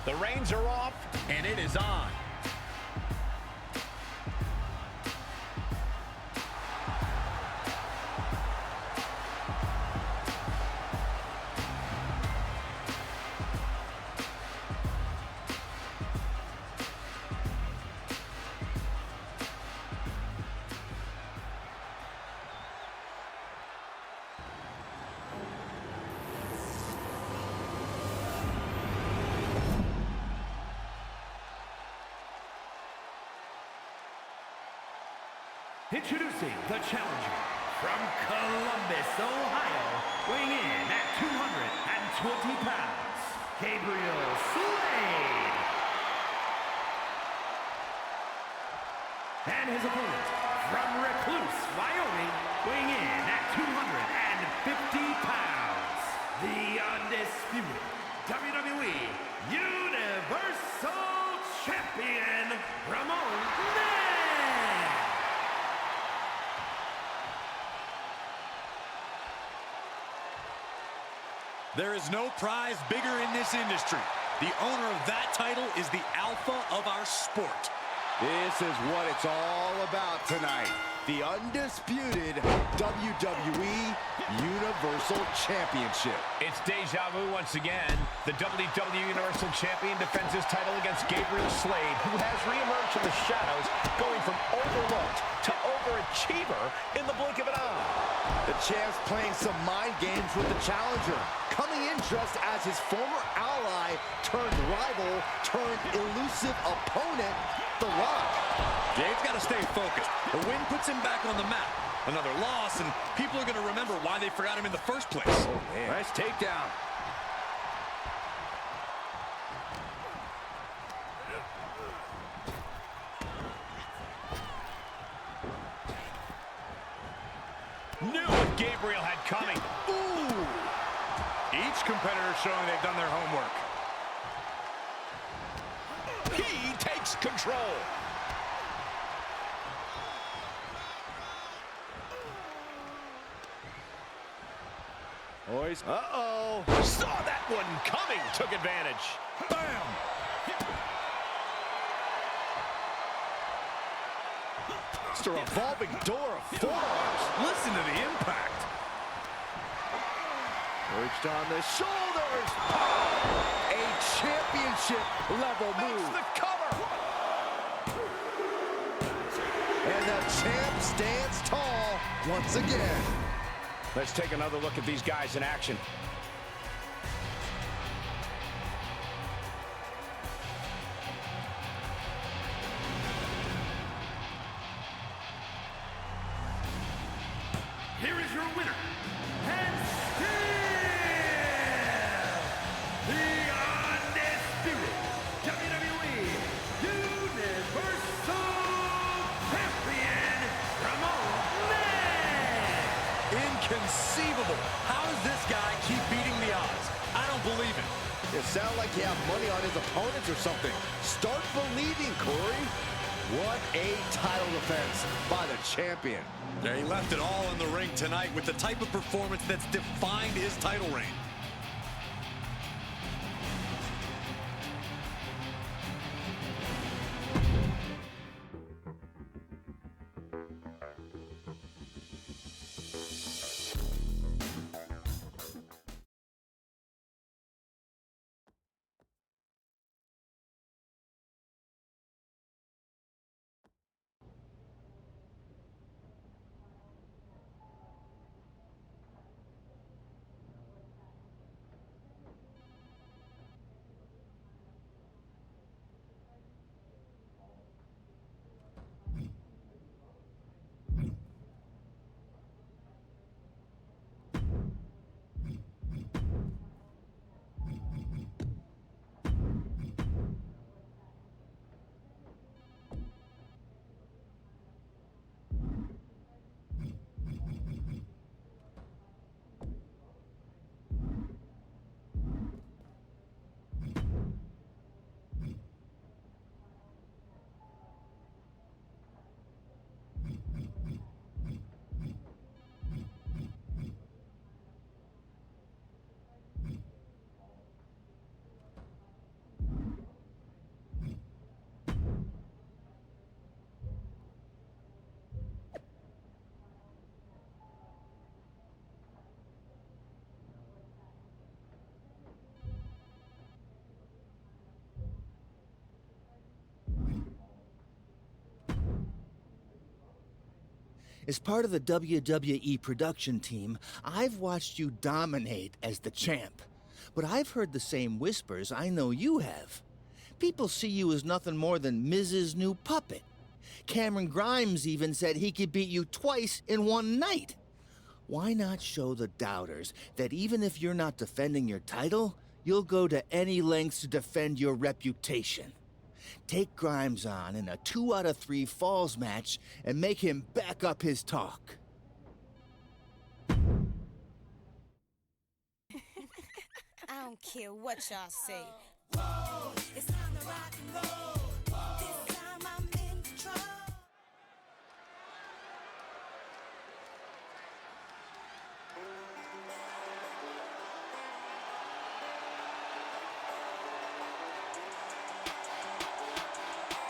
P: The reins are off,
D: and it is on.
E: Introducing the challenger from Columbus, Ohio, weighing in at 220 pounds, Gabriel Slade. And his opponent from Recluse, Wyoming, weighing in at 250 pounds, the undisputed WWE Universal Champion, RandoMan.
D: There is no prize bigger in this industry The owner of that title is the alpha of our sport.
Q: This is what it's all about tonight. The undisputed WWE Universal Championship.
P: It's deja vu once again. The WWE Universal Champion defends his title against Gabriel Slade, who has reemerged from the shadows, going from overlooked to overachiever in the blink of an eye.
Q: The champ's playing some mind games with the challenger, coming in dressed as his former ally turned rival turned elusive opponent, The Rock.
D: Dave's got to stay focused. A win puts him back on the map. Another loss, and people are going to remember why they forgot him in the first place.
Q: Oh, man. Nice takedown.
P: Knew what Gabriel had coming.
D: Ooh! Each competitor showing they've done their homework.
P: He takes control.
Q: Boys, uh-oh.
P: Saw that one coming, took advantage. Bam!
Q: It's a revolving door of forearms.
D: Listen to the impact.
Q: Perched on the shoulders. A championship level move.
P: The cover.
Q: And the champ stands tall once again.
P: Let's take another look at these guys in action.
E: Here is your winner, and still the undisputed WWE Universal Champion, RandoMan.
D: Inconceivable. How does this guy keep beating the odds? I don't believe it.
Q: It sounds like you have money on his opponents or something. Start believing, Corey. What a title defense by the champion.
D: Yeah, he left it all in the ring tonight with the type of performance that's defined his title reign.
T: As part of the WWE production team, I've watched you dominate as the champ. But I've heard the same whispers I know you have. People see you as nothing more than Miz's new puppet. Cameron Grimes even said he could beat you twice in one night. Why not show the doubters that even if you're not defending your title, you'll go to any lengths to defend your reputation? Take Grimes on in a 2 out of 3 falls match and make him back up his talk.
V: I don't care what y'all say. Whoa, it's time to rock and roll. This time I'm in control.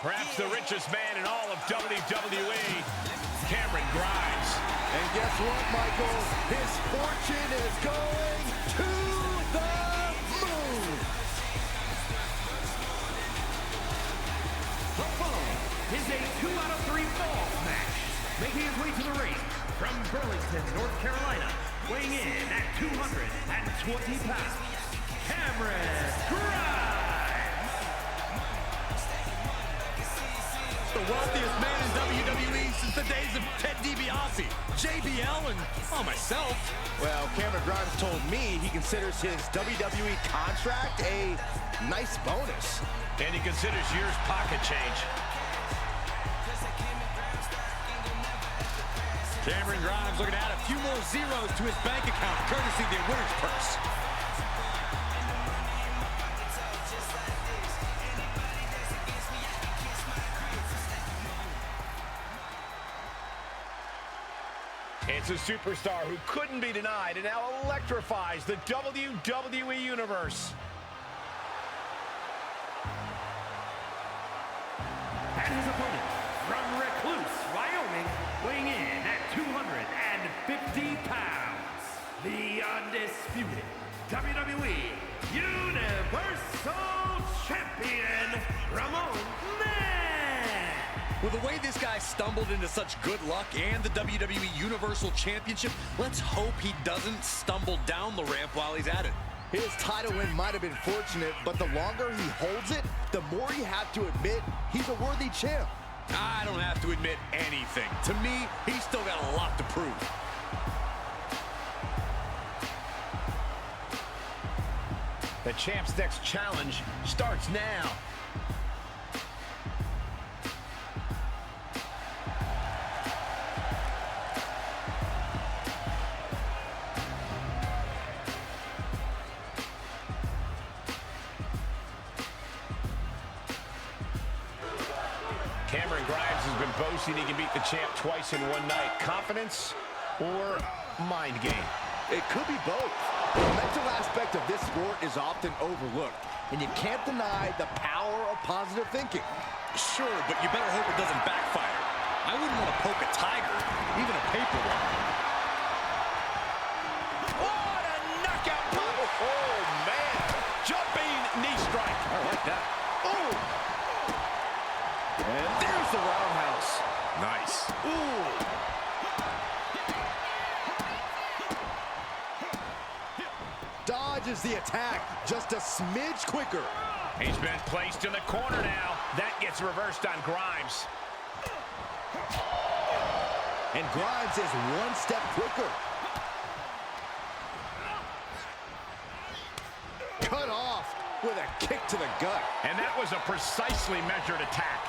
P: Perhaps the richest man in all of WWE, Cameron Grimes.
Q: And guess what, Michael? His fortune is going to the moon.
E: The following is a 2 out of 3 falls match. Making his way to the ring from Burlington, North Carolina, weighing in at 220 pounds, Cameron Grimes.
D: The wealthiest man in WWE since the days of Ted DiBiase, JBL, and myself.
Q: Well, Cameron Grimes told me he considers his WWE contract a nice bonus.
P: And he considers yours pocket change.
D: Cameron Grimes looking to add a few more zeros to his bank account, courtesy of the winner's purse.
P: It's a superstar who couldn't be denied and now electrifies the WWE Universe.
E: And his opponent, from Recluse, Wyoming, weighing in at 250 pounds, the undisputed WWE Universal Champion, Ramon.
D: With the way this guy stumbled into such good luck and the WWE Universal Championship, let's hope he doesn't stumble down the ramp while he's at it.
Q: His title win might have been fortunate, but the longer he holds it, the more you have to admit he's a worthy champ.
D: I don't have to admit anything. To me, he's still got a lot to prove.
P: The champ's next challenge starts now. Cameron Grimes has been boasting he can beat the champ twice in one night. Confidence or mind game?
Q: It could be both. The mental aspect of this sport is often overlooked, and you can't deny the power of positive thinking.
D: Sure, but you better hope it doesn't backfire. I wouldn't want to poke a tiger, even a paper one.
P: What a knockout blow! Oh, man! Jumping knee strike.
D: I like that.
P: Oh!
Q: And there's the roundhouse.
P: Nice.
Q: Ooh. Dodges the attack just a smidge quicker.
P: He's been placed in the corner now. That gets reversed on Grimes.
Q: And Grimes is one step quicker. Cut off with a kick to the gut.
P: And that was a precisely measured attack.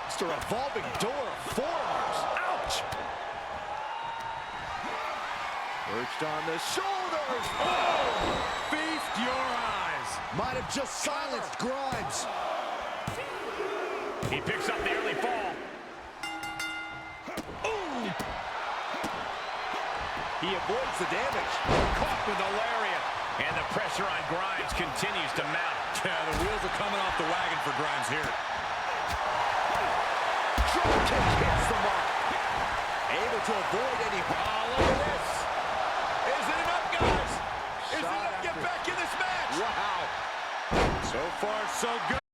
Q: It's a revolving door of forearms. Ouch! Perched on the shoulders.
P: Oh! Feast your eyes.
Q: Might have just silenced Grimes.
P: He picks up the early fall.
Q: Ooh! He avoids the damage.
P: Caught with a lariat. And the pressure on Grimes continues to mount.
D: Yeah, the wheels are coming off the wagon for Grimes here.
Q: Drop kick hits the mark. Able to avoid any.
P: Oh, look at this. Is it enough, guys? Is it enough to get back in this match?
Q: Wow.
P: So far, so good.